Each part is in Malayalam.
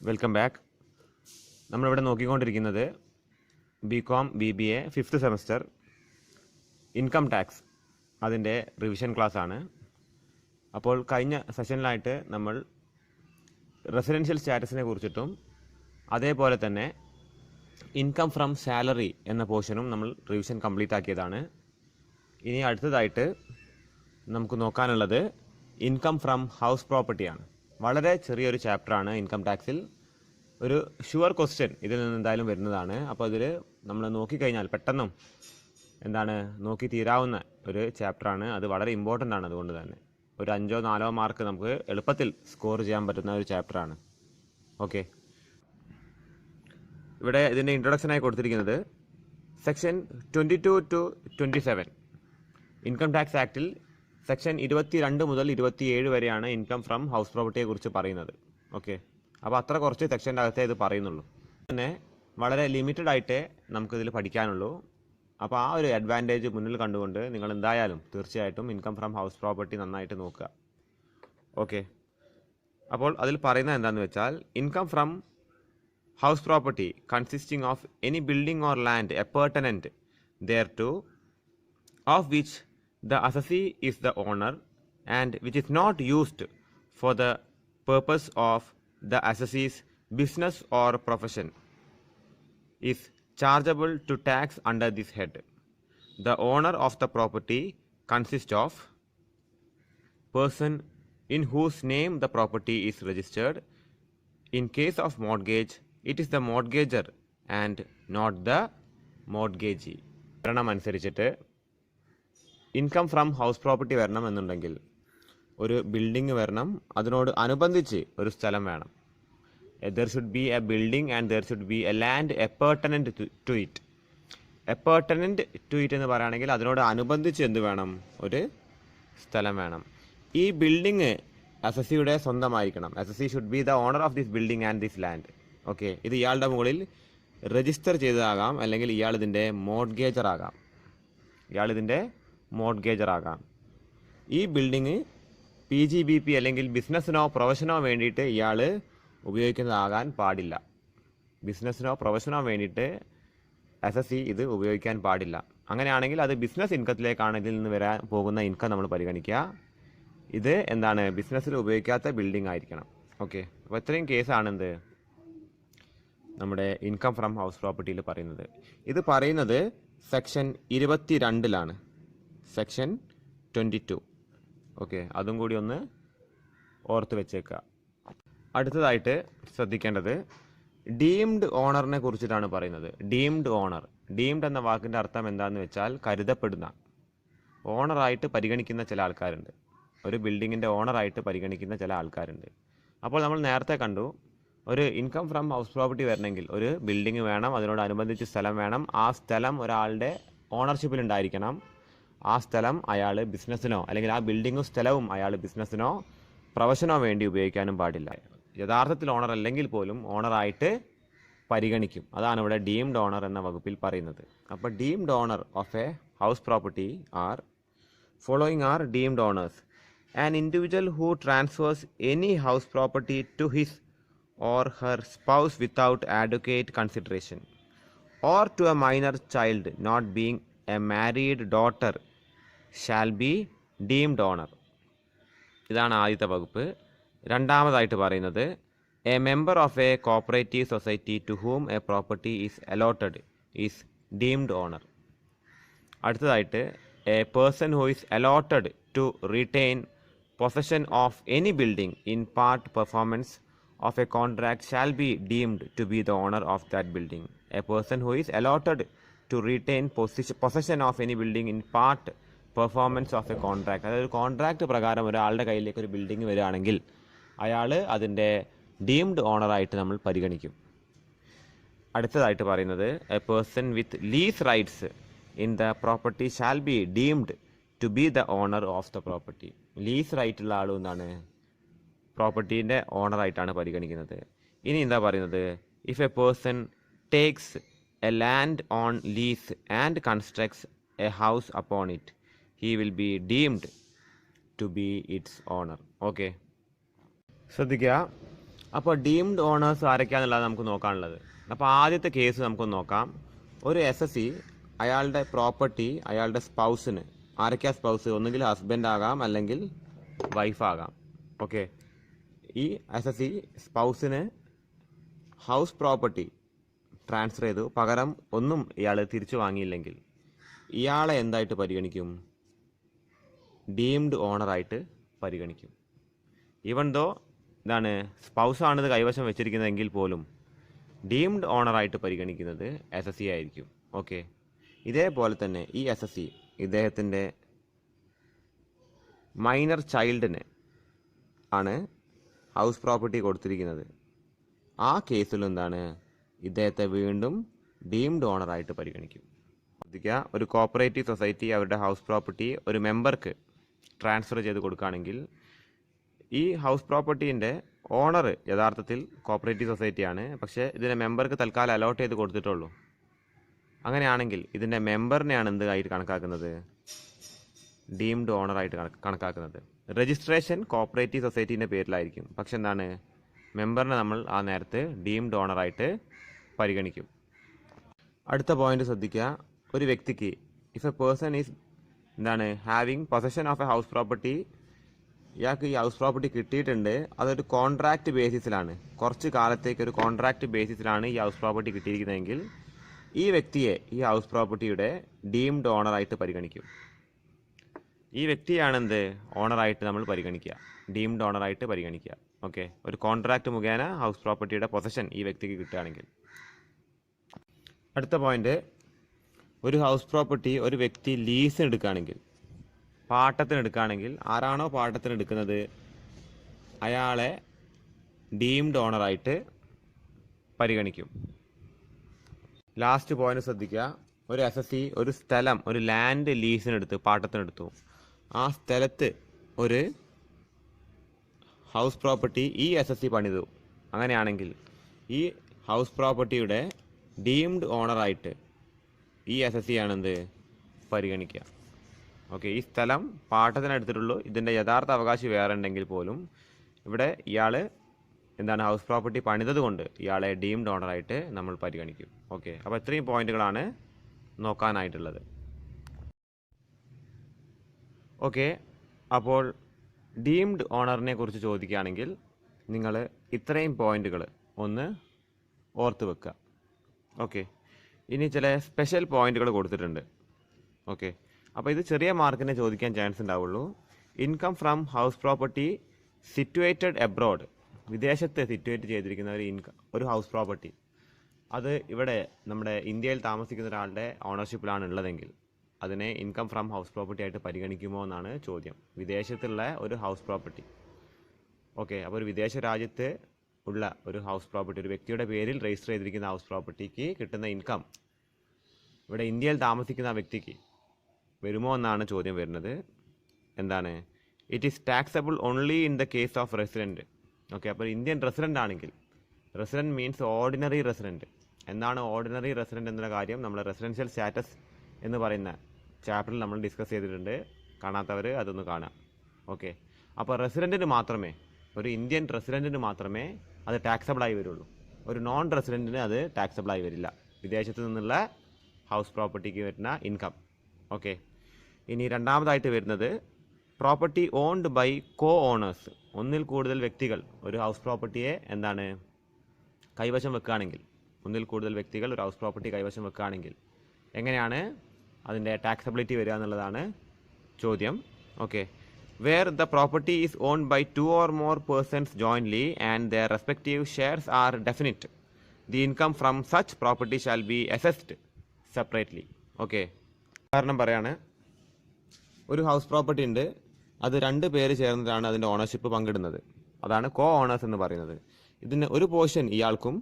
Welcome back. നമ്മളിവിടെ നോക്കിക്കൊണ്ടിരിക്കുന്നത് BCom BBA 5th semester income tax അതിൻ്റെ റിവിഷൻ ക്ലാസ് ആണ്. അപ്പോൾ കഴിഞ്ഞ സെഷനിലായിട്ട് നമ്മൾ റെസിഡൻഷ്യൽ സ്റ്റാറ്റസിനെ കുറിച്ചിട്ടും അതേപോലെ തന്നെ ഇൻകം ഫ്രം സാലറി എന്ന പോർഷനും നമ്മൾ റിവിഷൻ കംപ്ലീറ്റ് ആക്കിയതാണ്. ഇനി അടുത്തതായിട്ട് നമുക്ക് നോക്കാനുള്ളത് ഇൻകം ഫ്രം ഹൗസ് പ്രോപ്പർട്ടിയാണ്. വളരെ ചെറിയൊരു ചാപ്റ്ററാണ് ഇൻകം ടാക്സിൽ. ഒരു ഷുവർ ക്വസ്റ്റ്യൻ ഇതിൽ നിന്ന് എന്തായാലും വരുന്നതാണ്. അപ്പോൾ അതിൽ നമ്മൾ നോക്കിക്കഴിഞ്ഞാൽ പെട്ടെന്നും നോക്കി തീരാവുന്ന ഒരു ചാപ്റ്ററാണ്. അത് വളരെ ഇമ്പോർട്ടൻ്റ് ആണ്. അതുകൊണ്ട് തന്നെ ഒരു 5-4 മാർക്ക് നമുക്ക് എളുപ്പത്തിൽ സ്കോർ ചെയ്യാൻ പറ്റുന്ന ഒരു ചാപ്റ്ററാണ്. ഓക്കെ, ഇവിടെ ഇതിൻ്റെ ഇൻട്രൊഡക്ഷനായി കൊടുത്തിരിക്കുന്നത് സെക്ഷൻ 22 to 27 ഇൻകം ടാക്സ് ആക്ടിൽ സെക്ഷൻ 22 മുതൽ 27 വരെയാണ് ഇൻകം ഫ്രം ഹൗസ് പ്രോപ്പർട്ടിയെ കുറിച്ച് പറയുന്നത്. ഓക്കെ, അപ്പോൾ അത്ര കുറച്ച് സെക്ഷൻ്റെ അകത്തേ ഇത് പറയുന്നുള്ളൂ. പിന്നെ വളരെ ലിമിറ്റഡ് ആയിട്ടേ നമുക്കിതിൽ പഠിക്കാനുള്ളൂ. അപ്പോൾ ആ ഒരു അഡ്വാൻറ്റേജ് മുന്നിൽ കണ്ടുകൊണ്ട് നിങ്ങൾ എന്തായാലും തീർച്ചയായിട്ടും ഇൻകം ഫ്രം ഹൗസ് പ്രോപ്പർട്ടി നന്നായിട്ട് നോക്കുക. ഓക്കെ, അപ്പോൾ അതിൽ പറയുന്നത് എന്താണെന്ന് വെച്ചാൽ income from house property consisting of any building or land appurtenant thereto, of which the assessee is the owner and which is not used for the purpose of the assessee's business or profession, is chargeable to tax under this head. The owner of the property consists of person in whose name the property is registered. In case of mortgage, it is the mortgager and not the mortgagee. ഭരണം അനുസരിച്ചിട്ട് ഇൻകം ഫ്രം ഹൗസ് പ്രോപ്പർട്ടി വരണം എന്നുണ്ടെങ്കിൽ ഒരു ബിൽഡിംഗ് വരണം, അതിനോട് അനുബന്ധിച്ച് ഒരു സ്ഥലം വേണം. There should be a building and there should be a land appurtenant to it. Appurtenant to it എന്ന് പറയുകയാണെങ്കിൽ അതിനോട് അനുബന്ധിച്ച് എന്ത് വേണം? ഒരു സ്ഥലം വേണം. ഈ ബിൽഡിംഗ് അസസിയുടെ സ്വന്തമായിരിക്കണം. Assessee should be the owner of this building and this land. Okay, ഇത് ഇയാളുടെ മുകളിൽ രജിസ്റ്റർ ചെയ്തതാകാം, അല്ലെങ്കിൽ ഇയാളിതിൻ്റെ മോഡ്ഗേജറാകാം. ഈ ബിൽഡിങ് PGBP അല്ലെങ്കിൽ ബിസിനസ്സിനോ പ്രൊഫഷനോ വേണ്ടിയിട്ട് ഇയാൾ ഉപയോഗിക്കുന്നതാകാൻ പാടില്ല. ബിസിനസ്സിനോ പ്രൊഫഷനോ വേണ്ടിയിട്ട് അസസി ഇത് ഉപയോഗിക്കാൻ പാടില്ല. അങ്ങനെയാണെങ്കിൽ അത് ബിസിനസ് ഇൻകത്തിലേക്കാണ് ഇതിൽ നിന്ന് വരാൻ പോകുന്ന ഇൻകം നമ്മൾ പരിഗണിക്കുക. ഇത് ബിസിനസ്സിൽ ഉപയോഗിക്കാത്ത ബിൽഡിംഗ് ആയിരിക്കണം. ഓക്കെ, അപ്പോൾ ഇത്രയും കേസാണെന്ത് നമ്മുടെ ഇൻകം ഫ്രം ഹൗസ് പ്രോപ്പർട്ടിയിൽ പറയുന്നത്. ഇത് പറയുന്നത് സെക്ഷൻ 22 സെക്ഷൻ 22. ഓക്കെ, അതും കൂടി ഒന്ന് ഓർത്ത് വെച്ചേക്കുക. അടുത്തതായിട്ട് ശ്രദ്ധിക്കേണ്ടത് ഡീംഡ് ഓണറിനെ കുറിച്ചിട്ടാണ് പറയുന്നത്. ഡീംഡ് ഓണർ, ഡീംഡ് എന്ന വാക്കിൻ്റെ അർത്ഥം എന്താണെന്ന് വെച്ചാൽ കരുതപ്പെടുന്ന, ഓണറായിട്ട് പരിഗണിക്കുന്ന ചില ആൾക്കാരുണ്ട്. ഒരു ബിൽഡിങ്ങിൻ്റെ ഓണറായിട്ട് പരിഗണിക്കുന്ന ചില ആൾക്കാരുണ്ട്. അപ്പോൾ നമ്മൾ നേരത്തെ കണ്ടു, ഒരു ഇൻകം ഫ്രം ഹൗസ് പ്രോപ്പർട്ടി വരണമെങ്കിൽ ഒരു ബിൽഡിംഗ് വേണം, അതിനോടനുബന്ധിച്ച് സ്ഥലം വേണം. ആ സ്ഥലം ഒരാളുടെ ഓണർഷിപ്പിൽ ഉണ്ടായിരിക്കണം. ആ സ്ഥലം അയാൾ ബിസിനസ്സിനോ അല്ലെങ്കിൽ ആ ബിൽഡിങ്ങും സ്ഥലവും അയാൾ ബിസിനസ്സിനോ പ്രൊഫഷനോ വേണ്ടി ഉപയോഗിക്കാനും പാടില്ല. യഥാർത്ഥത്തിൽ ഓണർ അല്ലെങ്കിൽ പോലും ഓണറായിട്ട് പരിഗണിക്കും. അതാണ് ഇവിടെ ഡീംഡ് ഓണർ എന്ന വകുപ്പിൽ പറയുന്നത്. അപ്പോൾ deemed owner of a house property are following are deemed owners: an individual who transfers any house property to his or her spouse without adequate consideration, or to a minor child not being a married daughter, shall be deemed owner. ഇതാണ് ആദ്യത്തെ വകുപ്പ്. രണ്ടാമതായിട്ട് പറയുന്നത് a member of a cooperative society to whom a property is allotted is deemed owner. അടുത്തതായിട്ട് a person who is allotted to retain possession of any building in part performance of a contract shall be deemed to be the owner of that building. A person who is allotted to retain possession of any building in part performance of a contract, അതായത് കോൺട്രാക്ട് പ്രകാരം ഒരാളുടെ കയ്യിലേക്ക് ഒരു ബിൽഡിംഗ് വരികയാണെങ്കിൽ അയാൾ അതിൻ്റെ ഡീംഡ് ഓണറായിട്ട് നമ്മൾ പരിഗണിക്കും. അടുത്തതായിട്ട് പറയുന്നത് a person with lease rights in the property shall be deemed to be the owner of the property. Lease റൈറ്റുള്ള ആളും പ്രോപ്പർട്ടീൻ്റെ ഓണറായിട്ടാണ് പരിഗണിക്കുന്നത്. ഇനി എന്താ പറയുന്നത്? If a person takes a land on lease and constructs a house upon it, he will be deemed to be its owner. Okay, ശ്രദ്ധിക്കുക. അപ്പോൾ ഡീംഡ് ഓണേഴ്സ് ആരൊക്കെയാണെന്നുള്ളത് നമുക്ക് നോക്കാനുള്ളത്. അപ്പോൾ ആദ്യത്തെ കേസ് നമുക്ക് നോക്കാം. ഒരു SSE അയാളുടെ പ്രോപ്പർട്ടി അയാളുടെ സ്പൗസിന്, ആരൊക്കെയാ സ്പൗസ്, ഒന്നുകിൽ ഹസ്ബൻഡ് ആകാം അല്ലെങ്കിൽ വൈഫ് ആകാം. ഓക്കെ, ഈ SSE സ്പൗസിന് ഹൗസ് പ്രോപ്പർട്ടി ട്രാൻസ്ഫർ ചെയ്തു, പകരം ഒന്നും ഇയാൾ തിരിച്ചു വാങ്ങിയില്ലെങ്കിൽ ഇയാളെ എന്തായിട്ട് പരിഗണിക്കും? ഡീംഡ് ഓണറായിട്ട് പരിഗണിക്കും. ഈവൻ ദോ ഇതാണ് സ്പൗസാണ് ഇത് കൈവശം വെച്ചിരിക്കുന്നതെങ്കിൽ പോലും ഡീംഡ് ഓണറായിട്ട് പരിഗണിക്കുന്നത് SSE ആയിരിക്കും. ഓക്കെ, ഇതേപോലെ തന്നെ ഈ SSE ഇദ്ദേഹത്തിൻ്റെ മൈനർ ചൈൽഡിന് ആണ് ഹൗസ് പ്രോപ്പർട്ടി കൊടുത്തിരിക്കുന്നത്. ആ കേസിൽ എന്താണ്, ഇദ്ദേഹത്തെ വീണ്ടും ഡീംഡ് ഓണറായിട്ട് പരിഗണിക്കും. ശ്രദ്ധിക്കുക, ഒരു കോപ്പറേറ്റീവ് സൊസൈറ്റി അവരുടെ ഹൗസ് പ്രോപ്പർട്ടി ഒരു മെമ്പർക്ക് ട്രാൻസ്ഫർ ചെയ്ത് കൊടുക്കുകയാണെങ്കിൽ ഈ ഹൗസ് പ്രോപ്പർട്ടീൻ്റെ ഓണർ യഥാർത്ഥത്തിൽ കോപ്പറേറ്റീവ് സൊസൈറ്റിയാണ്, പക്ഷേ ഇതിനെ മെമ്പർക്ക് തൽക്കാലം അലോട്ട് ചെയ്ത് കൊടുത്തിട്ടുള്ളൂ. അങ്ങനെയാണെങ്കിൽ ഇതിൻ്റെ മെമ്പറിനെയാണ് എന്ത് ആയിട്ട് കണക്കാക്കുന്നത്? ഡീംഡ് ഓണറായിട്ട് കണക്കാക്കുന്നത്. രജിസ്ട്രേഷൻ കോപ്പറേറ്റീവ് സൊസൈറ്റീൻ്റെ പേരിലായിരിക്കും, പക്ഷെ എന്താണ്, മെമ്പറിനെ നമ്മൾ ആ നേരത്ത് ഡീംഡ് ഓണറായിട്ട് പരിഗണിക്കും. അടുത്ത പോയിന്റ് ശ്രദ്ധിക്കുക, ഒരു വ്യക്തിക്ക് ഇഫ് എ പേഴ്സൺ ഈസ് എന്താണ് having possession of a house property, ഇയാൾക്ക് ഈ ഹൗസ് പ്രോപ്പർട്ടി കിട്ടിയിട്ടുണ്ട്, അതൊരു കോൺട്രാക്റ്റ് ബേസിസിലാണ്, കുറച്ച് കാലത്തേക്ക് ഒരു കോൺട്രാക്റ്റ് ബേസിസിലാണ് ഈ ഹൗസ് പ്രോപ്പർട്ടി കിട്ടിയിരിക്കുന്നതെങ്കിൽ ഈ വ്യക്തിയെ ഈ ഹൗസ് പ്രോപ്പർട്ടിയുടെ ഡീംഡ് ഓണറായിട്ട് പരിഗണിക്കും. ഈ വ്യക്തിയാണ് എന്ത് ഓണറായിട്ട് നമ്മൾ പരിഗണിക്കുക, ഡീംഡ് ഓണറായിട്ട് പരിഗണിക്കുക. ഓക്കെ, ഒരു കോൺട്രാക്റ്റ് മുഖേന ഹൗസ് പ്രോപ്പർട്ടിയുടെ പൊസഷൻ ഈ വ്യക്തിക്ക് കിട്ടുകയാണെങ്കിൽ. അടുത്ത പോയിന്റ്, ഒരു ഹൗസ് പ്രോപ്പർട്ടി ഒരു വ്യക്തി ലീസിന് എടുക്കുകയാണെങ്കിൽ, പാട്ടത്തിന് എടുക്കുകയാണെങ്കിൽ ആരാണോ പാട്ടത്തിന് എടുക്കുന്നത് അയാളെ ഡീംഡ് ഓണറായിട്ട് പരിഗണിക്കും. ലാസ്റ്റ് പോയിന്റ് ശ്രദ്ധിക്കുക, ഒരു SSE ഒരു സ്ഥലം, ഒരു ലാൻഡ് ലീസിനെടുത്ത് പാട്ടത്തിനെടുത്തു, ആ സ്ഥലത്ത് ഒരു ഹൗസ് പ്രോപ്പർട്ടി ഈ SSE പണിതു. അങ്ങനെയാണെങ്കിൽ ഈ ഹൗസ് പ്രോപ്പർട്ടിയുടെ ഡീംഡ് ഓണറായിട്ട് ഈ SSE ആണെന്ത് പരിഗണിക്കുക. ഓക്കെ, ഈ സ്ഥലം പാട്ടത്തിനെടുത്തിട്ടുള്ളൂ, ഇതിൻ്റെ യഥാർത്ഥ അവകാശി വേറെ ഉണ്ടെങ്കിൽ പോലും ഇവിടെ ഇയാൾ എന്താണ് ഹൗസ് പ്രോപ്പർട്ടി പണിതത് കൊണ്ട് ഇയാളെ ഡീംഡ് ഓണറായിട്ട് നമ്മൾ പരിഗണിക്കും. ഓക്കെ, അപ്പോൾ ഇത്രയും പോയിന്റുകളാണ് നോക്കാനായിട്ടുള്ളത്. ഓക്കെ, അപ്പോൾ ഡീംഡ് ഓണറിനെ കുറിച്ച് ചോദിക്കുകയാണെങ്കിൽ നിങ്ങൾ ഇത്രയും പോയിന്റുകൾ ഒന്ന് ഓർത്ത് വെക്കുക. ഓക്കെ, ഇനി ചില സ്പെഷ്യൽ പോയിന്റുകൾ കൊടുത്തിട്ടുണ്ട്. ഓക്കെ, അപ്പോൾ ഇത് ചെറിയ മാർക്കിനെ ചോദിക്കാൻ ചാൻസ് ഉണ്ടാവുള്ളൂ. Income from house property situated abroad, വിദേശത്ത് സിറ്റുവേറ്റ് ചെയ്തിരിക്കുന്ന ഒരു ഹൗസ് പ്രോപ്പർട്ടി, അത് ഇവിടെ നമ്മുടെ ഇന്ത്യയിൽ താമസിക്കുന്ന ഒരാളുടെ ഓണർഷിപ്പിലാണ് ഉള്ളതെങ്കിൽ അതിനെ ഇൻകം ഫ്രം ഹൗസ് പ്രോപ്പർട്ടി ആയിട്ട് പരിഗണിക്കുമോ എന്നാണ് ചോദ്യം. വിദേശത്തുള്ള ഒരു ഹൗസ് പ്രോപ്പർട്ടി. ഓക്കെ, അപ്പോൾ ഒരു വിദേശ രാജ്യത്ത് ഉള്ള ഒരു ഹൗസ് പ്രോപ്പർട്ടി, ഒരു വ്യക്തിയുടെ പേരിൽ രജിസ്റ്റർ ചെയ്തിരിക്കുന്ന ഹൗസ് പ്രോപ്പർട്ടിക്ക് കിട്ടുന്ന ഇൻകം ഇവിടെ ഇന്ത്യയിൽ താമസിക്കുന്ന ആ വ്യക്തിക്ക് വരുമോ എന്നാണ് ചോദ്യം വരുന്നത്. എന്താണ്, it is taxable only in the case of resident. Okay, അപ്പോൾ ഇന്ത്യൻ റെസിഡൻ്റ് ആണെങ്കിൽ, റെസിഡൻറ്റ് മീൻസ് ഓർഡിനറി റെസിഡൻറ്റ്. എന്താണ് ഓർഡിനറി റെസിഡൻറ്റ് എന്നുള്ള കാര്യം നമ്മൾ റെസിഡൻഷ്യൽ സ്റ്റാറ്റസ് എന്ന് പറയുന്ന ചാപ്റ്ററിൽ നമ്മൾ ഡിസ്കസ് ചെയ്തിട്ടുണ്ട്. കാണാത്തവർ അതൊന്ന് കാണാം. ഓക്കെ, അപ്പോൾ റെസിഡൻറ്റിന് മാത്രമേ, ഒരു ഇന്ത്യൻ റെസിഡൻറ്റിന് മാത്രമേ അത് ടാക്സബിളായി വരുള്ളൂ. ഒരു നോൺ റെസിഡൻറ്റിന് അത് ടാക്സബിളായി വരില്ല, വിദേശത്ത് നിന്നുള്ള ഹൗസ് പ്രോപ്പർട്ടിക്ക് വരുന്ന ഇൻകം. ഓക്കെ, ഇനി രണ്ടാമതായിട്ട് വരുന്നത് property owned by co owners. ഒന്നിൽ കൂടുതൽ വ്യക്തികൾ ഒരു ഹൗസ് പ്രോപ്പർട്ടിയെ എന്താണ് കൈവശം വെക്കുകയാണെങ്കിൽ, ഒന്നിൽ കൂടുതൽ വ്യക്തികൾ ഒരു ഹൗസ് പ്രോപ്പർട്ടി കൈവശം വെക്കുകയാണെങ്കിൽ എങ്ങനെയാണ് അതിൻ്റെ ടാക്സബിലിറ്റി വരിക എന്നുള്ളതാണ് ചോദ്യം. Okay, where the property is owned by 2 or more persons jointly and their respective shares are definite, the income from such property shall be assessed separately. Okay, കാരണം പറയാണ്, ഒരു ഹൗസ് പ്രോപ്പർട്ടി ഉണ്ട്, അത് 2 പേര് ചേർന്നിട്ടാണ് അതിൻ്റെ ഓണർഷിപ്പ് പങ്കിടുന്നത്, അതാണ് കോ ഓണേഴ്സ് എന്ന് പറയുന്നത്. ഇതിന് ഒരു പോർഷൻ ഇയാൾക്കും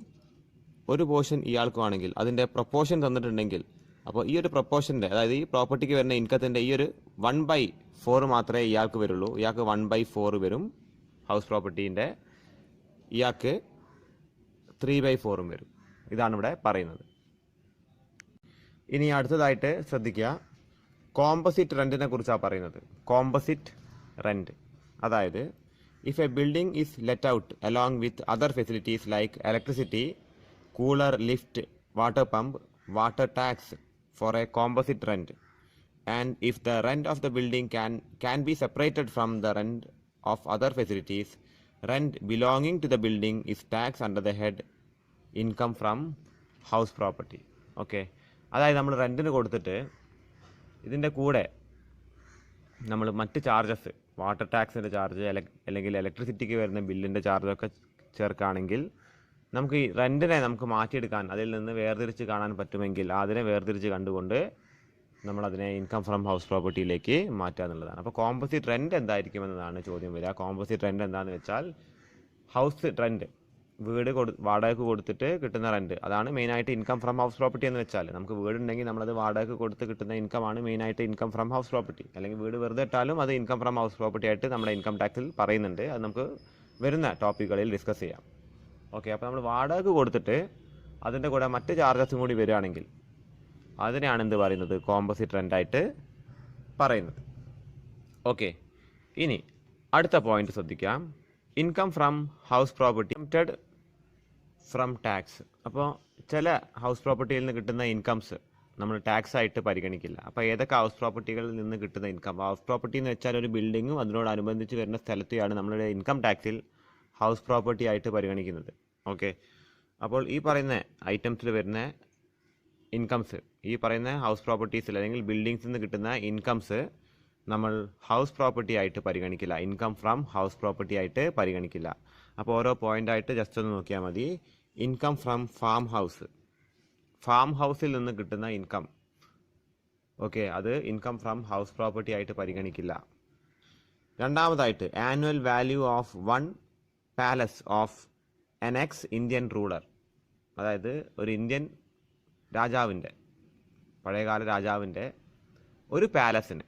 ഒരു പോർഷൻ ഇയാൾക്കുമാണെങ്കിൽ അതിൻ്റെ പ്രൊപ്പോർഷൻ തന്നിട്ടുണ്ടെങ്കിൽ, അപ്പോൾ ഈ ഒരു പ്രൊപ്പോർഷൻ്റെ, അതായത് ഈ പ്രോപ്പർട്ടിക്ക് വരുന്ന ഇൻകത്തിൻ്റെ ഈ ഒരു 1/4 മാത്രമേ ഇയാൾക്ക് വരുള്ളൂ. ഇയാൾക്ക് 1/4 വരും ഹൗസ് പ്രോപ്പർട്ടീൻ്റെ, ഇയാൾക്ക് 3/4 വരും. ഇതാണ് ഇവിടെ പറയുന്നത്. ഇനി അടുത്തതായിട്ട് ശ്രദ്ധിക്കുക, കോമ്പസിറ്റ് റെൻറ്റിനെ കുറിച്ചാണ് പറയുന്നത്. കോമ്പസിറ്റ് റെൻറ്റ്, അതായത് If a building is let out along with other facilities like electricity, cooler, lift, water pump, water tax for a composite rent, and if the rent of the building can be separated from the rent of other facilities, rent belonging to the building is taxed under the head income from house property. Okay, അതായത് നമ്മൾ റെൻറ്റിന് കൊടുത്തിട്ട് ഇതിൻ്റെ കൂടെ നമ്മൾ മറ്റ് ചാർജസ്, വാട്ടർ ടാക്സിൻ്റെ ചാർജ് അല്ലെങ്കിൽ ഇലക്ട്രിസിറ്റിക്ക് വരുന്ന ബില്ലിൻ്റെ ചാർജൊക്കെ ചേർക്കുകയാണെങ്കിൽ നമുക്ക് ഈ റെൻറ്റിനെ നമുക്ക് മാറ്റിയെടുക്കാൻ, അതിൽ നിന്ന് വേർതിരിച്ച് കാണാൻ പറ്റുമെങ്കിൽ അതിനെ വേർതിരിച്ച് കണ്ടുകൊണ്ട് നമ്മളതിനെ ഇൻകം ഫ്രം ഹൗസ് പ്രോപ്പർട്ടിയിലേക്ക് മാറ്റുക എന്നുള്ളതാണ്. അപ്പോൾ കോമ്പോസിറ്റ് റെൻറ്റ് എന്തായിരിക്കുമെന്നതാണ് ചോദ്യം വരിക. കോമ്പോസിറ്റ് റെൻറ്റ് എന്താണെന്ന് വെച്ചാൽ ഹൗസ് റെൻറ്റ്, വീട് വാടകയ്ക്ക് കൊടുത്തിട്ട് കിട്ടുന്ന റെൻറ്റ്, അതാണ് മെയിനായിട്ട് ഇൻകം ഫ്രം ഹൗസ് പ്രോപ്പർട്ടി എന്ന് വെച്ചാൽ. നമുക്ക് വീടുണ്ടെങ്കിൽ നമ്മളത് വാടകയ്ക്ക് കൊടുത്ത് കിട്ടുന്ന ഇൻകമാണ് മെയിനായിട്ട് ഇൻകം ഫ്രം ഹൗസ് പ്രോപ്പർട്ടി. അല്ലെങ്കിൽ വീട് വെറുതെ ഇട്ടാലും അത് ഇൻകം ഫ്രം ഹൗസ് പ്രോപ്പർട്ടി ആയിട്ട് നമ്മുടെ ഇൻകം ടാക്സിൽ പറയുന്നുണ്ട്. അത് നമുക്ക് വരുന്ന ടോപ്പിക്കുകളിൽ ഡിസ്കസ് ചെയ്യാം. ഓക്കെ, അപ്പോൾ നമ്മൾ വാടകയ്ക്ക് കൊടുത്തിട്ട് അതിൻ്റെ കൂടെ മറ്റ് ചാർജസും കൂടി വരികയാണെങ്കിൽ അതിനെയാണ് എന്ത് പറയുന്നത്, കോമ്പോസിറ്റ് റെൻ്റായിട്ട് പറയുന്നത്. ഓക്കെ, ഇനി അടുത്ത പോയിന്റ് ശ്രദ്ധിക്കാം. Income from house property empted from tax. അപ്പോൾ ചില ഹൗസ് പ്രോപ്പർട്ടിയിൽ നിന്ന് കിട്ടുന്ന ഇൻകംസ് നമ്മൾ ടാക്സ് ആയിട്ട് പരിഗണിക്കില്ല. അപ്പോൾ ഏതൊക്കെ ഹൗസ് പ്രോപ്പർട്ടികളിൽ നിന്ന് കിട്ടുന്ന ഇൻകം, ഹൗസ് പ്രോപ്പർട്ടി എന്ന് വെച്ചാൽ ഒരു ബിൽഡിങ്ങും അതിനോടനുബന്ധിച്ച് വരുന്ന സ്ഥലത്തെയാണ് നമ്മളുടെ ഇൻകം ടാക്സിൽ ഹൗസ് പ്രോപ്പർട്ടി ആയിട്ട് പരിഗണിക്കുന്നത്. ഓക്കെ, അപ്പോൾ ഈ പറയുന്ന ഐറ്റംസിൽ വരുന്ന ഇൻകംസ്, ഈ പറയുന്ന ഹൗസ് പ്രോപ്പർട്ടീസിൽ അല്ലെങ്കിൽ ബിൽഡിങ്സിൽ നിന്ന് കിട്ടുന്ന ഇൻകംസ് നമ്മൾ ഹൗസ് പ്രോപ്പർട്ടി ആയിട്ട് പരിഗണിക്കില്ല, ഇൻകം ഫ്രം ഹൗസ് പ്രോപ്പർട്ടി ആയിട്ട് പരിഗണിക്കില്ല. അപ്പോൾ ഓരോ പോയിൻ്റായിട്ട് ജസ്റ്റ് ഒന്ന് നോക്കിയാൽ മതി. Income from farm house, farm ഹൗസിൽ നിന്ന് കിട്ടുന്ന ഇൻകം, ഓക്കെ, അത് ഇൻകം ഫ്രം ഹൗസ് പ്രോപ്പർട്ടി ആയിട്ട് പരിഗണിക്കില്ല. രണ്ടാമതായിട്ട് annual value of one palace of N X Indian ruler, അതായത് ഒരു ഇന്ത്യൻ രാജാവിൻ്റെ, പഴയകാല രാജാവിൻ്റെ ഒരു പാലസിന്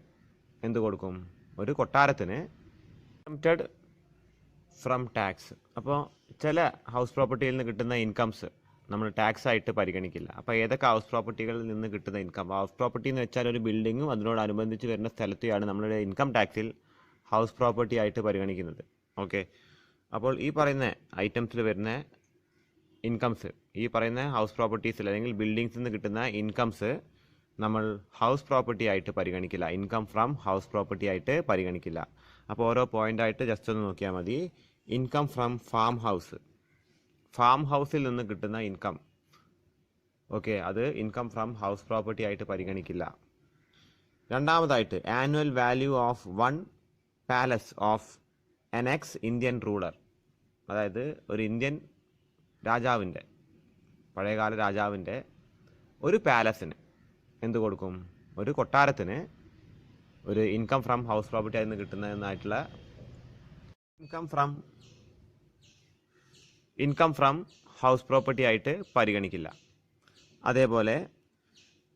എന്ത് കൊടുക്കും, ഒരു കൊട്ടാരത്തിന് എംപ്റ്റഡ് ഫ്രം ടാക്സ്. അപ്പോൾ ചില ഹൗസ് പ്രോപ്പർട്ടിയിൽ നിന്ന് കിട്ടുന്ന ഇൻകംസ് നമ്മൾ ടാക്സ് ആയിട്ട് പരിഗണിക്കില്ല. അപ്പോൾ ഏതൊക്കെ ഹൗസ് പ്രോപ്പർട്ടികളിൽ നിന്ന് കിട്ടുന്ന ഇൻകം, ഹൗസ് പ്രോപ്പർട്ടി എന്ന് വെച്ചാൽ ഒരു ബിൽഡിങ്ങും അതിനോടനുബന്ധിച്ച് വരുന്ന സ്ഥലത്തെയാണ് നമ്മളുടെ ഇൻകം ടാക്സിൽ ഹൗസ് പ്രോപ്പർട്ടി ആയിട്ട് പരിഗണിക്കുന്നത്. ഓക്കെ, അപ്പോൾ ഈ പറയുന്ന ഐറ്റംസിൽ വരുന്ന ഇൻകംസ്, ഈ പറയുന്ന ഹൗസ് പ്രോപ്പർട്ടീസിൽ അല്ലെങ്കിൽ ബിൽഡിങ്സിൽ നിന്ന് കിട്ടുന്ന ഇൻകംസ് നമ്മൾ ഹൗസ് പ്രോപ്പർട്ടി ആയിട്ട് പരിഗണിക്കില്ല, ഇൻകം ഫ്രം ഹൗസ് പ്രോപ്പർട്ടി ആയിട്ട് പരിഗണിക്കില്ല. അപ്പോൾ ഓരോ പോയിൻ്റായിട്ട് ജസ്റ്റ് ഒന്ന് നോക്കിയാൽ മതി. Income from farm house, farm ഹൗസിൽ നിന്ന് കിട്ടുന്ന ഇൻകം, ഓക്കെ, അത് ഇൻകം ഫ്രം ഹൗസ് പ്രോപ്പർട്ടി ആയിട്ട് പരിഗണിക്കില്ല. രണ്ടാമതായിട്ട് annual value of one palace of N X Indian ruler, അതായത് ഒരു ഇന്ത്യൻ രാജാവിൻ്റെ, പഴയകാല രാജാവിൻ്റെ ഒരു പാലസിന് എന്ത് കൊടുക്കും, ഒരു കൊട്ടാരത്തിന് ഒരു ഇൻകം ഫ്രം ഹൗസ് പ്രോപ്പർട്ടി ആയി നിന്ന് കിട്ടുന്നതായിട്ടുള്ള ഇൻകം ഫ്രം ഹൗസ് പ്രോപ്പർട്ടി ആയിട്ട് പരിഗണിക്കില്ല. അതേപോലെ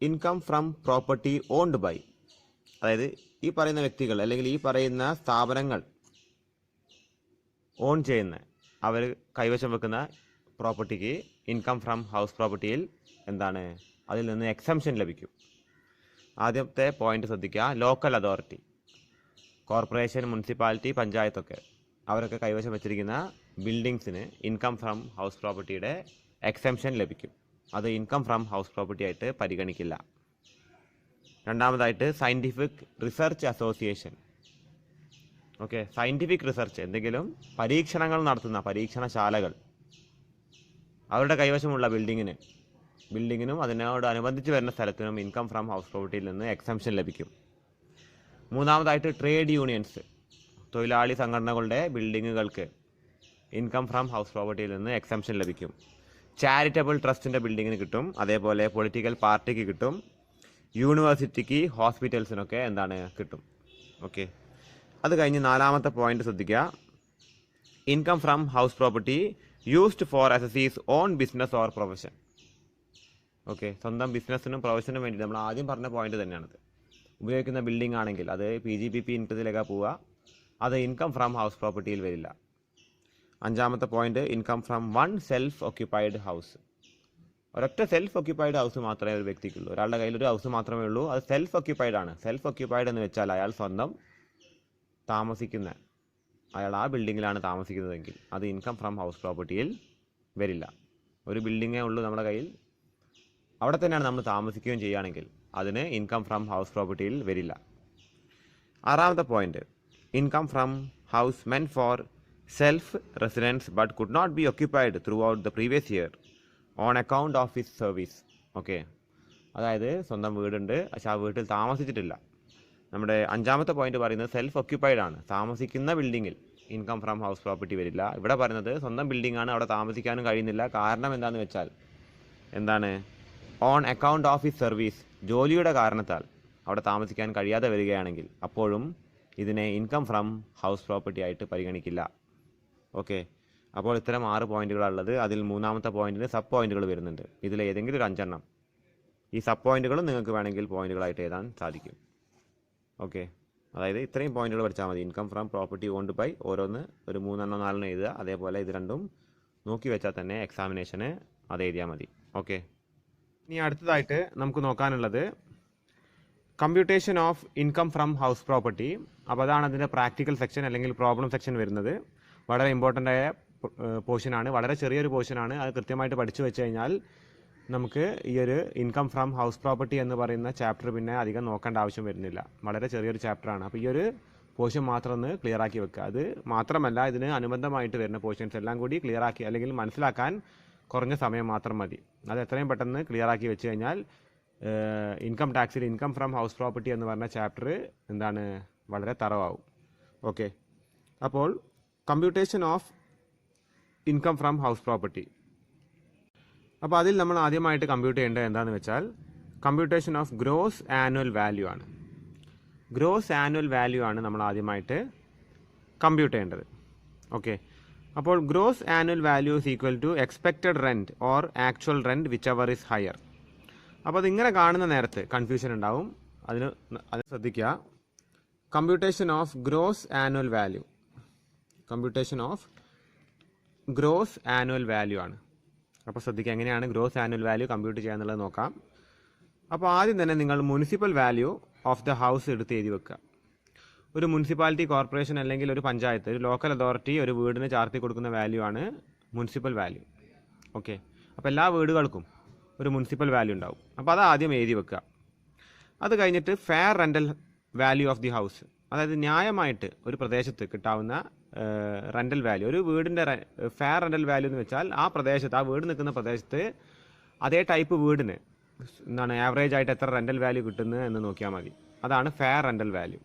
income from property owned by, അതായത് ഈ പറയുന്ന വ്യക്തികൾ അല്ലെങ്കിൽ ഈ പറയുന്ന സ്ഥാപനങ്ങൾ ഓൺ ചെയ്യുന്ന, അവർ കൈവശം വെക്കുന്ന പ്രോപ്പർട്ടിക്ക് ഇൻകം ഫ്രം ഹൗസ് പ്രോപ്പർട്ടിയിൽ എന്താണ്, അതിൽ നിന്ന് എക്സംഷൻ ലഭിക്കും. ആദ്യത്തെ പോയിന്റ് ശ്രദ്ധിക്കുക. ലോക്കൽ അതോറിറ്റി, കോർപ്പറേഷൻ, മുനിസിപ്പാലിറ്റി, പഞ്ചായത്തൊക്കെ അവരൊക്കെ കൈവശം വെച്ചിരിക്കുന്ന ബിൽഡിങ്സിന് ഇൻകം ഫ്രം ഹൗസ് പ്രോപ്പർട്ടിയുടെ എക്സംഷൻ ലഭിക്കും. അത് ഇൻകം ഫ്രം ഹൗസ് പ്രോപ്പർട്ടി ആയിട്ട് പരിഗണിക്കില്ല. രണ്ടാമതായിട്ട് scientific research association, okay, scientific research, എന്തെങ്കിലും പരീക്ഷണങ്ങൾ നടത്തുന്ന പരീക്ഷണശാലകൾ, അവരുടെ കൈവശമുള്ള ബിൽഡിങ്ങിനും അതിനോടനുബന്ധിച്ച് വരുന്ന സ്ഥലത്തിനും ഇൻകം ഫ്രം ഹൗസ് പ്രോപ്പർട്ടിയിൽ നിന്ന് എക്സംഷൻ ലഭിക്കും. മൂന്നാമതായിട്ട് ട്രേഡ് യൂണിയൻസ്, തൊഴിലാളി സംഘടനകളുടെ ബിൽഡിങ്ങുകൾക്ക് ഇൻകം ഫ്രം ഹൗസ് പ്രോപ്പർട്ടിയിൽ നിന്ന് എക്സംഷൻ ലഭിക്കും. ചാരിറ്റബിൾ ട്രസ്റ്റിൻ്റെ ബിൽഡിങ്ങിന് കിട്ടും, അതേപോലെ പൊളിറ്റിക്കൽ പാർട്ടിക്ക് കിട്ടും, യൂണിവേഴ്സിറ്റിക്ക്, ഹോസ്പിറ്റൽസിനൊക്കെ കിട്ടും. ഓക്കെ, അത് കഴിഞ്ഞ് നാലാമത്തെ പോയിന്റ് ശ്രദ്ധിക്കുക. Income from house property used for assessees own business or profession, okay, സ്വന്തം ബിസിനസ്സിനും പ്രൊഫഷനും വേണ്ടി നമ്മൾ ആദ്യം പറഞ്ഞ പോയിന്റ് തന്നെയാണത്. ഉപയോഗിക്കുന്ന ബിൽഡിംഗ് ആണെങ്കിൽ അത് PGBP ഇൻകത്തിലേക്ക് പോവുക, അത് ഇൻകം ഫ്രം ഹൗസ് പ്രോപ്പർട്ടിയിൽ വരില്ല. അഞ്ചാമത്തെ point income from one self occupied house, ഒരൊറ്റ സെൽഫ് ഓക്യുപ്പൈഡ് ഹൗസ് മാത്രമേ ഒരു വ്യക്തിക്കുള്ളൂ, ഒരാളുടെ കയ്യിൽ ഒരു ഹൗസ് മാത്രമേ ഉള്ളൂ, അത് സെൽഫ് ഓക്യുപ്പൈഡ് ആണ്. സെൽഫ് ഓക്യുപ്പൈഡ് എന്ന് വെച്ചാൽ അയാൾ സ്വന്തം താമസിക്കുന്ന അയാൾ ആ ബിൽഡിങ്ങിലാണ് താമസിക്കുന്നതെങ്കിൽ അത് ഇൻകം ഫ്രം ഹൗസ് പ്രോപ്പർട്ടിയിൽ വരില്ല. ഒരു ബിൽഡിങ്ങേ ഉള്ളൂ നമ്മുടെ കയ്യിൽ, അവിടെ തന്നെയാണ് നമ്മൾ താമസിക്കുകയും ചെയ്യുകയാണെങ്കിൽ അതിന് ഇൻകം ഫ്രം ഹൗസ് പ്രോപ്പർട്ടിയിൽ വരില്ല. ആറാമത്തെ point, income from house meant for self residence but could not be occupied throughout the previous year on account of his service. Okay, അതായത് സ്വന്തം വീടുണ്ട് പക്ഷെ ആ വീട്ടിൽ താമസിച്ചിട്ടില്ല. നമ്മുടെ അഞ്ചാമത്തെ പോയിന്റ് പറയുന്നത് സെൽഫ് ഒക്യുപ്പൈഡ് ആണ്, താമസിക്കുന്ന ബിൽഡിങ്ങിൽ ഇൻകം ഫ്രം ഹൗസ് പ്രോപ്പർട്ടി വരില്ല. ഇവിടെ പറയുന്നത് സ്വന്തം ബിൽഡിംഗ് ആണ്, അവിടെ താമസിക്കാനും കഴിയുന്നില്ല. കാരണം എന്താണെന്ന് വെച്ചാൽ എന്താണ്, on account of his service, ജോലിയുടെ കാരണത്താൽ അവിടെ താമസിക്കാൻ കഴിയാതെ വരികയാണെങ്കിൽ അപ്പോഴും ഇതിനെ ഇൻകം ഫ്രം ഹൗസ് പ്രോപ്പർട്ടി ആയിട്ട് പരിഗണിക്കില്ല. ഓക്കെ, അപ്പോൾ ഇത്തരം 6 പോയിന്റുകളുള്ളത്. അതിൽ മൂന്നാമത്തെ പോയിന്റിന് സബ് പോയിന്റുകൾ വരുന്നുണ്ട്. ഇതിൽ ഏതെങ്കിലും ഒരു 5 എണ്ണം, ഈ സബ് പോയിന്റുകളും നിങ്ങൾക്ക് വേണമെങ്കിൽ പോയിന്റുകളായിട്ട് എഴുതാൻ സാധിക്കും. ഓക്കെ, അതായത് ഇത്രയും പോയിന്റുകൾ പഠിച്ചാൽ മതി. Income from property owned by ഓരോന്ന് ഒരു 3 എണ്ണം 4 എണ്ണം എഴുതുക. അതേപോലെ ഇത് രണ്ടും നോക്കി വെച്ചാൽ തന്നെ എക്സാമിനേഷന് അത് എഴുതിയാൽ മതി. ഓക്കെ, ഇനി അടുത്തതായിട്ട് നമുക്ക് നോക്കാനുള്ളത് computation of income from house property. അപ്പോൾ അതാണ് അതിൻ്റെ പ്രാക്ടിക്കൽ സെക്ഷൻ അല്ലെങ്കിൽ പ്രോബ്ലം സെക്ഷൻ വരുന്നത്. വളരെ ഇമ്പോർട്ടൻ്റ് ആയ പോർഷനാണ്, വളരെ ചെറിയൊരു പോർഷനാണ്. അത് കൃത്യമായിട്ട് പഠിച്ചു വെച്ച് കഴിഞ്ഞാൽ നമുക്ക് ഈ ഒരു ഇൻകം ഫ്രം ഹൗസ് പ്രോപ്പർട്ടി എന്ന് പറയുന്ന ചാപ്റ്റർ പിന്നെ അധികം നോക്കേണ്ട ആവശ്യം വരുന്നില്ല. വളരെ ചെറിയൊരു ചാപ്റ്ററാണ്. അപ്പോൾ ഈ ഒരു പോർഷൻ മാത്രം ഒന്ന് ക്ലിയർ ആക്കി വെക്കുക. അത് മാത്രമല്ല, ഇതിന് അനുബന്ധമായിട്ട് വരുന്ന പോർഷൻസ് എല്ലാം കൂടി ക്ലിയർ ആക്കി അല്ലെങ്കിൽ മനസ്സിലാക്കാൻ കുറഞ്ഞ സമയം മാത്രം മതി. അത് എത്രയും പെട്ടെന്ന് ക്ലിയർ ആക്കി വെച്ച് കഴിഞ്ഞാൽ ഇൻകം ടാക്സിൽ ഇൻകം ഫ്രം ഹൗസ് പ്രോപ്പർട്ടി എന്ന് പറഞ്ഞ ചാപ്റ്റർ എന്താണ് വളരെ തറവാകും. ഓക്കെ, അപ്പോൾ computation of income from house property. അപ്പോൾ അതിൽ നമ്മൾ ആദ്യമായിട്ട് കമ്പ്യൂട്ട് ചെയ്യേണ്ടത് എന്താണെന്ന് വെച്ചാൽ computation of gross annual value ആണ്. ഗ്രോസ് ആനുവൽ വാല്യൂ ആണ് നമ്മൾ ആദ്യമായിട്ട് കമ്പ്യൂട്ട് ചെയ്യേണ്ടത്. ഓക്കെ, അപ്പോൾ gross annual value is equal to expected rent or actual rent whichever is higher. അപ്പോൾ അതിങ്ങനെ കാണുന്ന നേരത്ത് കൺഫ്യൂഷൻ ഉണ്ടാവും. അത് ശ്രദ്ധിക്കുക. Computation of gross annual value, computation of gross annual value ആണ്. അപ്പോൾ ശ്രദ്ധിക്കുക, എങ്ങനെയാണ് ഗ്രോസ് ആനുവൽ വാല്യൂ കമ്പ്യൂട്ട് ചെയ്യുക എന്നുള്ളത് നോക്കാം. അപ്പോൾ ആദ്യം തന്നെ നിങ്ങൾ municipal value of the house എടുത്ത് എഴുതി വെക്കുക. ഒരു മുനിസിപ്പാലിറ്റി, കോർപ്പറേഷൻ അല്ലെങ്കിൽ ഒരു പഞ്ചായത്ത്, ഒരു ലോക്കൽ അതോറിറ്റി ഒരു വീടിന് ചാർത്തി കൊടുക്കുന്ന വാല്യൂ ആണ് മുനിസിപ്പൽ വാല്യൂ. ഓക്കെ, അപ്പോൾ എല്ലാ വീടുകൾക്കും ഒരു മുനിസിപ്പൽ വാല്യൂ ഉണ്ടാവും. അപ്പോൾ അത് ആദ്യം എഴുതി വെക്കുക. അത് കഴിഞ്ഞിട്ട് fair rental value of the house, അതായത് ന്യായമായിട്ട് ഒരു പ്രദേശത്ത് കിട്ടാവുന്ന റെൻ്റൽ വാല്യൂ, ഒരു വീടിൻ്റെ ഫെയർ റെൻ്റൽ വാല്യൂ എന്ന് വെച്ചാൽ ആ പ്രദേശത്ത്, ആ വീട് നിൽക്കുന്ന പ്രദേശത്ത് അതേ ടൈപ്പ് വീടിന് എന്താണ് ആവറേജ് ആയിട്ട് എത്ര റെൻ്റൽ വാല്യൂ കിട്ടുന്നത് എന്ന് നോക്കിയാൽ മതി. അതാണ് ഫെയർ റെൻ്റൽ വാല്യൂ.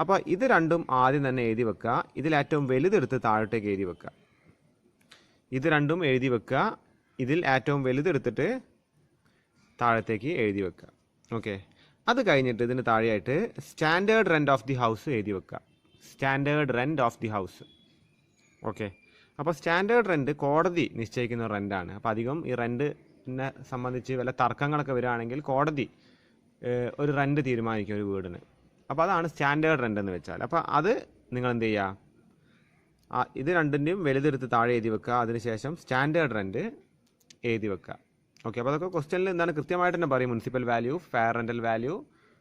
അപ്പോൾ ഇത് രണ്ടും ആദ്യം തന്നെ എഴുതി വെക്കുക. ഇതിൽ ഏറ്റവും വലുതെടുത്ത് താഴോട്ടേക്ക് എഴുതി വെക്കുക. ഇത് രണ്ടും എഴുതി വെക്കുക. ഇതിൽ ഏറ്റവും വലുതെടുത്തിട്ട് താഴത്തേക്ക് എഴുതി വെക്കുക. ഓക്കെ, അത് കഴിഞ്ഞിട്ട് ഇതിന് താഴെയായിട്ട് standard rent of the house എഴുതി വെക്കുക. Standard rent of the house. Okay, അപ്പോൾ സ്റ്റാൻഡേർഡ് റെൻ്റ് കോടതി നിശ്ചയിക്കുന്ന റെൻ്റാണ്. അപ്പോൾ അധികം ഈ റെൻ്റിനെ സംബന്ധിച്ച് വല്ല തർക്കങ്ങളൊക്കെ വരികയാണെങ്കിൽ കോടതി ഒരു റെൻ്റ് തീരുമാനിക്കും ഒരു വീടിന്. അപ്പോൾ അതാണ് സ്റ്റാൻഡേർഡ് റെൻ്റ് എന്ന് വെച്ചാൽ. അപ്പോൾ അത് നിങ്ങൾ എന്ത് ചെയ്യുക, ഇത് രണ്ടിൻ്റെയും വലുതെടുത്ത് താഴെ എഴുതി വെക്കുക. അതിനുശേഷം സ്റ്റാൻഡേർഡ് റെൻ്റ് എഴുതി വെക്കുക. ഓക്കെ, അപ്പോൾ അതൊക്കെ ക്വസ്റ്റ്യനിൽ എന്താണ് കൃത്യമായിട്ട് തന്നെ പറയും. Municipal value, fair rental value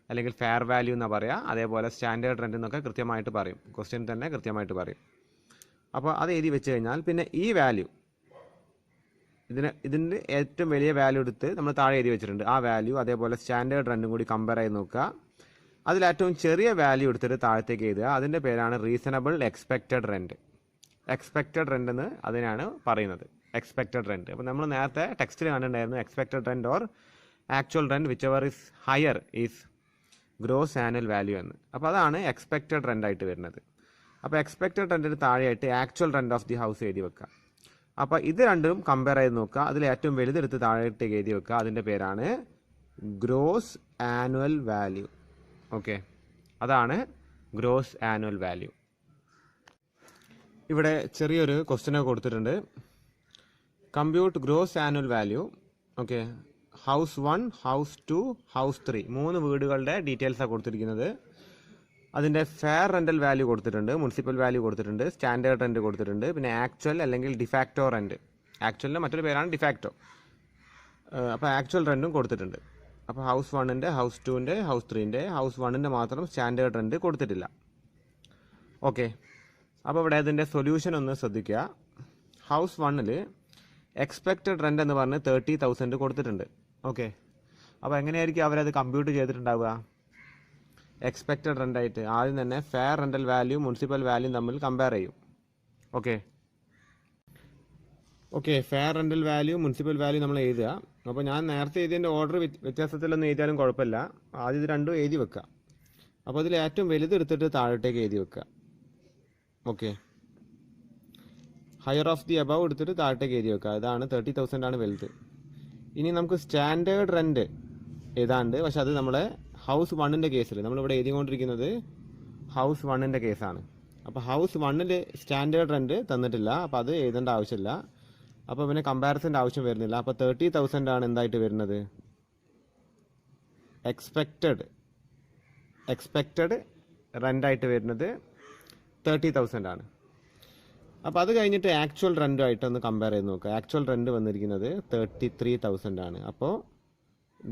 അല്ലെങ്കിൽ ഫെയർ വാല്യൂ എന്നാണ് പറയുക. അതേപോലെ സ്റ്റാൻഡേർഡ് റെൻ്റ് എന്നൊക്കെ കൃത്യമായിട്ട് പറയും, ക്വസ്റ്റ്യൻ തന്നെ കൃത്യമായിട്ട് പറയും. അപ്പോൾ അത് എഴുതി വെച്ച് കഴിഞ്ഞാൽ പിന്നെ ഈ വാല്യൂ, ഇതിൻ്റെ ഏറ്റവും വലിയ വാല്യൂ എടുത്ത് നമ്മൾ താഴെ എഴുതി വെച്ചിട്ടുണ്ട്. ആ വാല്യൂ അതേപോലെ സ്റ്റാൻഡേർഡ് റെൻ്റും കൂടി കമ്പയർ ചെയ്ത് നോക്കുക. അതിൽ ഏറ്റവും ചെറിയ വാല്യൂ എടുത്തിട്ട് താഴത്തേക്ക് എഴുതുക. അതിൻ്റെ പേരാണ് reasonable expected rent. Expected rent എന്ന് അതിനാണ് പറയുന്നത്, എക്സ്പെക്റ്റഡ് റെൻറ്റ്. അപ്പോൾ നമ്മൾ നേരത്തെ ടെക്സ്റ്റിൽ കണ്ടിട്ടുണ്ടായിരുന്നു expected rent or actual rent whichever is higher is gross annual value എന്ന്. അപ്പോൾ അതാണ് എക്സ്പെക്റ്റഡ് റെൻ്റ് ആയിട്ട് വരുന്നത്. അപ്പോൾ എക്സ്പെക്റ്റഡ് റെൻറ്റിന് താഴെയായിട്ട് actual rent of the house എഴുതി വെക്കുക. അപ്പോൾ ഇത് രണ്ടും കമ്പയർ ചെയ്ത് നോക്കുക. അതിൽ ഏറ്റവും വലുതെടുത്ത് താഴേട്ടേക്ക് എഴുതി വെക്കുക. അതിൻ്റെ പേരാണ് ഗ്രോസ് ആനുവൽ വാല്യൂ. ഓക്കെ, അതാണ് ഗ്രോസ് ആനുവൽ വാല്യൂ. ഇവിടെ ചെറിയൊരു ക്വസ്റ്റ്യനൊക്കെ കൊടുത്തിട്ടുണ്ട്. Compute gross annual value. Okay, house 1, house 2, house 3 3 വീടുകളുടെ ഡീറ്റെയിൽസാണ് കൊടുത്തിരിക്കുന്നത്. അതിൻ്റെ ഫെയർ റെൻ്റൽ വാല്യൂ കൊടുത്തിട്ടുണ്ട്, മുനിസിപ്പൽ വാല്യൂ കൊടുത്തിട്ടുണ്ട്, സ്റ്റാൻഡേർഡ് റെൻറ്റ് കൊടുത്തിട്ടുണ്ട്, പിന്നെ ആക്ച്വൽ അല്ലെങ്കിൽ ഡിഫാക്റ്റോ റെൻറ്റ്. ആക്ച്വലിൻ്റെ മറ്റൊരു പേരാണ് ഡിഫാക്റ്റോ. അപ്പോൾ ആക്ച്വൽ റെൻറ്റും കൊടുത്തിട്ടുണ്ട്. അപ്പോൾ ഹൗസ് 1ൻ്റെ, ഹൗസ് 2ൻ്റെ, ഹൗസ് 3ൻ്റെ, ഹൗസ് 1ൻ്റെ മാത്രം സ്റ്റാൻഡേർഡ് റെൻറ്റ് കൊടുത്തിട്ടില്ല. ഓക്കെ, അപ്പോൾ ഇവിടെ ഇതിൻ്റെ സൊല്യൂഷൻ ഒന്ന് ശ്രദ്ധിക്കുക. ഹൗസ് 1-ൽ എക്സ്പെക്റ്റഡ് റെൻ്റ് എന്ന് പറഞ്ഞ് 30,000 കൊടുത്തിട്ടുണ്ട്. ഓക്കെ, അപ്പോൾ എങ്ങനെയായിരിക്കും അവരത് കമ്പ്യൂട്ട് ചെയ്തിട്ടുണ്ടാവുക? എക്സ്പെക്റ്റഡ് റെൻ്റായിട്ട് ആദ്യം തന്നെ fair rental value municipal value തമ്മിൽ കമ്പയർ ചെയ്യും. Okay, fair rental value municipal value നമ്മൾ എഴുതുക. അപ്പോൾ ഞാൻ നേരത്തെ എഴുതിയതിൻ്റെ ഓർഡർ വ്യത്യാസത്തിലൊന്നും എഴുതിയാലും കുഴപ്പമില്ല. ആദ്യം ഇത് രണ്ടും എഴുതി വെക്കുക. അപ്പോൾ അതിൽ ഏറ്റവും വലുത് എടുത്തിട്ട് താഴോട്ടേക്ക് എഴുതി വെക്കുക. Okay, higher of the above എടുത്തിട്ട് താഴോട്ടേക്ക് എഴുതി വെക്കുക. ഇതാണ് 30,000 ആണ് വലുത്. ഇനി നമുക്ക് സ്റ്റാൻഡേർഡ് റെൻറ്റ് ഏതാണ്ട്, പക്ഷെ അത് നമ്മളെ ഹൗസ് 1-ൻ്റെ കേസിൽ നമ്മളിവിടെ എഴുതിക്കൊണ്ടിരിക്കുന്നത് ഹൗസ് 1-ൻ്റെ കേസാണ്. അപ്പോൾ ഹൗസ് 1-ൽ സ്റ്റാൻഡേർഡ് റെൻറ്റ് തന്നിട്ടില്ല, അപ്പോൾ അത് എഴുതേണ്ട ആവശ്യമില്ല. അപ്പോൾ പിന്നെ കമ്പാരിസൻ്റെ ആവശ്യം വരുന്നില്ല. അപ്പോൾ 30,000 ആണ് എന്തായിട്ട് വരുന്നത്? എക്സ്പെക്റ്റഡ് റെൻ്റായിട്ട് വരുന്നത് 30,000 ആണ്. അപ്പോൾ അത് കഴിഞ്ഞിട്ട് ആക്ച്വൽ റെൻറ്റുമായിട്ടൊന്ന് കമ്പയർ ചെയ്ത് നോക്കുക. ആക്ച്വൽ റെൻറ്റ് വന്നിരിക്കുന്നത് 33,000 ആണ്. അപ്പോൾ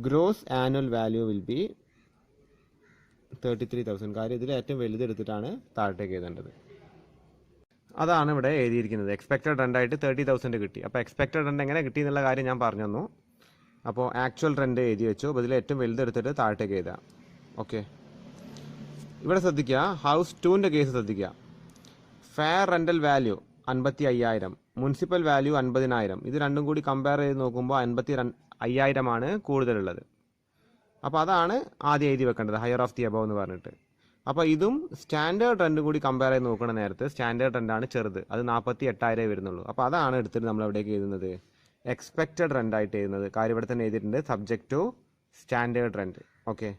gross annual value will B 33,000. കാര്യം ഇതിൽ ഏറ്റവും വലുത് എടുത്തിട്ടാണ് താഴത്തേക്ക് എഴുതേണ്ടത്. അതാണ് ഇവിടെ എഴുതിയിരിക്കുന്നത്. എക്സ്പെക്റ്റഡ് റെൻ്റായിട്ട് 30,000 കിട്ടി. അപ്പോൾ എക്സ്പെക്റ്റഡ് റെൻ്റ് എങ്ങനെ കിട്ടി എന്നുള്ള കാര്യം ഞാൻ പറഞ്ഞു തന്നു. അപ്പോൾ ആക്ച്വൽ റെൻറ്റ് എഴുതി വെച്ചു. അപ്പോൾ ഇതിൽ ഏറ്റവും വലുത് എടുത്തിട്ട് താഴത്തേക്ക് എഴുതാം. ഓക്കെ, ഇവിടെ ശ്രദ്ധിക്കുക, ഹൗസ് 2-ൻ്റെ കേസ് ശ്രദ്ധിക്കുക. Fair rental value 55,000, municipal value 50,000. ഇത് രണ്ടും കൂടി കമ്പയർ ചെയ്ത് നോക്കുമ്പോൾ 55,000 ആണ് കൂടുതലുള്ളത്. അപ്പോൾ അതാണ് ആദ്യം എഴുതി വെക്കേണ്ടത്, ഹയർ ഓഫ് ദി അബവ് എന്ന് പറഞ്ഞിട്ട്. അപ്പോൾ ഇതും സ്റ്റാൻഡേർഡ് റെൻറ്റ് കൂടി കമ്പയർ ചെയ്ത് നോക്കുന്ന നേരത്ത് സ്റ്റാൻഡേർഡ് റെൻ്റാണ് ചെറുത്, അത് 48,000 വരുന്നുള്ളൂ. അപ്പോൾ അതാണ് എടുത്തിട്ട് നമ്മൾ എവിടേക്ക് എഴുതുന്നത്? എക്സ്പെക്റ്റഡ് റെൻ്റായിട്ട് എഴുതുന്നത്. കാര്യം ഇവിടെ തന്നെ എഴുതിയിട്ടുണ്ട്, subject to standard rent. Okay,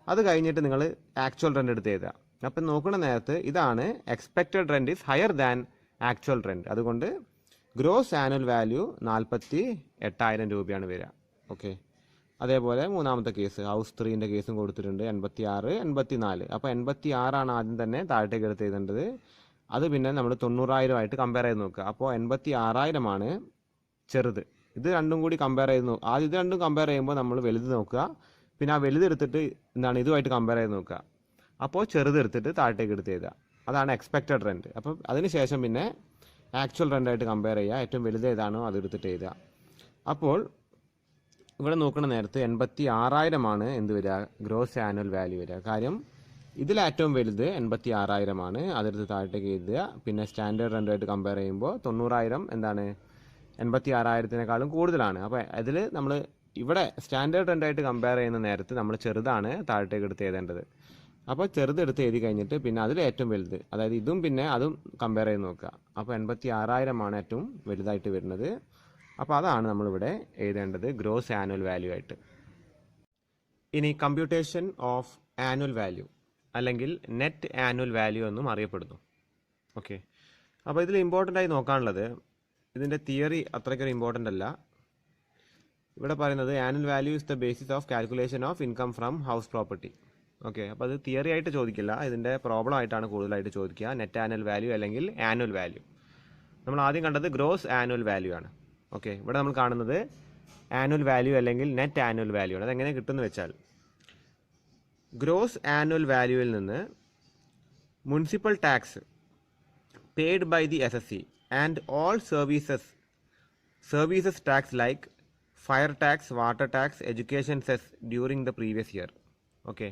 അത് കഴിഞ്ഞിട്ട് നിങ്ങൾ ആക്ച്വൽ റെൻറ്റ് എടുത്ത് എഴുതുക. അപ്പം നോക്കുന്ന നേരത്ത് ഇതാണ് expected rent is higher than actual rent. അതുകൊണ്ട് ഗ്രോസ് ആനുവൽ വാല്യൂ 48,000 രൂപയാണ് വരിക. ഓക്കെ, അതേപോലെ മൂന്നാമത്തെ കേസ് ഹൗസ് 3-ൻ്റെ കേസും കൊടുത്തിട്ടുണ്ട്, 86, 84. അപ്പോൾ 86 ആണ് ആദ്യം തന്നെ താഴത്തേക്ക് എടുത്ത് എഴുതേണ്ടത്. അത് പിന്നെ നമ്മൾ 90,000 കമ്പയർ ചെയ്ത് നോക്കുക. അപ്പോൾ 86,000 ആണ് ചെറുത്. ഇത് രണ്ടും കൂടി കമ്പയർ ചെയ്ത് ആദ്യം ഇത് രണ്ടും കമ്പയർ ചെയ്യുമ്പോൾ നമ്മൾ വലുത് നോക്കുക, പിന്നെ ആ വലുത് എടുത്തിട്ട് എന്താണ് ഇതുമായിട്ട് കമ്പയർ ചെയ്ത് നോക്കുക. അപ്പോൾ ചെറുത് എടുത്തിട്ട് താഴത്തേക്ക് എടുത്ത് എഴുതുക. അതാണ് എക്സ്പെക്റ്റഡ് റെൻറ്റ്. അപ്പോൾ അതിന് ശേഷം പിന്നെ ആക്ച്വൽ റെൻ്റായിട്ട് കമ്പയർ ചെയ്യുക, ഏറ്റവും വലുത് ഏതാണോ അത് എടുത്തിട്ട് എഴുതുക. അപ്പോൾ ഇവിടെ നോക്കുന്ന നേരത്ത് 86,000 ആണ് എന്ത് വരിക? ഗ്രോസ് ആനുവൽ വാല്യൂ വരിക. കാര്യം ഇതിൽ ഏറ്റവും വലുത് 86,000 ആണ്, അതെടുത്ത് താഴത്തേക്ക് എഴുതുക. പിന്നെ സ്റ്റാൻഡേർഡ് റെൻ്റായിട്ട് കമ്പയർ ചെയ്യുമ്പോൾ 90,000 എന്താണ് 86,000-നേക്കാളും കൂടുതലാണ്. അപ്പോൾ അതിൽ നമ്മൾ ഇവിടെ സ്റ്റാൻഡേർഡ് റെൻ്റായിട്ട് കമ്പയർ ചെയ്യുന്ന നേരത്ത് നമ്മൾ ചെറുതാണ് താഴത്തേക്ക് എടുത്ത് എഴുതേണ്ടത്. അപ്പോൾ ചെറുതെടുത്ത് എഴുതി കഴിഞ്ഞിട്ട് പിന്നെ അതിൽ ഏറ്റവും വലുത്, അതായത് ഇതും പിന്നെ അതും കമ്പയർ ചെയ്ത് നോക്കുക. അപ്പോൾ 86,000 ആണ് ഏറ്റവും വലുതായിട്ട് വരുന്നത്. അപ്പോൾ അതാണ് നമ്മളിവിടെ എഴുതേണ്ടത് ഗ്രോസ് ആനുവൽ വാല്യൂ ആയിട്ട്. ഇനി കമ്പ്യൂട്ടേഷൻ ഓഫ് ആനുവൽ വാല്യൂ അല്ലെങ്കിൽ നെറ്റ് ആനുവൽ വാല്യൂ എന്നും അറിയപ്പെടുന്നു. ഓക്കെ, അപ്പോൾ ഇതിൽ ഇമ്പോർട്ടൻ്റ് ആയി നോക്കാനുള്ളത്, ഇതിൻ്റെ തിയറി അത്രയ്ക്കൊരു ഇമ്പോർട്ടൻ്റ് അല്ല. ഇവിടെ പറയുന്നത് annual value is the basis of calculation of income from house property. Okay, അപ്പോൾ അത് തിയറി ആയിട്ട് ചോദിക്കില്ല, ഇതിൻ്റെ പ്രോബ്ലം ആയിട്ടാണ് കൂടുതലായിട്ട് ചോദിക്കുക. നെറ്റ് ആനുവൽ വാല്യൂ അല്ലെങ്കിൽ ആനുവൽ വാല്യൂ. നമ്മൾ ആദ്യം കണ്ടത് ഗ്രോസ് ആനുവൽ വാല്യൂ ആണ്. ഓക്കെ, ഇവിടെ നമ്മൾ കാണുന്നത് ആനുവൽ വാല്യൂ അല്ലെങ്കിൽ നെറ്റ് ആനുവൽ വാല്യൂ ആണ്. അതെങ്ങനെ കിട്ടുമെന്ന് വെച്ചാൽ, ഗ്രോസ് ആനുവൽ വാല്യൂവിൽ നിന്ന് municipal tax paid by the SSC and all services tax like fire tax, water tax, education cess during the previous year. Okay,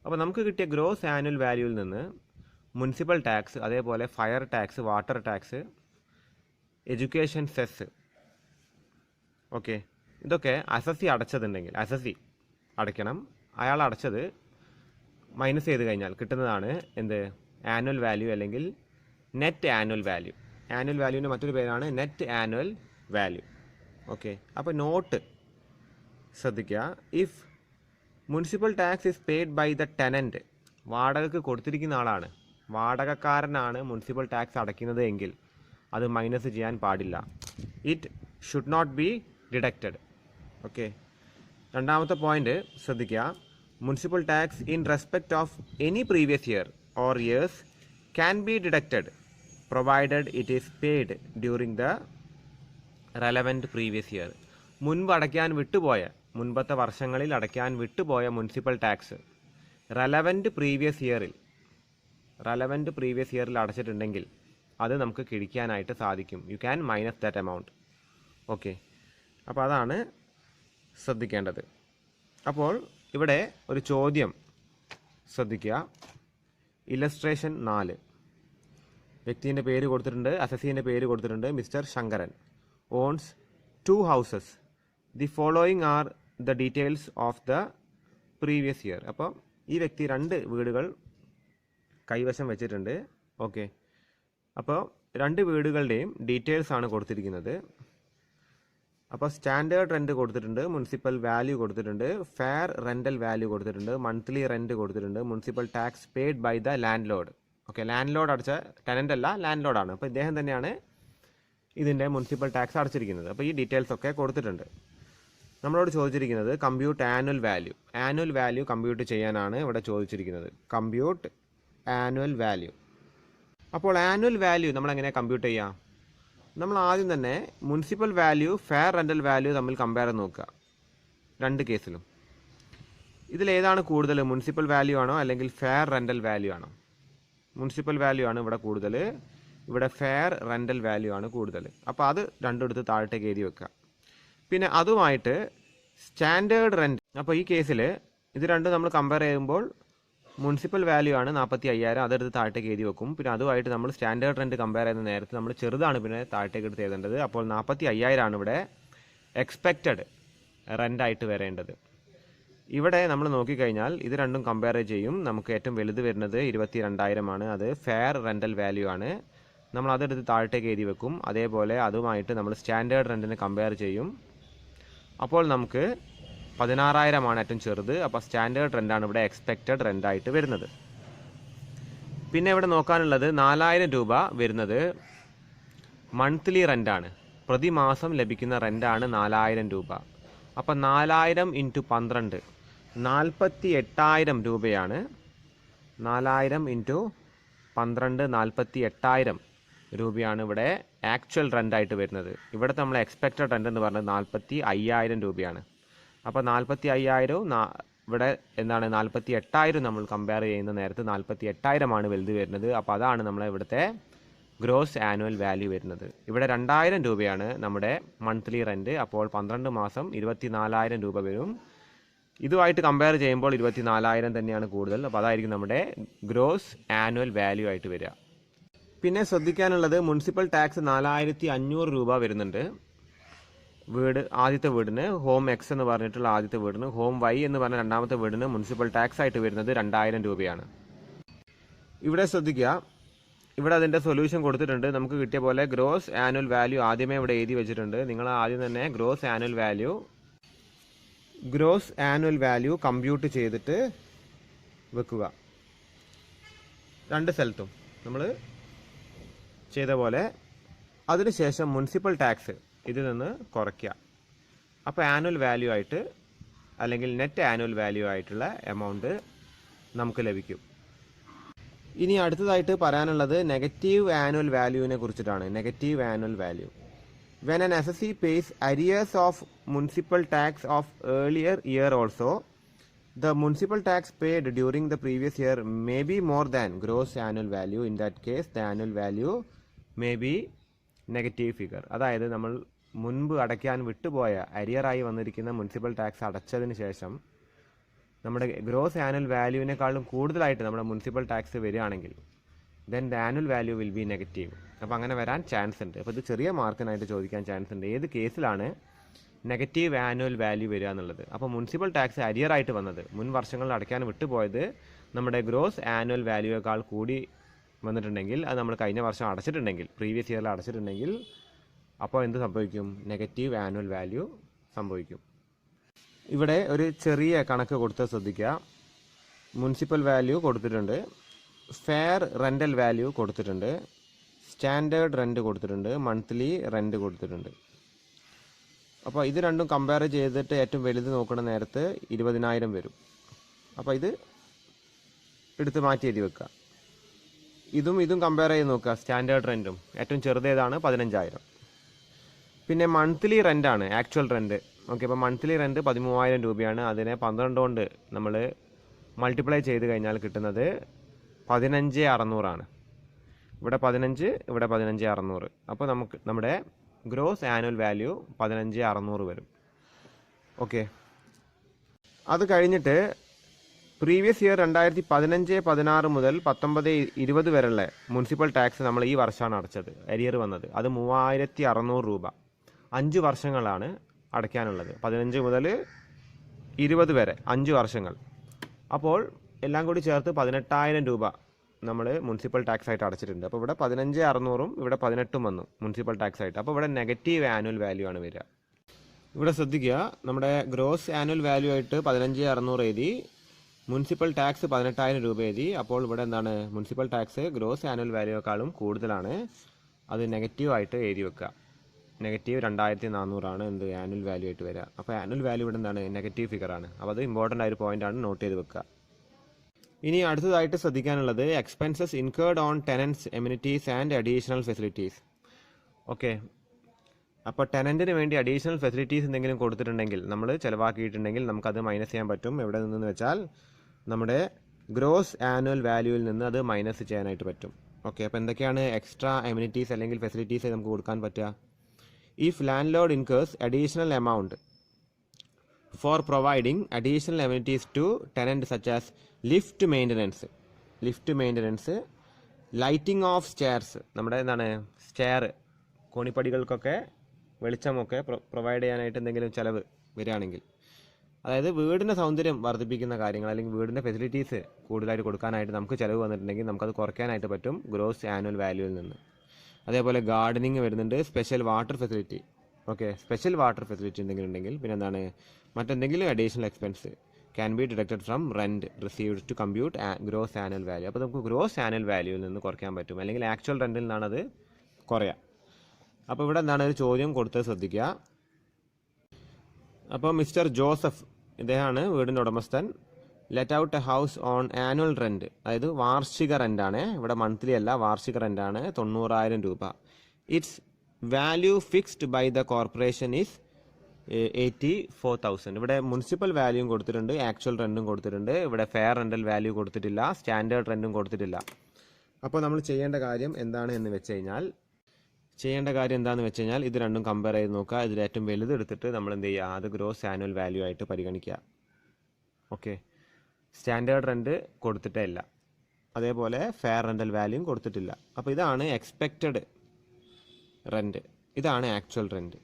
അപ്പോൾ നമുക്ക് കിട്ടിയ ഗ്രോസ് ആനുവൽ വാല്യൂവിൽ നിന്ന് മുനിസിപ്പൽ ടാക്സ്, അതേപോലെ fire tax, water tax, education cess, okay, ഇതൊക്കെ SSC അടച്ചതുണ്ടെങ്കിൽ SSC അടയ്ക്കണം. അയാൾ അടച്ചത് മൈനസ് ചെയ്ത് കഴിഞ്ഞാൽ കിട്ടുന്നതാണ് എന്ത്? ആനുവൽ വാല്യൂ അല്ലെങ്കിൽ നെറ്റ് ആനുവൽ വാല്യൂ. ആനുവൽ വാല്യൂവിൻ്റെ മറ്റൊരു പേരാണ് നെറ്റ് ആനുവൽ വാല്യൂ. ഓക്കെ, അപ്പോൾ നോട്ട് ശ്രദ്ധിക്കുക. If municipal tax is paid by the tenant, വാടകയ്ക്ക് കൊടുത്തിരിക്കുന്ന ആളാണ്, വാടകക്കാരനാണ് മുനിസിപ്പൽ ടാക്സ് അടയ്ക്കുന്നത് എങ്കിൽ അത് മൈനസ് ചെയ്യാൻ പാടില്ല. It should not be deducted. Okay, രണ്ടാമത്തെ പോയിന്റ് ശ്രദ്ധിക്കുക. Municipal tax in respect of any previous year or years can be deducted provided it is paid during the relevant previous year. മുൻപത്തെ വർഷങ്ങളിൽ അടയ്ക്കാൻ വിട്ടുപോയ മുനിസിപ്പൽ ടാക്സ് റെലവൻറ്റ് പ്രീവിയസ് ഇയറിൽ അടച്ചിട്ടുണ്ടെങ്കിൽ അത് നമുക്ക് കിഴിക്കാനായിട്ട് സാധിക്കും. You can minus that amount. Okay, അപ്പോൾ അതാണ് ശ്രദ്ധിക്കേണ്ടത്. അപ്പോൾ ഇവിടെ ഒരു ചോദ്യം ശ്രദ്ധിക്കുക. ഇല്ലസ്ട്രേഷൻ 4, വ്യക്തിൻ്റെ പേര് കൊടുത്തിട്ടുണ്ട്, അസസീൻ്റെ പേര് കൊടുത്തിട്ടുണ്ട്. Mister Shankaran owns 2 houses. The following are the details of the previous year. അപ്പോൾ ഈ വ്യക്തി 2 വീടുകൾ കൈവശം വെച്ചിട്ടുണ്ട്. ഓക്കെ, അപ്പോൾ 2 വീടുകളുടെയും ഡീറ്റെയിൽസ് ആണ് കൊടുത്തിരിക്കുന്നത്. അപ്പോൾ സ്റ്റാൻഡേർഡ് റെൻറ്റ് കൊടുത്തിട്ടുണ്ട്, മുനിസിപ്പൽ വാല്യൂ കൊടുത്തിട്ടുണ്ട്, ഫെയർ റെൻ്റൽ വാല്യൂ കൊടുത്തിട്ടുണ്ട്, മന്ത്ലി റെൻറ്റ് കൊടുത്തിട്ടുണ്ട്, municipal tax paid by the landlord. Okay, landlord അടച്ച ടെനൻ്റ് അല്ല, ലാൻഡ് ലോഡാണ്. അപ്പോൾ ഇദ്ദേഹം തന്നെയാണ് ഇതിൻ്റെ മുനിസിപ്പൽ ടാക്സ് അടച്ചിരിക്കുന്നത്. അപ്പോൾ ഈ ഡീറ്റെയിൽസ് ഒക്കെ കൊടുത്തിട്ടുണ്ട്. നമ്മളോട് ചോദിച്ചിരിക്കുന്നത് compute annual value. Annual value compute ചെയ്യാനാണ് ഇവിടെ ചോദിച്ചിരിക്കുന്നത്. Compute annual value. അപ്പോൾ ആനുവൽ വാല്യൂ നമ്മൾ എങ്ങനെ കമ്പ്യൂട്ട് ചെയ്യാം? നമ്മൾ ആദ്യം തന്നെ municipal value, fair rental value തമ്മിൽ കമ്പയർ ചെയ്ത് നോക്കുക. 2 കേസിലും ഇതിലേതാണ് കൂടുതൽ? മുനിസിപ്പൽ വാല്യൂ ആണോ അല്ലെങ്കിൽ ഫെയർ റെൻ്റൽ വാല്യൂ ആണോ? മുനിസിപ്പൽ വാല്യൂ ആണ് ഇവിടെ കൂടുതൽ, ഇവിടെ ഫെയർ റെൻ്റൽ വാല്യൂ ആണ് കൂടുതൽ. അപ്പോൾ അത് 2 എടുത്ത് താഴത്തേക്ക് എഴുതി വെക്കുക. പിന്നെ അതുമായിട്ട് സ്റ്റാൻഡേർഡ് റെൻറ്റ്. അപ്പോൾ ഈ കേസിൽ ഇത് 2 നമ്മൾ കമ്പയർ ചെയ്യുമ്പോൾ മുനിസിപ്പൽ വാല്യൂ ആണ് 45,000, അതെടുത്ത് താഴത്തേക്ക് എഴുതി വെക്കും. പിന്നെ അതുമായിട്ട് നമ്മൾ സ്റ്റാൻഡേർഡ് റെൻറ്റ് കമ്പയർ ചെയ്യുന്ന നേരത്തെ നമ്മൾ ചെറുതാണ് പിന്നെ താഴത്തേക്ക് എടുത്ത് എഴുതേണ്ടത്. അപ്പോൾ 45,000 ആണ് ഇവിടെ എക്സ്പെക്റ്റഡ് റെൻ്റായിട്ട് വരേണ്ടത്. ഇവിടെ നമ്മൾ നോക്കിക്കഴിഞ്ഞാൽ ഇത് 2 കമ്പയർ ചെയ്യും. നമുക്ക് ഏറ്റവും വലുത് വരുന്നത് 22,000 ആണ്, അത് ഫെയർ റെൻ്റൽ വാല്യൂ ആണ്. നമ്മൾ അതെടുത്ത് താഴത്തേക്ക് എഴുതി വെക്കും. അതേപോലെ അതുമായിട്ട് നമ്മൾ സ്റ്റാൻഡേർഡ് റെൻറ്റിനെ കമ്പയർ ചെയ്യും. അപ്പോൾ നമുക്ക് 16,000 ആണ് ഏറ്റവും ചെറുത്. അപ്പോൾ സ്റ്റാൻഡേർഡ് റെൻ്റാണ് ഇവിടെ എക്സ്പെക്റ്റഡ് റെൻ്റായിട്ട് വരുന്നത്. പിന്നെ ഇവിടെ നോക്കാനുള്ളത് 4,000 രൂപ വരുന്നത് മന്ത്ലി റെൻ്റാണ്. പ്രതിമാസം ലഭിക്കുന്ന റെൻ്റാണ് 4,000 രൂപ. അപ്പോൾ 4,000 × 12 48,000 രൂപയാണ്. 4,000 × 12 48,000 രൂപയാണ് ഇവിടെ ആക്ച്വൽ റെൻ്റായിട്ട് വരുന്നത്. ഇവിടെ നമ്മൾ എക്സ്പെക്റ്റഡ് റെൻ്റ് എന്ന് പറഞ്ഞത് 45,000 രൂപയാണ്. അപ്പോൾ 45,000 ഇവിടെ എന്താണ് 48,000 നമ്മൾ കമ്പയർ ചെയ്യുന്ന നേരത്ത് 48,000 ആണ് വലുത് വരുന്നത്. അപ്പോൾ അതാണ് നമ്മളെ ഇവിടുത്തെ ഗ്രോസ് ആനുവൽ വാല്യൂ വരുന്നത്. ഇവിടെ 2,000 രൂപയാണ് നമ്മുടെ മന്ത്ലി റെൻറ്റ്. അപ്പോൾ 12 മാസം 24,000 രൂപ വരും. ഇതുമായിട്ട് കമ്പയർ ചെയ്യുമ്പോൾ 24,000 തന്നെയാണ് കൂടുതൽ. അപ്പോൾ അതായിരിക്കും നമ്മുടെ ഗ്രോസ് ആനുവൽ വാല്യൂ ആയിട്ട് വരിക. പിന്നെ ശ്രദ്ധിക്കാനുള്ളത് മുനിസിപ്പൽ ടാക്സ് 4,500 രൂപ വരുന്നുണ്ട്. ആദ്യത്തെ വീടിന് ഹോം എക്സ് എന്ന് പറഞ്ഞിട്ടുള്ള ആദ്യത്തെ വീടിന്, ഹോം വൈ എന്ന് പറഞ്ഞ രണ്ടാമത്തെ വീടിന് മുനിസിപ്പൽ ടാക്സ് ആയിട്ട് വരുന്നത് 2,000 രൂപയാണ്. ഇവിടെ ശ്രദ്ധിക്കുക, ഇവിടെ അതിൻ്റെ സൊല്യൂഷൻ കൊടുത്തിട്ടുണ്ട്. നമുക്ക് കിട്ടിയ പോലെ ഗ്രോസ് ആനുവൽ വാല്യൂ ആദ്യമേ ഇവിടെ എഴുതി വെച്ചിട്ടുണ്ട്. നിങ്ങൾ ആദ്യം തന്നെ ഗ്രോസ് ആനുവൽ വാല്യൂ കമ്പ്യൂട്ട് ചെയ്തിട്ട് വെക്കുക. 2 സ്ഥലത്തും നമ്മൾ ചെയ്ത പോലെ. അതിനുശേഷം മുനിസിപ്പൽ ടാക്സ് ഇതിൽ നിന്ന് കുറയ്ക്കുക. അപ്പോൾ ആനുവൽ വാല്യൂ ആയിട്ട് അല്ലെങ്കിൽ നെറ്റ് ആനുവൽ വാല്യൂ ആയിട്ടുള്ള എമൗണ്ട് നമുക്ക് ലഭിക്കും. ഇനി അടുത്തതായിട്ട് പറയാനുള്ളത് നെഗറ്റീവ് ആനുവൽ വാല്യൂവിനെ കുറിച്ചിട്ടാണ്. Negative annual value. When an assessee pace arrears of municipal tax of earlier year also, the municipal tax paid during the previous year may be more than gross annual value. In that case, the annual value may be negative figure. അതായത് നമ്മൾ മുൻപ് അടയ്ക്കാൻ വിട്ടുപോയ അരിയറായി വന്നിരിക്കുന്ന മുനിസിപ്പൽ ടാക്സ് അടച്ചതിന് ശേഷം നമ്മുടെ ഗ്രോസ് ആനുവൽ വാല്യൂവിനേക്കാളും കൂടുതലായിട്ട് നമ്മുടെ മുനിസിപ്പൽ ടാക്സ് വരികയാണെങ്കിൽ then the annual value will B negative. അപ്പോൾ അങ്ങനെ വരാൻ ചാൻസ് ഉണ്ട്. അപ്പോൾ ഇത് ചെറിയ മാർക്കിനായിട്ട് ചോദിക്കാൻ ചാൻസ് ഉണ്ട്. ഏത് കേസിലാണ് നെഗറ്റീവ് ആനുവൽ വാല്യൂ വരിക എന്നുള്ളത്? അപ്പോൾ മുനിസിപ്പൽ ടാക്സ് അരിയറായിട്ട് വന്നത്, മുൻ വർഷങ്ങളിൽ അടയ്ക്കാൻ വിട്ടുപോയത് നമ്മുടെ ഗ്രോസ് ആനുവൽ വാല്യൂയേക്കാൾ കൂടി വന്നിട്ടുണ്ടെങ്കിൽ, അത് നമ്മൾ കഴിഞ്ഞ വർഷം അടച്ചിട്ടുണ്ടെങ്കിൽ, പ്രീവിയസ് ഇയറിൽ അടച്ചിട്ടുണ്ടെങ്കിൽ, അപ്പോൾ എന്ത് സംഭവിക്കും? നെഗറ്റീവ് ആനുവൽ വാല്യൂ സംഭവിക്കും. ഇവിടെ ഒരു ചെറിയ കണക്ക് കൊടുത്ത് ശ്രദ്ധിക്കുക. മുനിസിപ്പൽ വാല്യൂ കൊടുത്തിട്ടുണ്ട്, ഫെയർ റെൻ്റൽ വാല്യൂ കൊടുത്തിട്ടുണ്ട്, സ്റ്റാൻഡേർഡ് റെൻറ്റ് കൊടുത്തിട്ടുണ്ട്, മന്ത്ലി റെൻറ്റ് കൊടുത്തിട്ടുണ്ട്. അപ്പോൾ ഇത് രണ്ടും കമ്പയർ ചെയ്തിട്ട് ഏറ്റവും വലുത് നോക്കുന്ന നേരത്ത് 20,000 വരും. അപ്പോൾ ഇത് എടുത്ത് മാറ്റി എഴുതി വെക്കുക. ഇതും കമ്പയർ ചെയ്ത് നോക്കുക. സ്റ്റാൻഡേർഡ് റെൻറ്റും ഏറ്റവും ചെറുതേതാണ് 15,000. പിന്നെ മന്ത്ലി റെൻ്റാണ് ആക്ച്വൽ റെൻറ്റ്. ഓക്കെ, അപ്പോൾ മന്ത്ലി റെൻറ്റ് 13,000 രൂപയാണ്. അതിനെ 12 കൊണ്ട് നമ്മൾ മൾട്ടിപ്ലൈ ചെയ്ത് കഴിഞ്ഞാൽ കിട്ടുന്നത് 15,600 ആണ്. ഇവിടെ 15, ഇവിടെ 15,600. അപ്പോൾ നമുക്ക് നമ്മുടെ ഗ്രോസ് ആനുവൽ വാല്യൂ 15,600 വരും. ഓക്കെ, അത് കഴിഞ്ഞിട്ട് പ്രീവിയസ് ഇയർ 2015, 16 മുതൽ 19, 20 വരെയുള്ള മുനിസിപ്പൽ ടാക്സ് നമ്മൾ ഈ വർഷമാണ് അടച്ചത്, അരിയർ വന്നത്. അത് 3,600 രൂപ. 5 വർഷങ്ങളാണ് അടയ്ക്കാനുള്ളത്, 15 മുതൽ 20 വരെ 5 വർഷങ്ങൾ. അപ്പോൾ എല്ലാം കൂടി ചേർത്ത് 18,000 രൂപ നമ്മൾ മുനിസിപ്പൽ ടാക്സ് ആയിട്ട് അടച്ചിട്ടുണ്ട്. അപ്പോൾ ഇവിടെ 15,600 ഇവിടെ 18 വന്നു മുനിസിപ്പൽ ടാക്സ് ആയിട്ട്. അപ്പോൾ ഇവിടെ നെഗറ്റീവ് ആനുവൽ വാല്യൂ ആണ് വരിക. ഇവിടെ ശ്രദ്ധിക്കുക, നമ്മുടെ ഗ്രോസ് ആനുവൽ വാല്യൂ ആയിട്ട് 15,600 എഴുതി, മുനിസിപ്പൽ ടാക്സ് 18,000 രൂപ എഴുതി. അപ്പോൾ ഇവിടെ എന്താണ്, മുനിസിപ്പൽ ടാക്സ് ഗ്രോസ് ആനുവൽ വാല്യൂക്കാളും കൂടുതലാണ്. അത് നെഗറ്റീവായിട്ട് എഴുതി വെക്കുക. നെഗറ്റീവ് 2,400 ആണ് എന്ത് ആനുവൽ വാല്യൂ ആയിട്ട് വരിക. അപ്പോൾ ആനുവൽ വാല്യൂ ഇവിടെ എന്താണ്, നെഗറ്റീവ് ഫിഗറാണ്. അപ്പോൾ അത് ഇമ്പോർട്ടൻ്റ് ആയൊരു പോയിൻ്റാണ്, നോട്ട് ചെയ്ത് വെക്കുക. ഇനി അടുത്തതായിട്ട് ശ്രദ്ധിക്കാനുള്ളത് expenses incurred on tenants, amenities and additional facilities. Okay, അപ്പോൾ ടെനൻറ്റിന് വേണ്ടി അഡീഷണൽ ഫെസിലിറ്റീസ് എന്തെങ്കിലും കൊടുത്തിട്ടുണ്ടെങ്കിൽ, നമ്മൾ ചിലവാക്കിയിട്ടുണ്ടെങ്കിൽ നമുക്കത് മൈനസ് ചെയ്യാൻ പറ്റും. എവിടെ നിന്നെന്ന് വെച്ചാൽ നമ്മുടെ ഗ്രോസ് ആനുവൽ വാല്യൂവിൽ നിന്ന് അത് മൈനസ് ചെയ്യാനായിട്ട് പറ്റും. ഓക്കെ, അപ്പോൾ എന്തൊക്കെയാണ് എക്സ്ട്രാ എമ്യൂണിറ്റീസ് അല്ലെങ്കിൽ ഫെസിലിറ്റീസ് നമുക്ക് കൊടുക്കാൻ പറ്റുക? If landlord incurs additional amount for providing additional amenities to tenant such as lift maintenance, lighting of stairs, നമ്മുടെ എന്താണ് സ്റ്റെയർ, കോണിപ്പടികൾക്കൊക്കെ വെളിച്ചമൊക്കെ പ്രൊവൈഡ് ചെയ്യാനായിട്ട് എന്തെങ്കിലും ചിലവ് വരികയാണെങ്കിൽ, അതായത് വീടിൻ്റെ സൗന്ദര്യം വർദ്ധിപ്പിക്കുന്ന കാര്യങ്ങൾ അല്ലെങ്കിൽ വീടിൻ്റെ ഫെസിലിറ്റീസ് കൂടുതലായിട്ട് കൊടുക്കാനായിട്ട് നമുക്ക് ചിലവ് വന്നിട്ടുണ്ടെങ്കിൽ നമുക്കത് കുറയ്ക്കാനായിട്ട് പറ്റും ഗ്രോസ് ആനുവൽ വാല്യൂവിൽ നിന്ന്. അതേപോലെ ഗാർഡനിങ് വരുന്നുണ്ട്, special water facility. Okay, special water facility എന്തെങ്കിലും ഉണ്ടെങ്കിൽ, പിന്നെ എന്താണ് മറ്റെന്തെങ്കിലും additional expense can be deducted from rent received to compute gross annual value. അപ്പോൾ നമുക്ക് ഗ്രോസ് ആനുവൽ വാല്യൂവിൽ നിന്ന് കുറയ്ക്കാൻ പറ്റും, അല്ലെങ്കിൽ ആക്ച്വൽ റെൻറ്റിൽ നിന്നാണ് അത് കുറയുക. അപ്പോൾ ഇവിടെ എന്താണ് ഒരു ചോദ്യം കൊടുത്തത് ശ്രദ്ധിക്കുക. അപ്പോൾ മിസ്റ്റർ ജോസഫ്, ഇദ്ദേഹമാണ് വീടിൻ്റെ ഉടമസ്ഥൻ, let out A house on annual rent, അതായത് വാർഷിക റെൻ്റാണ്, ഇവിടെ മന്ത്ലി അല്ല, വാർഷിക റെൻ്റാണ് 90,000 രൂപ. Its value fixed by the corporation is 84,000. ഇവിടെ മുനിസിപ്പൽ വാല്യൂയും കൊടുത്തിട്ടുണ്ട്, ആക്ച്വൽ റെൻറ്റും കൊടുത്തിട്ടുണ്ട്. ഇവിടെ ഫെയർ റെൻ്റൽ വാല്യൂ കൊടുത്തിട്ടില്ല, സ്റ്റാൻഡേർഡ് റെൻറ്റും കൊടുത്തിട്ടില്ല. അപ്പോൾ നമ്മൾ ചെയ്യേണ്ട കാര്യം എന്താണെന്ന് വെച്ച് കഴിഞ്ഞാൽ ഇത് രണ്ടും കമ്പയർ ചെയ്ത് നോക്കുക. ഇതിൽ ഏറ്റവും വലുത് എടുത്തിട്ട് നമ്മൾ എന്ത് ചെയ്യുക, അത് ഗ്രോസ് ആനുവൽ വാല്യൂ ആയിട്ട് പരിഗണിക്കുക. ഓക്കെ, സ്റ്റാൻഡേർഡ് റെൻറ്റ് കൊടുത്തിട്ടേ ഇല്ല, അതേപോലെ ഫെയർ റെൻ്റൽ വാല്യൂയും കൊടുത്തിട്ടില്ല. അപ്പോൾ ഇതാണ് എക്സ്പെക്റ്റഡ് റെൻറ്റ്, ഇതാണ് ആക്ച്വൽ റെൻറ്റ്.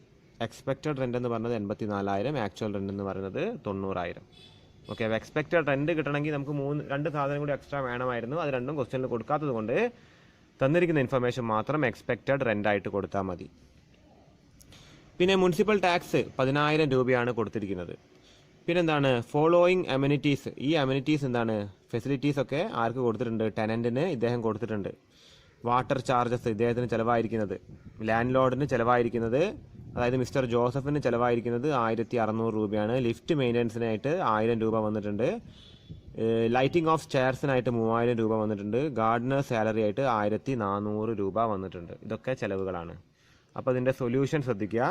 എക്സ്പെക്റ്റഡ് റെൻറ്റ് എന്ന് പറഞ്ഞത് 84,000, ആക്ച്വൽ റെൻറ്റ് എന്ന് പറയുന്നത് 90,000. ഓക്കെ, അപ്പോൾ എക്സ്പെക്റ്റഡ് റെൻറ്റ് കിട്ടണമെങ്കിൽ നമുക്ക് 2 സാധനം കൂടി എക്സ്ട്രാ വേണമായിരുന്നു. അത് രണ്ടും ക്വസ്റ്റ്യനിൽ കൊടുക്കാത്തത് കൊണ്ട് തന്നിരിക്കുന്ന ഇൻഫർമേഷൻ മാത്രം എക്സ്പെക്റ്റഡ് റെൻ്റായിട്ട് കൊടുത്താൽ മതി. പിന്നെ മുനിസിപ്പൽ ടാക്സ് 10,000 രൂപയാണ് കൊടുത്തിരിക്കുന്നത്. പിന്നെന്താണ് ഫോളോയിങ് അമ്യൂണിറ്റീസ്, ഈ അമ്യൂണിറ്റീസ് എന്താണ്, ഫെസിലിറ്റീസ് ഒക്കെ ആർക്ക് കൊടുത്തിട്ടുണ്ട്, ടെനൻറ്റിന് ഇദ്ദേഹം കൊടുത്തിട്ടുണ്ട്. വാട്ടർ ചാർജസ് ഇദ്ദേഹത്തിന് ചിലവായിരിക്കുന്നത്, ലാൻഡ് ലോഡിന് ചിലവായിരിക്കുന്നത്, അതായത് മിസ്റ്റർ ജോസഫിന് ചിലവായിരിക്കുന്നത് 1,600 രൂപയാണ്. ലിഫ്റ്റ് മെയിൻ്റനൻസിനായിട്ട് 1,000 രൂപ വന്നിട്ടുണ്ട്. ലൈറ്റിംഗ് ഓഫ് സ്റ്റെയർസിനായിട്ട് 3,000 രൂപ വന്നിട്ടുണ്ട്. ഗാർഡനർ സാലറി ആയിട്ട് 1,400 രൂപ വന്നിട്ടുണ്ട്. ഇതൊക്കെ ചിലവുകളാണ്. അപ്പോൾ ഇതിൻ്റെ സൊല്യൂഷൻ ശ്രദ്ധിക്കുക.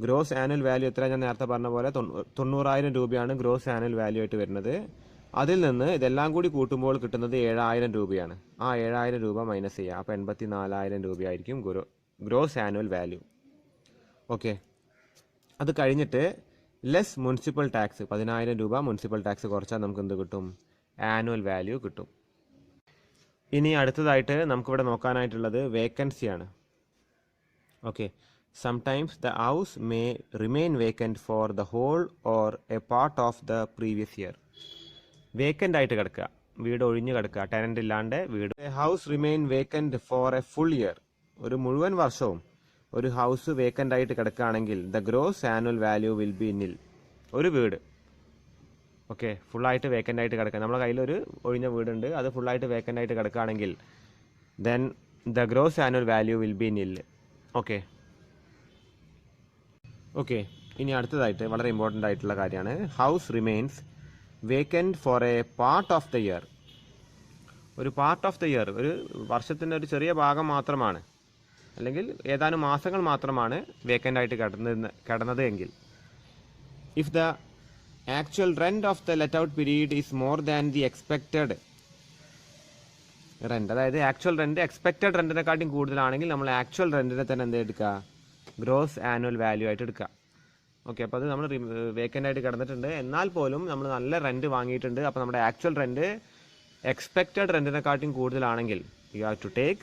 ഗ്രോസ് ആനുവൽ വാല്യൂ എത്ര, ഞാൻ നേരത്തെ പറഞ്ഞ പോലെ 90,000 രൂപയാണ് ഗ്രോസ് ആനുവൽ വാല്യൂ ആയിട്ട് വരുന്നത്. അതിൽ നിന്ന് ഇതെല്ലാം കൂടി കൂട്ടുമ്പോൾ കിട്ടുന്നത് 7,000 രൂപയാണ്. ആ 7,000 രൂപ മൈനസ് ചെയ്യുക, അപ്പോൾ 84,000 രൂപയായിരിക്കും ഗ്രോസ് ആനുവൽ വാല്യൂ. ഓക്കെ, അത് കഴിഞ്ഞിട്ട് ലെസ് മുനിസിപ്പൽ ടാക്സ് 10,000 രൂപ മുനിസിപ്പൽ ടാക്സ് കുറച്ചാൽ നമുക്ക് എന്ത് കിട്ടും, ആനുവൽ വാല്യൂ കിട്ടും. ഇനി അടുത്തതായിട്ട് നമുക്കിവിടെ നോക്കാനായിട്ടുള്ളത് വേക്കൻസിയാണ്. Okay, sometimes the house may remain vacant for the whole or a part of the previous year. Vacant ആയിട്ട് കിടക്കുക, വീട് ഒഴിഞ്ഞു കിടക്കുക, ടെനൻ്റ് ഇല്ലാണ്ട് വീട്. House remain vacant for a full year, ഒരു മുഴുവൻ വർഷവും ഒരു ഹൗസ് വേക്കൻ്റ് ആയിട്ട് കിടക്കുകയാണെങ്കിൽ the gross annual value will be nil. ഒരു വീട് ഓക്കെ ഫുള്ളായിട്ട് വേക്കൻ്റ് ആയിട്ട് കിടക്കുക, നമ്മുടെ കയ്യിലൊരു ഒഴിഞ്ഞ വീടുണ്ട്, അത് ഫുള്ളായിട്ട് വേക്കൻ്റ് ആയിട്ട് കിടക്കുകയാണെങ്കിൽ then the gross annual value will be nil. Okay, ഇനി അടുത്തതായിട്ട് വളരെ ഇമ്പോർട്ടൻ്റ് ആയിട്ടുള്ള കാര്യമാണ് house remains vacant for a part of the year. ഒരു പാർട്ട് ഓഫ് ദ ഇയർ, ഒരു വർഷത്തിൻ്റെ ഒരു ചെറിയ ഭാഗം മാത്രമാണ്, അല്ലെങ്കിൽ ഏതാനും മാസങ്ങൾ മാത്രമാണ് വേക്കൻ്റ് ആയിട്ട് കിടന്നത് എങ്കിൽ, if the actual rent of the let out period is more than the expected rent. അതായത് ആക്ച്വൽ റെൻറ്റ് എക്സ്പെക്റ്റഡ് റെൻറ്റിനെക്കാട്ടിയും കൂടുതലാണെങ്കിൽ നമ്മൾ ആക്ച്വൽ റെൻറ്റിനെ തന്നെ എന്ത് എടുക്കുക, ഗ്രോസ് ആനുവൽ വാല്യൂ ആയിട്ട് എടുക്കുക. ഓക്കെ, അപ്പോൾ അത് നമ്മൾ വേക്കൻ്റ് ആയിട്ട് കിടന്നിട്ടുണ്ട്, എന്നാൽ പോലും നമ്മൾ നല്ല റെൻറ്റ് വാങ്ങിയിട്ടുണ്ട്. അപ്പോൾ നമ്മുടെ ആക്ച്വൽ റെൻറ്റ് എക്സ്പെക്റ്റഡ് റെൻറ്റിനെക്കാട്ടിയും കൂടുതലാണെങ്കിൽ you have to take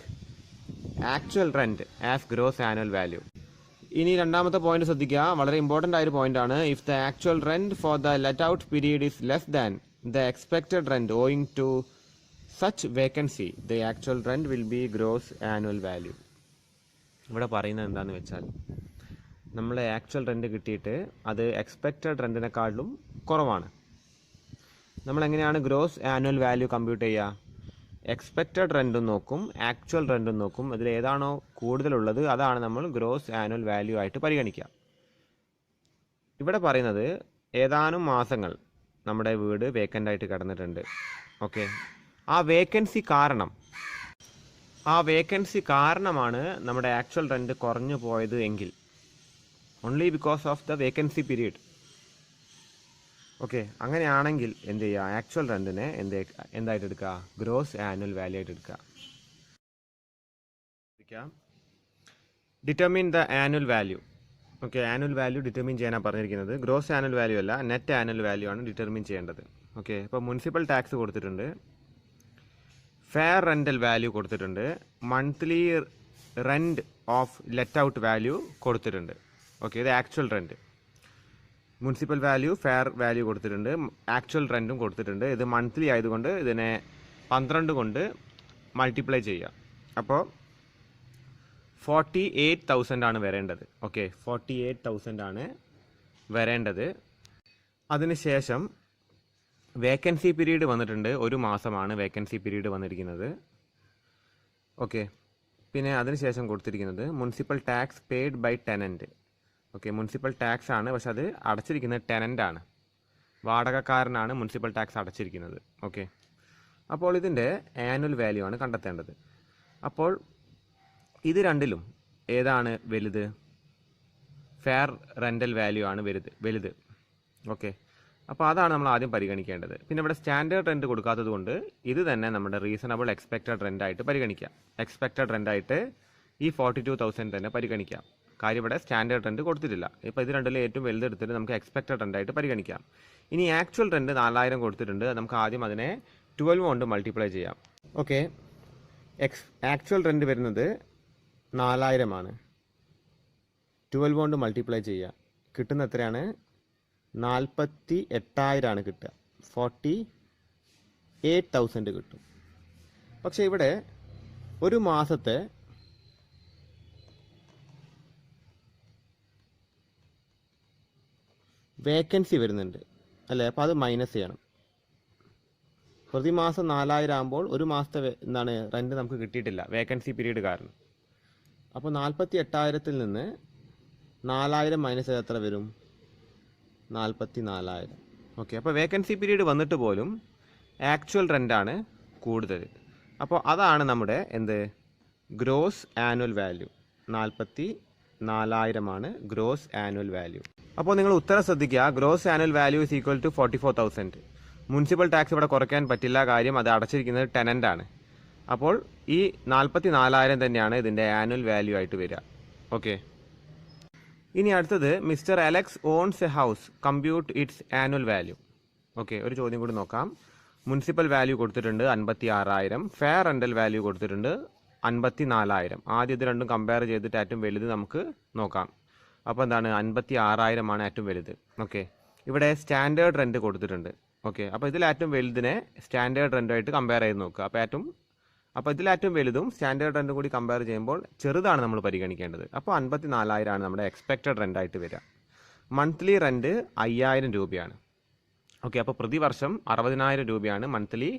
actual rent as gross annual value. ഇനി രണ്ടാമത്തെ പോയിന്റ് ശ്രദ്ധിക്കുക, വളരെ ഇമ്പോർട്ടൻ്റ് ആയൊരു പോയിന്റ് ആണ്. If the actual rent for the let out period is less than the expected rent owing to such vacancy the actual rent will be gross annual value. ഇവിടെ പറയുന്നത് എന്താണെന്ന് വെച്ചാൽ, നമ്മൾ ആക്ച്വൽ റെൻറ്റ് കിട്ടിയിട്ട് അത് എക്സ്പെക്റ്റഡ് റെൻറ്റിനെക്കാളും കുറവാണ്. നമ്മളെങ്ങനെയാണ് ഗ്രോസ് ആനുവൽ വാല്യൂ കമ്പ്യൂട്ട് ചെയ്യുക? എക്സ്പെക്റ്റഡ് റെൻറ്റും നോക്കും, ആക്ച്വൽ റെൻറ്റും നോക്കും. അതിൽ ഏതാണോ കൂടുതലുള്ളത് അതാണ് നമ്മൾ ഗ്രോസ് ആനുവൽ വാല്യൂ ആയിട്ട് പരിഗണിക്കുക. ഇവിടെ പറയുന്നത് ഏതാനും മാസങ്ങൾ നമ്മുടെ വീട് വേക്കൻ്റ് ആയിട്ട് കിടന്നിട്ടുണ്ട്. ഓക്കെ, ആ വേക്കൻസി കാരണമാണ് നമ്മുടെ ആക്ച്വൽ റെൻറ്റ് കുറഞ്ഞു പോയത് എങ്കിൽ, only because of the vacancy period. Okay, അങ്ങനെയാണെങ്കിൽ എന്ത് ചെയ്യുക, ആക്ച്വൽ റെൻറ്റിനെ എന്തായിട്ട് എടുക്കുക, ഗ്രോസ് ആനുവൽ വാല്യൂ ആയിട്ട് എടുക്കുക. Determine the annual value. Okay, annual value determine ചെയ്യാനാണ് പറഞ്ഞിരിക്കുന്നത്. ഗ്രോസ് ആനുവൽ വാല്യൂ അല്ല, നെറ്റ് ആനുവൽ വാല്യൂ ആണ് ഡിറ്റർമിൻ ചെയ്യേണ്ടത്. ഓക്കെ, ഇപ്പോൾ മുനിസിപ്പൽ ടാക്സ് കൊടുത്തിട്ടുണ്ട്, ഫെയർ റെൻ്റൽ വാല്യൂ കൊടുത്തിട്ടുണ്ട്, monthly rent of let out value കൊടുത്തിട്ടുണ്ട്. ഓക്കെ, ഇത് actual rent. Municipal value, fair value കൊടുത്തിട്ടുണ്ട്, ആക്ച്വൽ റെൻറ്റും കൊടുത്തിട്ടുണ്ട്. ഇത് മന്ത്ലി ആയതുകൊണ്ട് ഇതിനെ 12 കൊണ്ട് മൾട്ടിപ്ലൈ ചെയ്യുക. അപ്പോൾ 48,000 ആണ് വരേണ്ടത്. ഓക്കെ, 48,000 ആണ് വരേണ്ടത്. അതിനുശേഷം വേക്കൻസി പീരീഡ് വന്നിട്ടുണ്ട്, ഒരു മാസമാണ് വേക്കൻസി പീരീഡ് വന്നിരിക്കുന്നത്. ഓക്കെ, പിന്നെ അതിനുശേഷം കൊടുത്തിരിക്കുന്നത് municipal tax paid by tenant. Okay, municipal tax ആണ്, പക്ഷെ അത് അടച്ചിരിക്കുന്നത് ടെനൻ്റ് ആണ്, വാടകക്കാരനാണ് മുനിസിപ്പൽ ടാക്സ് അടച്ചിരിക്കുന്നത്. ഓക്കെ, അപ്പോൾ ഇതിൻ്റെ ആനുവൽ വാല്യൂ ആണ് കണ്ടെത്തേണ്ടത്. അപ്പോൾ ഇത് രണ്ടിലും ഏതാണ് വലുത്? ഫെയർ റെൻ്റൽ വാല്യൂ ആണ് വലുത്. ഓക്കെ, അപ്പോൾ അതാണ് നമ്മൾ ആദ്യം പരിഗണിക്കേണ്ടത്. പിന്നെ ഇവിടെ സ്റ്റാൻഡേർഡ് റെൻറ്റ് കൊടുക്കാത്തത് കൊണ്ട് ഇത് തന്നെ നമ്മുടെ റീസണബിൾ എക്സ്പെക്റ്റഡ് റെൻ്റായിട്ട് പരിഗണിക്കാം. എക്സ്പെക്റ്റഡ് റെൻ്റായിട്ട് ഈ 42,000 തന്നെ പരിഗണിക്കാം. കാര്യം ഇവിടെ സ്റ്റാൻഡേർഡ് റെൻറ്റ് കൊടുത്തിട്ടില്ല. ഇപ്പോൾ ഇത് രണ്ടിലും ഏറ്റവും വലുതെടുത്തിട്ട് നമുക്ക് എക്സ്പെക്റ്റഡ് റെൻ്റായിട്ട് പരിഗണിക്കാം. ഇനി ആക്ച്വൽ റെൻറ്റ് 4,000 കൊടുത്തിട്ടുണ്ട്, നമുക്ക് ആദ്യം അതിനെ 12 കൊണ്ട് മൾട്ടിപ്ലൈ ചെയ്യാം. ഓക്കെ, ആക്ച്വൽ റെൻറ്റ് വരുന്നത് 4,000 ആണ്. 12 കൊണ്ട് മൾട്ടിപ്ലൈ ചെയ്യുക, കിട്ടുന്ന എത്രയാണ്? 48,000 ആണ് കിട്ടുക. 48,000 കിട്ടും. പക്ഷേ ഇവിടെ ഒരു മാസത്തെ വേക്കൻസി വരുന്നുണ്ട് അല്ലേ? അപ്പോൾ അത് മൈനസ് ചെയ്യണം. പ്രതിമാസം 4,000 ആകുമ്പോൾ ഒരു മാസത്തെ റെൻറ്റ് നമുക്ക് കിട്ടിയിട്ടില്ല വേക്കൻസി പീരീഡ് കാരണം. അപ്പോൾ 48,000-ൽ നിന്ന് 4,000 മൈനസ് ചെയ്താൽ എത്ര വരും? 44,000. ഓക്കെ, അപ്പോൾ വേക്കൻസി പീരീഡ് വന്നിട്ട് പോലും ആക്ച്വൽ റെൻ്റാണ് കൂടുതൽ. അപ്പോൾ അതാണ് നമ്മുടെ ഗ്രോസ് ആനുവൽ വാല്യൂ. 44,000 ആണ് ഗ്രോസ് ആനുവൽ വാല്യൂ. അപ്പോൾ നിങ്ങൾ ഉത്തരം ശ്രദ്ധിക്കുക, gross annual value is equal to 44,000. Municipal tax ഇവിടെ കുറയ്ക്കാൻ പറ്റില്ല, കാര്യം അത് അടച്ചിരിക്കുന്നത് ടെനൻ്റ് ആണ്. അപ്പോൾ ഈ 44,000 തന്നെയാണ് ഇതിൻ്റെ ആനുവൽ വാല്യൂ ആയിട്ട് വരിക. ഓക്കെ, ഇനി അടുത്തത് mister Alex owns a house, compute its annual value. Okay, ഒരു ചോദ്യം കൂടി നോക്കാം. മുനിസിപ്പൽ വാല്യൂ കൊടുത്തിട്ടുണ്ട് 56,000, ഫെയർ റെൻ്റൽ വാല്യൂ കൊടുത്തിട്ടുണ്ട് 54,000. ആദ്യം ഇത് രണ്ടും കമ്പയർ ചെയ്തിട്ട് ഏറ്റവും വലുത് നമുക്ക് നോക്കാം. അപ്പോൾ എന്താണ്? 56,000 ആണ് ഏറ്റവും വലുത്. ഓക്കെ, ഇവിടെ സ്റ്റാൻഡേർഡ് റെൻറ്റ് കൊടുത്തിട്ടുണ്ട്. ഓക്കെ, അപ്പോൾ ഇതിൽ ഏറ്റവും വലുതിനെ സ്റ്റാൻഡേർഡ് റെൻറ്റുമായിട്ട് കമ്പയർ ചെയ്ത് നോക്കുക. അപ്പോൾ ഇതിൽ ഏറ്റവും വലുതും സ്റ്റാൻഡേർഡ് റെൻറ്റും കൂടി കമ്പയർ ചെയ്യുമ്പോൾ ചെറുതാണ് നമ്മൾ പരിഗണിക്കേണ്ടത്. അപ്പോൾ 54,000 ആണ് നമ്മുടെ എക്സ്പെക്റ്റഡ് റെൻ്റായിട്ട് വരിക. മന്ത്ലി റെൻറ്റ് 5,000 രൂപയാണ്. ഓക്കെ, അപ്പോൾ പ്രതിവർഷം 60,000 രൂപയാണ് മന്ത്ലി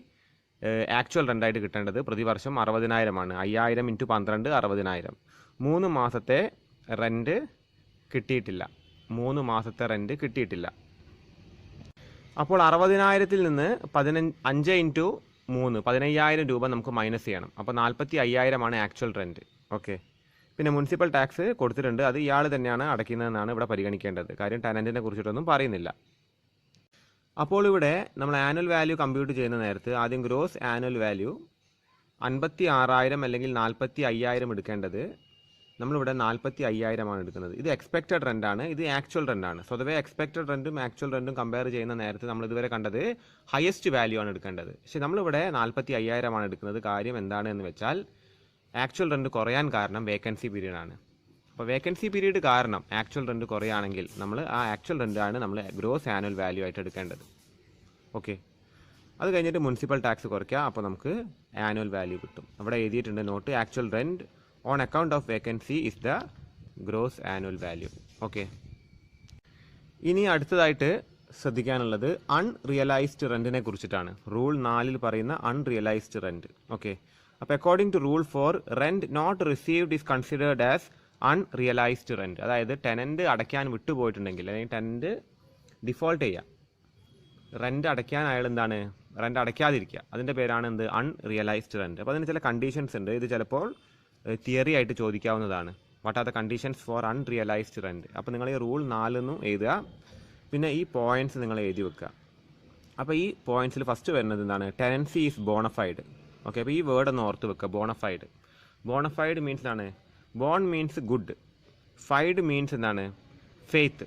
ആക്ച്വൽ റെൻ്റായിട്ട് കിട്ടേണ്ടത്. പ്രതിവർഷം 60,000 ആണ്. 5,000 × 12 60,000. 3 മാസത്തെ റെൻറ്റ് കിട്ടിയിട്ടില്ല. 3 മാസത്തെ റെൻറ്റ് കിട്ടിയിട്ടില്ല. അപ്പോൾ 60,000-ൽ നിന്ന് 5 × 3 15,000 രൂപ നമുക്ക് മൈനസ് ചെയ്യണം. അപ്പോൾ 45,000 ആണ് ആക്ച്വൽ റെൻറ്റ്. ഓക്കെ, പിന്നെ മുനിസിപ്പൽ ടാക്സ് കൊടുത്തിട്ടുണ്ട്, അത് ഇയാൾ തന്നെയാണ് അടയ്ക്കുന്നതെന്നാണ് ഇവിടെ പരിഗണിക്കേണ്ടത്. കാര്യം ടെനൻറ്റിനെ കുറിച്ചിട്ടൊന്നും പറയുന്നില്ല. അപ്പോൾ ഇവിടെ നമ്മൾ ആനുവൽ വാല്യൂ കമ്പ്യൂട്ട് ചെയ്യുന്ന നേരത്ത് ആദ്യം ഗ്രോസ് ആനുവൽ വാല്യൂ 56,000 അല്ലെങ്കിൽ 45,000 എടുക്കേണ്ടത് നമ്മളിവിടെ 45,000 എടുക്കുന്നത്. ഇത് എക്സ്പെക്റ്റഡ് റെൻ്റാണ്, ഇത് ആക്ച്വൽ റെൻ്റാണ്. സ്വതവേ എക്സ്പെക്റ്റഡ് റെൻറ്റും ആക്ച്വൽ റെൻറ്റും കമ്പയർ ചെയ്യുന്ന നേരത്തെ നമ്മൾ ഇതുവരെ കണ്ടത് ഹയസ്റ്റ് വാല്യൂ ആണ് എടുക്കേണ്ടത്. പക്ഷേ നമ്മളിവിടെ 45,000 എടുക്കുന്നത്. കാര്യം എന്താണ് എന്ന് വെച്ചാൽ ആക്ച്വൽ റെൻറ്റ് കുറയാൻ കാരണം വേക്കൻസി പീരീഡാണ്. അപ്പോൾ വേക്കൻസി പീരീഡ് കാരണം ആക്ച്വൽ റെൻറ്റ് കുറയാണെങ്കിൽ നമ്മൾ ആ ആക്ച്വൽ റെൻ്റാണ് നമ്മൾ ഗ്രോസ് ആനുവൽ വാല്യൂ ആയിട്ട് എടുക്കേണ്ടത്. ഓക്കെ, അത് കഴിഞ്ഞിട്ട് മുനിസിപ്പൽ ടാക്സ് കുറയ്ക്കുക. അപ്പോൾ നമുക്ക് ആനുവൽ വാല്യൂ കിട്ടും. അവിടെ എഴുതിയിട്ടുണ്ട് note actual rent on account of vacancy is the gross annual value. Okay, ഇനി അടുത്തതായിട്ട് ശ്രദ്ധിക്കാനുള്ളത് അൺറിയലൈസ്ഡ് റെൻറ്റിനെ കുറിച്ചിട്ടാണ്. റൂൾ 4 പറയുന്ന അൺറിയലൈസ്ഡ് റെൻറ്റ്. ഓക്കെ, അപ്പോൾ according to rule 4 rent not received is considered as unrealised rent. അതായത് ടെനൻറ്റ് അടയ്ക്കാൻ വിട്ടുപോയിട്ടുണ്ടെങ്കിൽ അല്ലെങ്കിൽ ടെനൻറ്റ് ഡിഫോൾട്ട് ചെയ്യുക, റെൻറ്റ് അടയ്ക്കാൻ അയാൾ എന്താണ് റെൻറ്റ് അടയ്ക്കാതിരിക്കുക, അതിൻ്റെ പേരാണ് എന്ത് അൺറിയലൈസ്ഡ് റെൻറ്റ്. അപ്പോൾ അതിന് ചില കണ്ടീഷൻസ് ഉണ്ട്. ഇത് ചിലപ്പോൾ തിയറി ആയിട്ട് ചോദിക്കാവുന്നതാണ്. What are the conditions for unrealised rent? അപ്പോൾ നിങ്ങൾ ഈ റൂൾ 4 എഴുതുക, പിന്നെ ഈ പോയിൻറ്റ്സ് നിങ്ങൾ എഴുതി വെക്കുക. അപ്പോൾ ഈ പോയിൻറ്റ്സിൽ ഫസ്റ്റ് വരുന്നത് എന്താണ്? Tenancy is bonafide. ഓക്കെ, അപ്പോൾ ഈ വേർഡ് ഒന്ന് ഓർത്ത് വെക്കുക, ബോണഫൈഡ്. ബോണഫൈഡ് മീൻസ് എന്താണ്? Bon means good, fide means എന്താണ്? ഫെയ്ത്ത്.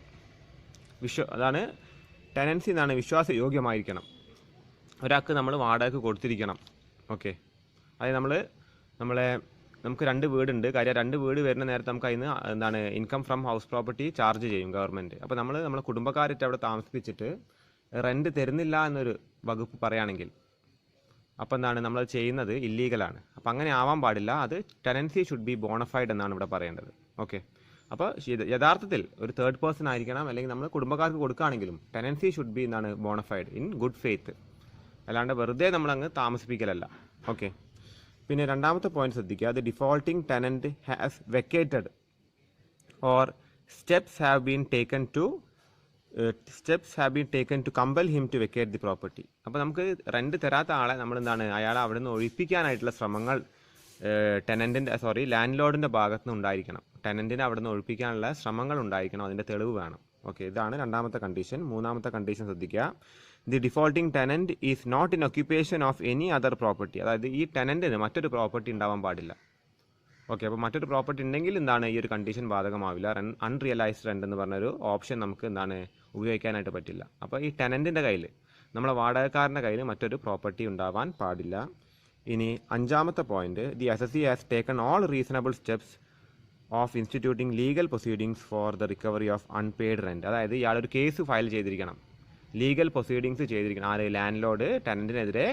അതാണ് ടെനൻസി എന്താണ്? വിശ്വാസയോഗ്യമായിരിക്കണം. ഒരാൾക്ക് നമ്മൾ വാടകയ്ക്ക് കൊടുത്തിരിക്കണം. ഓക്കെ, അതായത് നമുക്ക് 2 വീടുണ്ട്. കാര്യം 2 വീട് വരുന്ന നേരത്തെ നമുക്ക് അതിന് എന്താണ് income from house property charge ചെയ്യും ഗവൺമെൻറ്. അപ്പോൾ നമ്മളെ കുടുംബക്കാരായിട്ട് അവിടെ താമസിപ്പിച്ചിട്ട് റെൻറ്റ് തരുന്നില്ല എന്നൊരു വകുപ്പ് പറയുകയാണെങ്കിൽ അപ്പോൾ എന്താണ് നമ്മളത് ചെയ്യുന്നത് ഇല്ലീഗലാണ്. അപ്പോൾ അങ്ങനെ ആവാൻ പാടില്ല. അത് ടെനൻസി ഷുഡ് ബി ബോണഫൈഡ് എന്നാണ് ഇവിടെ പറയേണ്ടത്. ഓക്കെ, അപ്പോൾ യഥാർത്ഥത്തിൽ ഒരു തേർഡ് പേഴ്സൺ ആയിരിക്കണം, അല്ലെങ്കിൽ നമ്മൾ കുടുംബക്കാർക്ക് കൊടുക്കുകയാണെങ്കിലും ടെനൻസി ഷുഡ് ബി എന്താണ് ബോണഫൈഡ് ഇൻ ഗുഡ് ഫെയ്ത്ത്, അല്ലാണ്ട് വെറുതെ നമ്മളങ്ങ് താമസിപ്പിക്കലല്ല. ഓക്കെ, പിന്നെ രണ്ടാമത്തെ പോയിന്റ് ശ്രദ്ധിക്കുക. The defaulting tenant has vacated or steps have been taken to compel him to vacate the property. അപ്പോൾ നമുക്ക് റെൻറ്റ് തരാത്ത ആളെ നമ്മൾ എന്താണ് അയാളെ അവിടെ നിന്ന് ഒഴിപ്പിക്കാനായിട്ടുള്ള ശ്രമങ്ങൾ ലാൻഡ് ലോഡിൻ്റെ ഭാഗത്ത് നിന്ന് ഉണ്ടായിരിക്കണം. ടെനൻറ്റിനെ അവിടെ നിന്ന് ഒഴിപ്പിക്കാനുള്ള ശ്രമങ്ങൾ ഉണ്ടായിരിക്കണം, അതിൻ്റെ തെളിവ് വേണം. ഓക്കെ, ഇതാണ് രണ്ടാമത്തെ കണ്ടീഷൻ. മൂന്നാമത്തെ കണ്ടീഷൻ ശ്രദ്ധിക്കുക. The defaulting tenant is not in occupation of any other property. അതായത് ഈ ടെനൻറ്റിന് മറ്റൊരു പ്രോപ്പർട്ടി ഉണ്ടാവാൻ പാടില്ല. ഓക്കെ, അപ്പോൾ മറ്റൊരു പ്രോപ്പർട്ടി ഉണ്ടെങ്കിൽ എന്താണ് ഈ ഒരു കണ്ടീഷൻ ബാധകമാവില്ല. അൺറിയലൈസ്ഡ് റെൻറ്റ് എന്ന് പറഞ്ഞൊരു ഓപ്ഷൻ നമുക്ക് എന്താണ് ഉപയോഗിക്കാനായിട്ട് പറ്റില്ല. അപ്പോൾ ഈ ടെനൻറ്റിൻ്റെ കയ്യിൽ, നമ്മളെ വാടകക്കാരൻ്റെ കയ്യിൽ മറ്റൊരു പ്രോപ്പർട്ടി ഉണ്ടാവാൻ പാടില്ല. ഇനി അഞ്ചാമത്തെ point, the assessee has taken all reasonable steps of instituting legal proceedings for the recovery of unpaid rent. അതായത് ഇയാളൊരു കേസ് ഫയൽ ചെയ്തിരിക്കണം, ലീഗൽ പ്രൊസീഡിങ്സ് ചെയ്തിരിക്കണം. ലാൻഡ് ലോഡ് ടെനൻറ്റിനെതിരെ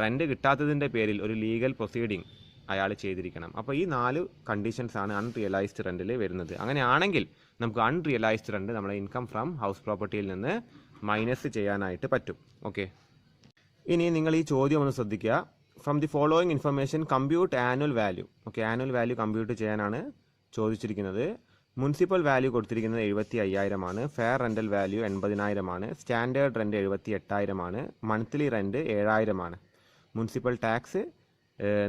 റെൻറ്റ് കിട്ടാത്തതിൻ്റെ പേരിൽ ഒരു ലീഗൽ പ്രൊസീഡിങ് അയാൾ ചെയ്തിരിക്കണം. അപ്പോൾ ഈ 4 കണ്ടീഷൻസാണ് അൺറിയലൈസ്ഡ് റെൻറ്റിൽ വരുന്നത്. അങ്ങനെയാണെങ്കിൽ നമുക്ക് അൺറിയലൈസ്ഡ് റെൻറ്റ് നമ്മളെ ഇൻകം ഫ്രം ഹൗസ് പ്രോപ്പർട്ടിയിൽ നിന്ന് മൈനസ് ചെയ്യാനായിട്ട് പറ്റും. ഓക്കെ, ഇനി നിങ്ങൾ ഈ ചോദ്യം ഒന്ന് ശ്രദ്ധിക്കുക. From the following information compute annual value. Okay, annual value compute ചെയ്യാനാണ് ചോദിച്ചിരിക്കുന്നത്. മുനിസിപ്പൽ വാല്യൂ കൊടുത്തിരിക്കുന്നത് 75,000 ആണ്. ഫെയർ റെൻ്റൽ വാല്യൂ 80,000 ആണ്. സ്റ്റാൻഡേർഡ് റെൻറ്റ് 78,000 ആണ്. മന്ത്ലി റെൻറ്റ് 7,000 ആണ്. മുനിസിപ്പൽ ടാക്സ്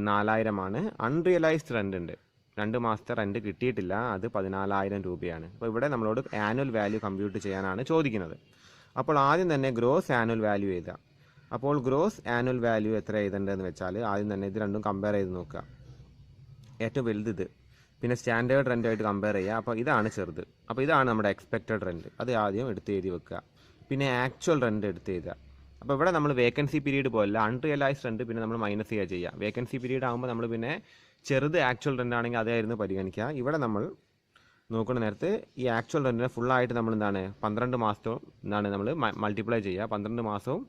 4,000 ആണ്. അൺറിയലൈസ്ഡ് റെൻ്റ് ഉണ്ട്, 2 മാസത്തെ റെൻറ്റ് കിട്ടിയിട്ടില്ല, അത് 14,000 രൂപയാണ്. അപ്പോൾ ഇവിടെ നമ്മളോട് ആനുവൽ വാല്യൂ കമ്പ്യൂട്ട് ചെയ്യാനാണ് ചോദിക്കുന്നത്. അപ്പോൾ ആദ്യം തന്നെ ഗ്രോസ് ആനുവൽ വാല്യൂ എഴുതാം. അപ്പോൾ ഗ്രോസ് ആനുവൽ വാല്യൂ എത്ര എഴുതേണ്ടതെന്ന് വെച്ചാൽ ആദ്യം തന്നെ ഇത് രണ്ടും കമ്പയർ ചെയ്ത് നോക്കുക. ഏറ്റവും വലുത് ഇത്, പിന്നെ സ്റ്റാൻഡേർഡ് റെൻ്റായിട്ട് കമ്പയർ ചെയ്യുക. അപ്പോൾ ഇതാണ് ചെറുത്. അപ്പോൾ ഇതാണ് നമ്മുടെ എക്സ്പെക്റ്റഡ് റെൻറ്റ്, അത് ആദ്യം എടുത്ത് എഴുതി വെക്കുക. പിന്നെ ആക്ച്വൽ റെൻറ്റ് എടുത്ത് എഴുതുക. അപ്പോൾ ഇവിടെ നമ്മൾ വേക്കൻസി പീരീഡ് പോലല്ല, അൺറിയലൈസ്ഡ് റെൻറ്റ് പിന്നെ നമ്മൾ മൈനസ് ചെയ്യുക. വേക്കൻസി പീരീഡ് ആകുമ്പോൾ നമ്മൾ പിന്നെ ചെറുത് ആക്ച്വൽ റെൻ്റ് ആണെങ്കിൽ അതായിരുന്നു പരിഗണിക്കുക. ഇവിടെ നമ്മൾ നോക്കുന്ന നേരത്ത് ഈ ആക്ച്വൽ റെൻറ്റിനെ ഫുള്ളായിട്ട് നമ്മൾ എന്താണ് 12 മാസവും എന്താണ് നമ്മൾ മൾട്ടിപ്ലൈ ചെയ്യുക. 12 മാസവും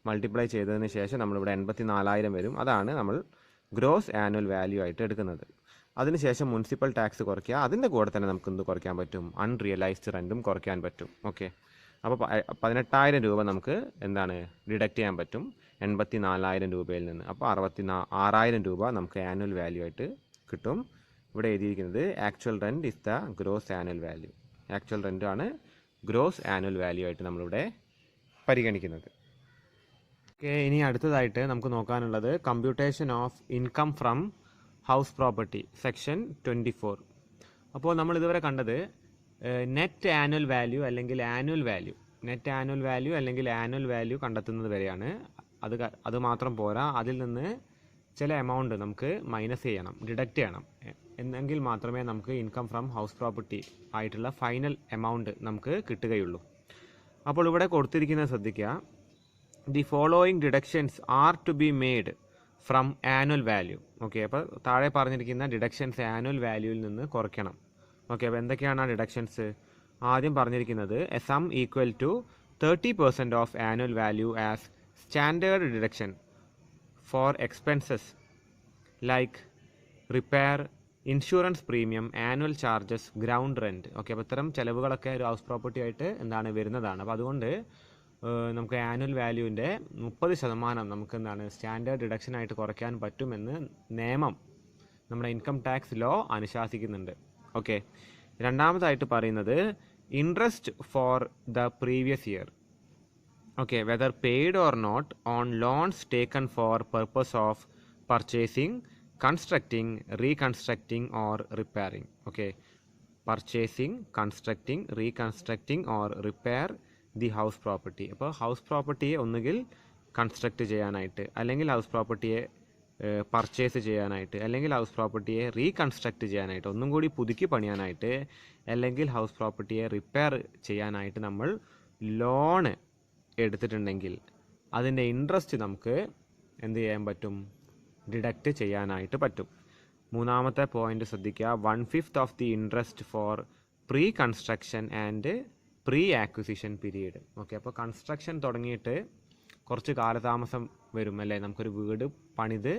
മൾട്ടിപ്ലൈ ചെയ്തതിന് ശേഷം നമ്മളിവിടെ 84,000 വരും. അതാണ് നമ്മൾ ഗ്രോസ് ആനുവൽ വാല്യൂ ആയിട്ട് എടുക്കുന്നത്. അതിനുശേഷം മുനിസിപ്പൽ ടാക്സ് കുറയ്ക്കുക. അതിൻ്റെ കൂടെ തന്നെ നമുക്ക് എന്ത് കുറയ്ക്കാൻ പറ്റും? അൺറിയലൈസ്ഡ് റെൻറ്റും കുറയ്ക്കാൻ പറ്റും. ഓക്കെ, അപ്പോൾ 18,000 രൂപ നമുക്ക് എന്താണ് ഡിഡക്റ്റ് ചെയ്യാൻ പറ്റും 84,000 രൂപയിൽ നിന്ന്. അപ്പോൾ 66,000 രൂപ നമുക്ക് ആനുവൽ വാല്യൂ ആയിട്ട് കിട്ടും. ഇവിടെ എഴുതിയിരിക്കുന്നത് actual rent is the gross annual value. Actual rent ആണ് ഗ്രോസ് ആനുവൽ വാല്യൂ ആയിട്ട് നമ്മളിവിടെ പരിഗണിക്കുന്നത്. ഓക്കെ, ഇനി അടുത്തതായിട്ട് നമുക്ക് നോക്കാനുള്ളത് computation of income from house property section 24. അപ്പോൾ നമ്മൾ ഇതുവരെ കണ്ടത് നെറ്റ് ആനുവൽ വാല്യൂ അല്ലെങ്കിൽ annual value, net annual value അല്ലെങ്കിൽ ആനുവൽ വാല്യൂ കണ്ടെത്തുന്നത് വരെയാണ്. അത് മാത്രം പോരാ, അതിൽ നിന്ന് ചില എമൗണ്ട് നമുക്ക് മൈനസ് ചെയ്യണം, ഡിഡക്റ്റ് ചെയ്യണം. എന്നെങ്കിൽ മാത്രമേ നമുക്ക് ഇൻകം ഫ്രം ഹൗസ് പ്രോപ്പർട്ടി ആയിട്ടുള്ള ഫൈനൽ എമൗണ്ട് നമുക്ക് കിട്ടുകയുള്ളൂ. അപ്പോൾ ഇവിടെ കൊടുത്തിരിക്കുന്നത് ശ്രദ്ധിക്കുക. The following deductions are to be made from annual value. Okay, അപ്പോൾ താഴെ പറഞ്ഞിരിക്കുന്ന ഡിഡക്ഷൻസ് ആനുവൽ വാല്യൂവിൽ നിന്ന് കുറയ്ക്കണം. ഓക്കെ, അപ്പോൾ എന്തൊക്കെയാണ് ആ ഡിഡക്ഷൻസ്? ആദ്യം പറഞ്ഞിരിക്കുന്നത് a sum equal to 30% of annual value as standard deduction for expenses like repair, insurance premium, annual charges, ground rent. Okay, അപ്പോൾ ഇത്തരം ചിലവുകളൊക്കെ ഒരു ഹൗസ് പ്രോപ്പർട്ടി ആയിട്ട് വരുന്നതാണ്. അപ്പോൾ അതുകൊണ്ട് നമുക്ക് ആനുവൽ വാല്യൂവിൻ്റെ 30% നമുക്ക് സ്റ്റാൻഡേർഡ് ഡിഡക്ഷൻ ആയിട്ട് കുറയ്ക്കാൻ പറ്റുമെന്ന് നിയമം, നമ്മുടെ ഇൻകം ടാക്സ് ലോ അനുശാസിക്കുന്നുണ്ട്. ഓക്കെ, രണ്ടാമതായിട്ട് പറയുന്നത് interest for the previous year. Okay, whether paid or not on loans taken for purpose of purchasing, constructing, reconstructing or repairing. Okay, purchasing, constructing, reconstructing or repair the house property. അപ്പോൾ ഹൗസ് പ്രോപ്പർട്ടിയെ ഒന്നുകിൽ കൺസ്ട്രക്റ്റ് ചെയ്യാനായിട്ട്, അല്ലെങ്കിൽ ഹൗസ് പ്രോപ്പർട്ടിയെ പർച്ചേസ് ചെയ്യാനായിട്ട്, അല്ലെങ്കിൽ ഹൗസ് പ്രോപ്പർട്ടിയെ റീകൺസ്ട്രക്റ്റ് ചെയ്യാനായിട്ട്, ഒന്നും കൂടി പുതുക്കി പണിയാനായിട്ട്, അല്ലെങ്കിൽ ഹൗസ് പ്രോപ്പർട്ടിയെ റിപ്പയർ ചെയ്യാനായിട്ട് നമ്മൾ ലോണ് എടുത്തിട്ടുണ്ടെങ്കിൽ അതിൻ്റെ ഇൻട്രസ്റ്റ് നമുക്ക് എന്ത് ചെയ്യാൻ പറ്റും? ഡിഡക്റ്റ് ചെയ്യാനായിട്ട് പറ്റും. മൂന്നാമത്തെ പോയിന്റ് ശ്രദ്ധിക്കുക. 1/5 of the interest four pre construction and pre acquisition period. Okay, അപ്പോൾ കൺസ്ട്രക്ഷൻ തുടങ്ങിയിട്ട് കുറച്ച് കാലതാമസം വരും അല്ലേ? നമുക്കൊരു വീട് പണിത്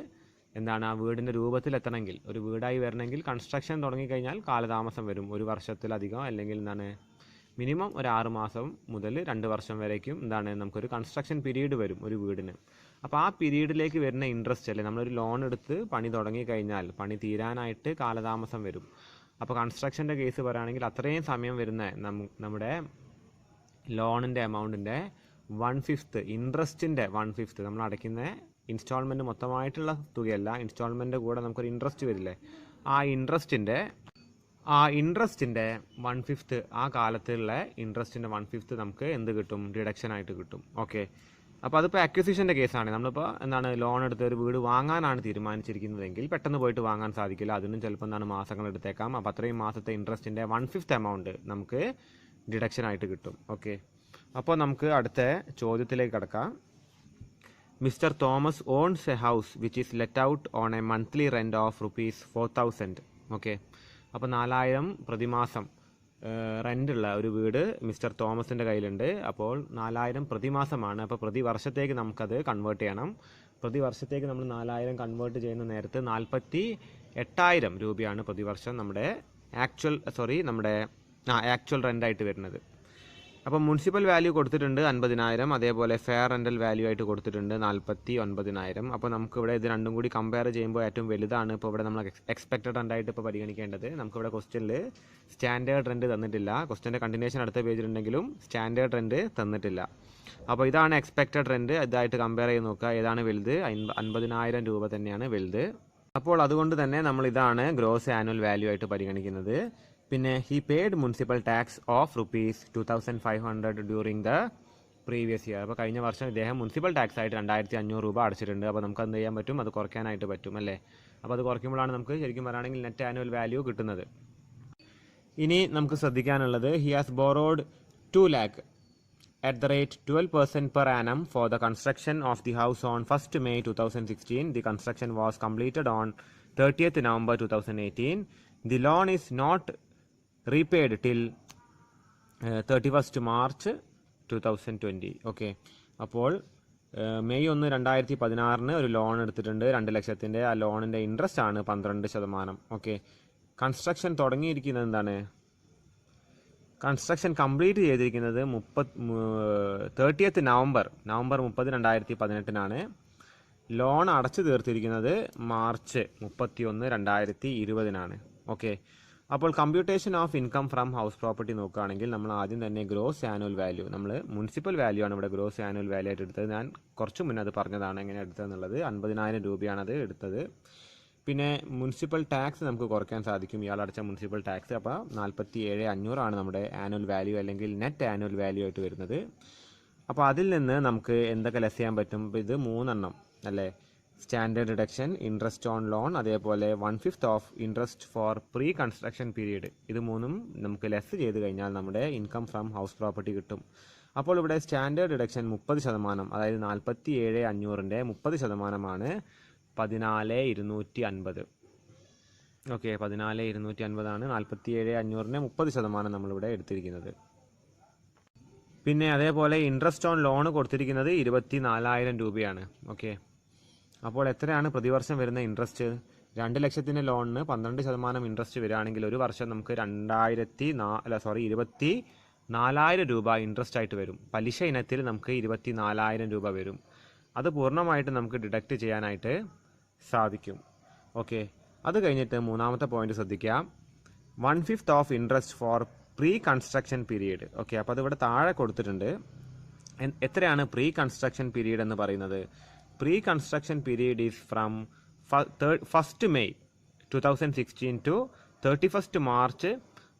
ആ വീടിൻ്റെ രൂപത്തിലെത്തണമെങ്കിൽ, ഒരു വീടായി വരണമെങ്കിൽ കൺസ്ട്രക്ഷൻ തുടങ്ങിക്കഴിഞ്ഞാൽ കാലതാമസം വരും. 1 വർഷത്തിലധികം, അല്ലെങ്കിൽ മിനിമം ഒരു 6 മാസം മുതൽ 2 വർഷം വരേക്കും നമുക്കൊരു കൺസ്ട്രക്ഷൻ പീരീഡ് വരും ഒരു വീടിന്. അപ്പോൾ ആ പീരീഡിലേക്ക് വരുന്ന ഇൻട്രസ്റ്റ് അല്ലേ, നമ്മളൊരു ലോൺ എടുത്ത് പണി തുടങ്ങിക്കഴിഞ്ഞാൽ പണി തീരാനായിട്ട് കാലതാമസം വരും. അപ്പോൾ കൺസ്ട്രക്ഷൻ്റെ കേസ് പറയുകയാണെങ്കിൽ അത്രയും സമയം വരുന്ന നമ്മുടെ ലോണിൻ്റെ എമൗണ്ടിൻ്റെ 1/5, ഇൻട്രസ്റ്റിൻ്റെ 1/5, നമ്മൾ അടയ്ക്കുന്ന ഇൻസ്റ്റാൾമെൻറ്റ് മൊത്തമായിട്ടുള്ള തുകയല്ല, ഇൻസ്റ്റാൾമെൻറ്റ് കൂടെ നമുക്കൊരു ഇൻട്രസ്റ്റ് വരില്ലേ, ആ ഇൻട്രസ്റ്റിൻ്റെ 1/5, ആ കാലത്തുള്ള ഇൻട്രസ്റ്റിൻ്റെ 1/5 നമുക്ക് എന്ത് കിട്ടും? ഡിഡക്ഷനായിട്ട് കിട്ടും. ഓക്കെ, അപ്പോൾ അതിപ്പോൾ അക്വിസിഷൻ്റെ കേസാണ്. നമ്മളിപ്പോൾ ലോൺ എടുത്ത് ഒരു വീട് വാങ്ങാനാണ് തീരുമാനിച്ചിരിക്കുന്നതെങ്കിൽ പെട്ടെന്ന് പോയിട്ട് വാങ്ങാൻ സാധിക്കില്ല. അതിനും ചിലപ്പോൾ മാസങ്ങൾ എടുത്തേക്കാം. അപ്പോൾ അത്രയും മാസത്തെ ഇൻട്രസ്റ്റിൻ്റെ 1/5 എമൗണ്ട് നമുക്ക് ഡിഡക്ഷനായിട്ട് കിട്ടും. ഓക്കെ, അപ്പോൾ നമുക്ക് അടുത്ത ചോദ്യത്തിലേക്ക് കടക്കാം. Mister Thomas owns a house which is let out on a monthly rent of ₹4,000. Okay, അപ്പോൾ 4,000 പ്രതിമാസം റെൻ്റുള്ള ഒരു വീട് മിസ്റ്റർ തോമസിൻ്റെ കയ്യിലുണ്ട്. അപ്പോൾ 4,000 പ്രതിമാസമാണ്. അപ്പോൾ പ്രതി വർഷത്തേക്ക് നമുക്കത് കൺവേർട്ട് ചെയ്യണം. പ്രതി വർഷത്തേക്ക് നമ്മൾ 4,000 കൺവേർട്ട് ചെയ്യുന്ന നേരത്ത് 48,000 രൂപയാണ് പ്രതിവർഷം നമ്മുടെ ആക്ച്വൽ റെൻ്റായിട്ട് വരുന്നത്. അപ്പോൾ മുനിസിപ്പൽ വാല്യൂ കൊടുത്തിട്ടുണ്ട് 50,000, അതേപോലെ ഫെയർ റെൻ്റൽ വാല്യൂ ആയിട്ട് കൊടുത്തിട്ടുണ്ട് 49,000. അപ്പോൾ നമുക്കിവിടെ ഇത് രണ്ടും കൂടി കമ്പയർ ചെയ്യുമ്പോൾ ഏറ്റവും വലുതാണ് ഇപ്പോൾ ഇവിടെ നമ്മൾ എക്സ്പെക്റ്റഡ് റെൻ്റായിട്ട് ഇപ്പോൾ പരിഗണിക്കേണ്ടത്. നമുക്കിവിടെ ക്വസ്റ്റ്യനിൽ സ്റ്റാൻഡേർഡ് റെൻറ്റ് തന്നിട്ടില്ല. ക്വസ്റ്റ്യൻ്റെ കണ്ടിന്യൂഷൻ അടുത്ത പേജിലുണ്ടെങ്കിലും സ്റ്റാൻഡേർഡ് റെൻറ്റ് തന്നിട്ടില്ല. അപ്പോൾ ഇതാണ് എക്സ്പെക്റ്റഡ് റെൻറ്റ്. ഇതായിട്ട് കമ്പയർ ചെയ്ത് നോക്കുക, ഏതാണ് വലുത്? 50,000 രൂപ തന്നെയാണ് വലുത്. അപ്പോൾ അതുകൊണ്ട് തന്നെ നമ്മൾ ഇതാണ് ഗ്രോസ് ആനുവൽ വാല്യൂ ആയിട്ട് പരിഗണിക്കുന്നത്. പിന്നെ he paid municipal tax of ₹2,500 during the previous year. അപ്പോൾ കഴിഞ്ഞ വർഷം ഇദ്ദേഹം മുനിസിപ്പൽ ടാക്സ് ആയിട്ട് 2,500 രൂപ അടച്ചിട്ടുണ്ട്. അപ്പോൾ നമുക്ക് എന്ത് ചെയ്യാൻ പറ്റും? അത് കുറയ്ക്കാനായിട്ട് പറ്റും അല്ലേ? അപ്പോൾ അത് കുറയ്ക്കുമ്പോഴാണ് നമുക്ക് ശരിക്കും പറയുകയാണെങ്കിൽ നെറ്റ് ആനുവൽ വാല്യൂ കിട്ടുന്നത്. ഇനി നമുക്ക് ശ്രദ്ധിക്കാനുള്ളത്, he has borrowed 2 lakh at the rate 12% per annum for the construction of the house on 1st May 2016. The construction was completed on 30th November 2018. The loan is not repaid till 31st March 2020. Okay, അപ്പോൾ മെയ് 1, 2016 ഒരു ലോൺ എടുത്തിട്ടുണ്ട് 2 ലക്ഷത്തിൻ്റെ. ആ ലോണിൻ്റെ ഇൻട്രസ്റ്റ് ആണ് 12%. ഓക്കെ, കൺസ്ട്രക്ഷൻ തുടങ്ങിയിരിക്കുന്നത് കൺസ്ട്രക്ഷൻ കംപ്ലീറ്റ് ചെയ്തിരിക്കുന്നത് 30th നവംബർ 30, 2018. ലോൺ അടച്ചു തീർത്തിരിക്കുന്നത് മാർച്ച് 31, 2020. ഓക്കെ, അപ്പോൾ computation of income from house property നോക്കുകയാണെങ്കിൽ നമ്മൾ ആദ്യം തന്നെ ഗ്രോസ് ആനുവൽ വാല്യൂ, നമ്മൾ മുനിസിപ്പൽ വാല്യൂ ആണ് ഇവിടെ ഗ്രോസ് ആനുവൽ വാല്യൂ ആയിട്ട് എടുത്തത്. ഞാൻ കുറച്ച് മുന്നേ അത് പറഞ്ഞതാണ് എങ്ങനെ എടുത്തതെന്നുള്ളത്. 50,000 രൂപയാണത് എടുത്തത്. പിന്നെ മുനിസിപ്പൽ ടാക്സ് നമുക്ക് കുറയ്ക്കാൻ സാധിക്കും, ഇയാൾ അടച്ച മുനിസിപ്പൽ ടാക്സ്. അപ്പോൾ 47,500 നമ്മുടെ ആനുവൽ വാല്യൂ അല്ലെങ്കിൽ നെറ്റ് ആനുവൽ വാല്യൂ ആയിട്ട് വരുന്നത്. അപ്പോൾ അതിൽ നിന്ന് നമുക്ക് എന്തൊക്കെ ലെസ് ചെയ്യാൻ പറ്റും? ഇത് 3 അല്ലേ, standard deduction, interest on loan, അതേപോലെ 1/5 of interest four pre construction period. ഇത് മൂന്നും നമുക്ക് ലെസ് ചെയ്ത് കഴിഞ്ഞാൽ നമ്മുടെ ഇൻകം ഫ്രം ഹൗസ് പ്രോപ്പർട്ടി കിട്ടും. അപ്പോൾ ഇവിടെ സ്റ്റാൻഡേർഡ് ഡിഡക്ഷൻ 30%, അതായത് 47,500ൻ്റെ 30%മാണ് 14,250. ഓക്കെ, 14,250 47,500ൻ്റെ 30% നമ്മളിവിടെ എടുത്തിരിക്കുന്നത്. പിന്നെ അതേപോലെ ഇൻട്രസ്റ്റ് ഓൺ ലോൺ കൊടുത്തിരിക്കുന്നത് 24,000 രൂപയാണ്. ഓക്കെ, അപ്പോൾ എത്രയാണ് പ്രതിവർഷം വരുന്ന ഇൻട്രസ്റ്റ്? 2 ലക്ഷത്തിൻ്റെ ലോണിന് 12% ഇൻട്രസ്റ്റ് വരികയാണെങ്കിൽ ഒരു വർഷം നമുക്ക് 24,000 രൂപ ഇൻട്രസ്റ്റ് ആയിട്ട് വരും. പലിശ ഇനത്തിൽ നമുക്ക് 24,000 രൂപ വരും. അത് പൂർണ്ണമായിട്ട് നമുക്ക് ഡിഡക്റ്റ് ചെയ്യാനായിട്ട് സാധിക്കും. ഓക്കെ, അത് കഴിഞ്ഞിട്ട് മൂന്നാമത്തെ പോയിന്റ് ശ്രദ്ധിക്കാം. 1/5 of interest four pre construction period. Okay, അപ്പോൾ അതിവിടെ താഴെ കൊടുത്തിട്ടുണ്ട്. എത്രയാണ് പ്രീ കൺസ്ട്രക്ഷൻ പീരീഡ് എന്ന് പറയുന്നത്? Pre construction period is from 1st May 2016 to 31st March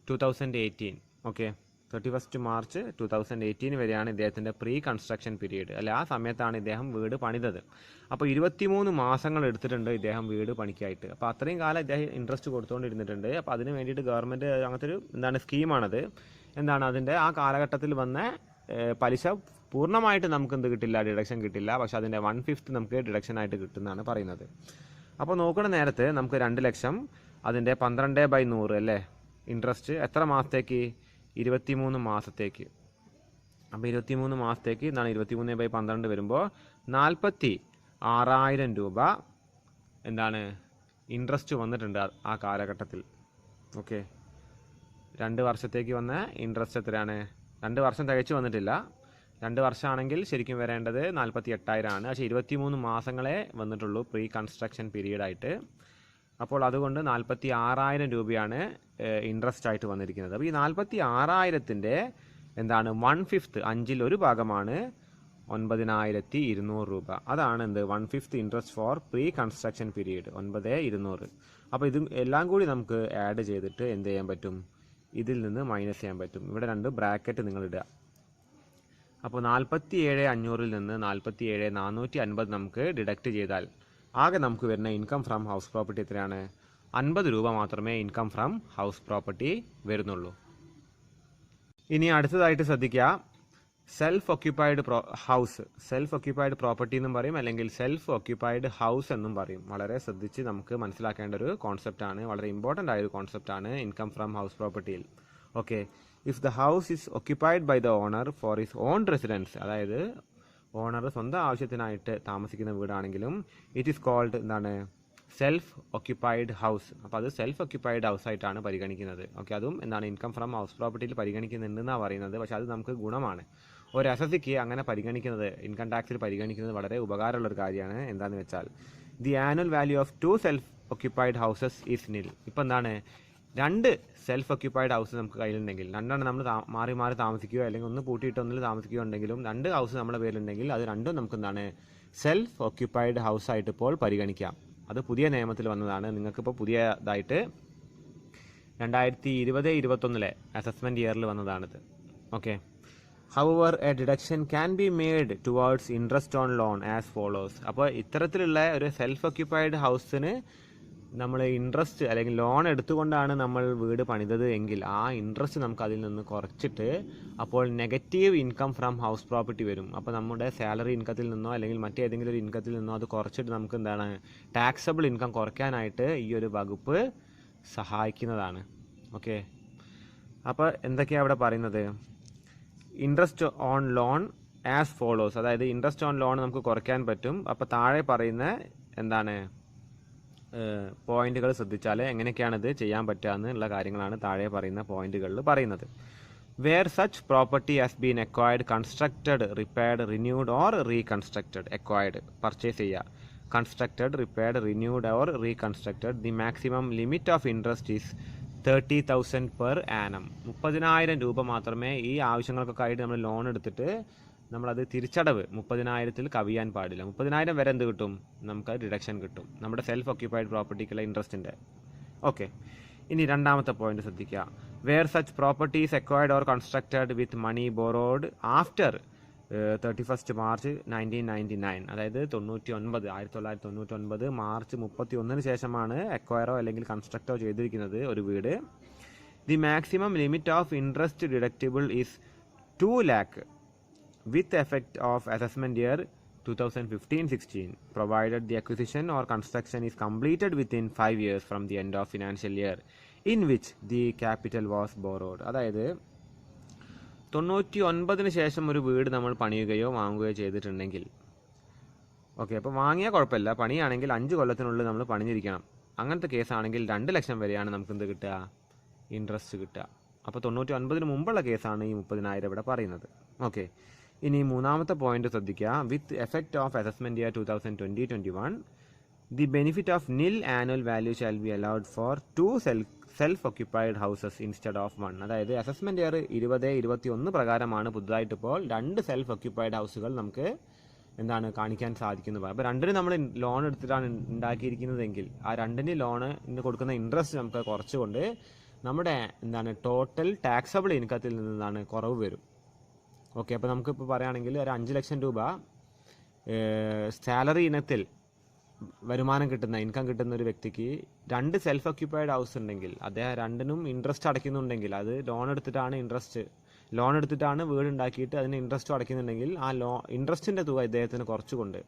2018. Okay, 31st March 2018 വരെയാണ് ഇദ്ദേഹത്തിൻ്റെ പ്രീ കൺസ്ട്രക്ഷൻ പീരീഡ്. അല്ല, ആ സമയത്താണ് ഇദ്ദേഹം വീട് പണിതത്. അപ്പോൾ 23 മാസങ്ങൾ എടുത്തിട്ടുണ്ട് ഇദ്ദേഹം വീട് പണിക്കായിട്ട്. അപ്പോൾ അത്രയും കാലം ഇദ്ദേഹം ഇൻട്രസ്റ്റ് കൊടുത്തുകൊണ്ടിരുന്നിട്ടുണ്ട്. അപ്പോൾ അതിന് വേണ്ടിയിട്ട് ഗവൺമെൻറ് അങ്ങനത്തെ ഒരു സ്കീമാണത്. അതിൻ്റെ ആ കാലഘട്ടത്തിൽ വന്ന പലിശ പൂർണ്ണമായിട്ട് നമുക്ക് എന്ത് കിട്ടില്ല, ഡിഡക്ഷൻ കിട്ടില്ല. പക്ഷേ അതിൻ്റെ 1/5 നമുക്ക് ഡിഡക്ഷനായിട്ട് കിട്ടുന്നതാണ് പറയുന്നത്. അപ്പോൾ നോക്കുന്ന നേരത്ത് നമുക്ക് 2 ലക്ഷം, അതിൻ്റെ 12/100 അല്ലേ ഇൻട്രസ്റ്റ്, എത്ര മാസത്തേക്ക്? 23 മാസത്തേക്ക്. അപ്പോൾ 23 മാസത്തേക്ക് 23/12 വരുമ്പോൾ 46,000 രൂപ ഇൻട്രസ്റ്റ് വന്നിട്ടുണ്ട് ആ കാലഘട്ടത്തിൽ. ഓക്കെ, 2 വർഷത്തേക്ക് വന്ന ഇൻട്രസ്റ്റ് എത്രയാണ്? 2 വർഷം തികച്ചു വന്നിട്ടില്ല. 2 വർഷമാണെങ്കിൽ ശരിക്കും വരേണ്ടത് 48,000 ആണ്. പക്ഷേ 23 മാസങ്ങളെ വന്നിട്ടുള്ളൂ പ്രീ കൺസ്ട്രക്ഷൻ പീരീഡായിട്ട്. അപ്പോൾ അതുകൊണ്ട് 46,000 രൂപയാണ് ഇൻട്രസ്റ്റ് ആയിട്ട് വന്നിരിക്കുന്നത്. അപ്പോൾ ഈ 46,000ത്തിൻ്റെ 1/5, 1/5 ഭാഗമാണ് 9,200 രൂപ. അതാണ് 1/5 interest four pre construction period, 9,200. അപ്പോൾ ഇത് എല്ലാം കൂടി നമുക്ക് ആഡ് ചെയ്തിട്ട് എന്ത് ചെയ്യാൻ പറ്റും? ഇതിൽ നിന്ന് മൈനസ് ചെയ്യാൻ പറ്റും. ഇവിടെ 2 ബ്രാക്കറ്റ് നിങ്ങൾ ഇടുക. അപ്പോൾ 47,500ൽ നിന്ന് 47,450 നമുക്ക് ഡിഡക്റ്റ് ചെയ്താൽ ആകെ നമുക്ക് വരുന്ന ഇൻകം ഫ്രം ഹൗസ് പ്രോപ്പർട്ടി എത്രയാണ്? 50 രൂപ മാത്രമേ ഇൻകം ഫ്രം ഹൗസ് പ്രോപ്പർട്ടി വരുന്നുള്ളൂ. ഇനി അടുത്തതായിട്ട് ശ്രദ്ധിക്കുക, self occupied house. Self occupied property എന്നും പറയും, അല്ലെങ്കിൽ സെൽഫ് ഒക്യുപ്പൈഡ് ഹൗസ് എന്നും പറയും. വളരെ ശ്രദ്ധിച്ച് നമുക്ക് മനസ്സിലാക്കേണ്ട ഒരു കോൺസെപ്റ്റാണ്, വളരെ ഇമ്പോർട്ടൻ്റ് ആയൊരു കോൺസെപ്റ്റാണ് ഇൻകം ഫ്രം ഹൗസ് പ്രോപ്പർട്ടിയിൽ. Okay, if the house is occupied by the owner for his own residence, അതായത് ഓണർ സ്വന്തം ആവശ്യത്തിനായിട്ട് താമസിക്കുന്ന വീടാണെങ്കിലും it is called self occupied house. അപ്പോൾ അത് സെൽഫ് ഒക്യുപ്പൈഡ് ഹൗസ് ആയിട്ടാണ് പരിഗണിക്കുന്നത്. ഓക്കെ, അതും ഇൻകം ഫ്രം ഹൗസ് പ്രോപ്പർട്ടിയിൽ പരിഗണിക്കുന്നുണ്ടെന്നാണ് പറയുന്നത്. പക്ഷേ അത് നമുക്ക് ഗുണമാണ്. ഒരു എസ്എസ്സിക്ക് അങ്ങനെ പരിഗണിക്കുന്നത്, ഇൻകം ടാക്സിൽ പരിഗണിക്കുന്നത് വളരെ ഉപകാരമുള്ളൊരു കാര്യമാണ്. എന്താണെന്ന് വെച്ചാൽ the annual value of 2 self occupied houses is നിൽ. ഇപ്പോൾ 2 സെൽഫ് ഒക്യുപ്പൈഡ് ഹൗസ് നമുക്ക് കയ്യിലുണ്ടെങ്കിൽ, 2 നമ്മൾ മാറി മാറി താമസിക്കുകയോ അല്ലെങ്കിൽ ഒന്ന് പൂട്ടിയിട്ട് ഒന്നിൽ താമസിക്കുകയോ ഉണ്ടെങ്കിലും 2 ഹൗസ് നമ്മുടെ പേരിലുണ്ടെങ്കിൽ അത് രണ്ടും നമുക്ക് സെൽഫ് ഒക്യുപ്പൈഡ് ഹൗസ് ആയിട്ട് ഇപ്പോൾ പരിഗണിക്കാം. അത് പുതിയ നിയമത്തിൽ വന്നതാണ്. നിങ്ങൾക്കിപ്പോൾ പുതിയതായിട്ട് 2020-21 അസസ്മെൻറ്റ് ഇയറിൽ വന്നതാണിത്. Okay, however a deduction can be made towards interest on loan as follows. അപ്പോൾ ഇത്തരത്തിലുള്ള ഒരു സെൽഫ് ഒക്യുപ്പൈഡ് ഹൗസിന് നമ്മൾ ഇൻട്രസ്റ്റ് അല്ലെങ്കിൽ ലോൺ എടുത്തുകൊണ്ടാണ് നമ്മൾ വീട് പണിതത് എങ്കിൽ ആ ഇൻട്രസ്റ്റ് നമുക്ക് അതിൽ നിന്ന് കുറച്ചിട്ട് അപ്പോൾ negative income from house property വരും. അപ്പോൾ നമ്മുടെ സാലറി ഇൻകത്തിൽ നിന്നോ അല്ലെങ്കിൽ മറ്റേതെങ്കിലും ഒരു ഇൻകത്തിൽ നിന്നോ അത് കുറച്ചിട്ട് നമുക്ക് ടാക്സബിൾ ഇൻകം കുറയ്ക്കാനായിട്ട് ഈ ഒരു വകുപ്പ് സഹായിക്കുന്നതാണ്. ഓക്കെ, അപ്പോൾ എന്തൊക്കെയാണ് അവിടെ പറയുന്നത്? Interest on loan as follows, അതായത് ഇൻട്രസ്റ്റ് ഓൺ ലോൺ നമുക്ക് കുറയ്ക്കാൻ പറ്റും. അപ്പോൾ താഴെ പറയുന്ന പോയിന്റുകൾ ശ്രദ്ധിച്ചാൽ എങ്ങനെയൊക്കെയാണിത് ചെയ്യാൻ പറ്റുക എന്നുള്ള കാര്യങ്ങളാണ് താഴെ പറയുന്ന പോയിന്റുകളിൽ പറയുന്നത്. Where such property has been acquired, constructed, repaired, renewed or reconstructed. Acquired purchase ചെയ്യുക, constructed, repaired, renewed or reconstructed. The maximum limit of interest is 30,000 per annum. 30,000 രൂപ മാത്രമേ ഈ ആവശ്യങ്ങൾക്കൊക്കെ ആയിട്ട് നമ്മൾ ലോൺ എടുത്തിട്ട് നമ്മളത് തിരിച്ചടവ് 30,000-ൽ കവിയാൻ പാടില്ല. 30,000 വരെ എന്ത് കിട്ടും? നമുക്ക് ഡിഡക്ഷൻ കിട്ടും നമ്മുടെ സെൽഫ് ഒക്യുപ്പൈഡ് പ്രോപ്പർട്ടിക്കുള്ള ഇൻട്രസ്റ്റിൻ്റെ. ഓക്കെ, ഇനി രണ്ടാമത്തെ പോയിന്റ് ശ്രദ്ധിക്കുക. Where such properties acquired or constructed with money borrowed after 31 March 1999, അതായത് 1999 മാർച്ച് 31 ശേഷമാണ് എക്വയറോ അല്ലെങ്കിൽ കൺസ്ട്രക്റ്റോ ചെയ്തിരിക്കുന്നത് ഒരു വീട്. The maximum limit of interest deductible is 2 lakh with effect of assessment year 2015-16, provided the acquisition or construction is completed within 5 years from the end of financial year in which the capital was borrowed. അതായത് 99 ശേഷം ഒരു വീട് നമ്മൾ പണിയുകയോ വാങ്ങുകയോ ചെയ്തിട്ടുണ്ടെങ്കിൽ, ഓക്കെ, അപ്പോൾ വാങ്ങിയാൽ കുഴപ്പമില്ല, പണിയാണെങ്കിൽ 5 കൊല്ലത്തിനുള്ളിൽ നമ്മൾ പണിഞ്ഞിരിക്കണം. അങ്ങനത്തെ കേസാണെങ്കിൽ 2 ലക്ഷം വരെയാണ് നമുക്ക് എന്ത് കിട്ടുക, ഇൻട്രസ്റ്റ് കിട്ടുക. അപ്പോൾ 99 മുമ്പുള്ള കേസാണ് ഈ 30,000 ഇവിടെ പറയുന്നത്. ഓക്കെ, ഇനി മൂന്നാമത്തെ പോയിന്റ് ശ്രദ്ധിക്കുക. With effect of assessment year 2020-21, the benefit of nil annual value shall be allowed for 2 self occupied houses instead of 1. അതായത് അസസ്മെന്റ് ഇയർ 2021 പ്രകാരമാണ് പുതുതായിട്ട് ഇപ്പോൾ 2 സെൽഫ് ഒക്യുപ്പൈഡ് ഹൗസുകൾ നമുക്ക് എന്താണ് കാണിക്കാൻ സാധിക്കുന്നത്. അപ്പോൾ 2 നമ്മൾ ലോൺ എടുത്തിട്ടാണ് ഉണ്ടാക്കിയിരിക്കുന്നതെങ്കിൽ ആ 2 ലോണ് കൊടുക്കുന്ന ഇൻട്രസ്റ്റ് നമുക്ക് കുറച്ചുകൊണ്ട് നമ്മുടെ എന്താണ് ടോട്ടൽ ടാക്സബിൾ ഇൻകത്തിൽ നിന്നാണ് കുറവ് വരും. ഓക്കെ, അപ്പോൾ നമുക്കിപ്പോൾ പറയുകയാണെങ്കിൽ ഒരു 5 ലക്ഷം രൂപ സാലറി ഇനത്തിൽ വരുമാനം കിട്ടുന്ന ഇൻകം കിട്ടുന്ന ഒരു വ്യക്തിക്ക് 2 സെൽഫ് ഒക്യുപ്പൈഡ് ഹൗസ് ഉണ്ടെങ്കിൽ അദ്ദേഹം 2നും ഇൻട്രസ്റ്റ് അടയ്ക്കുന്നുണ്ടെങ്കിൽ, അത് ലോൺ എടുത്തിട്ടാണ് വീട് ഉണ്ടാക്കിയിട്ട് അതിന് ഇൻട്രസ്റ്റ് അടയ്ക്കുന്നുണ്ടെങ്കിൽ ആ ഇൻട്രസ്റ്റിൻ്റെ തുക ഇദ്ദേഹത്തിന് കുറച്ചുകൊണ്ട്,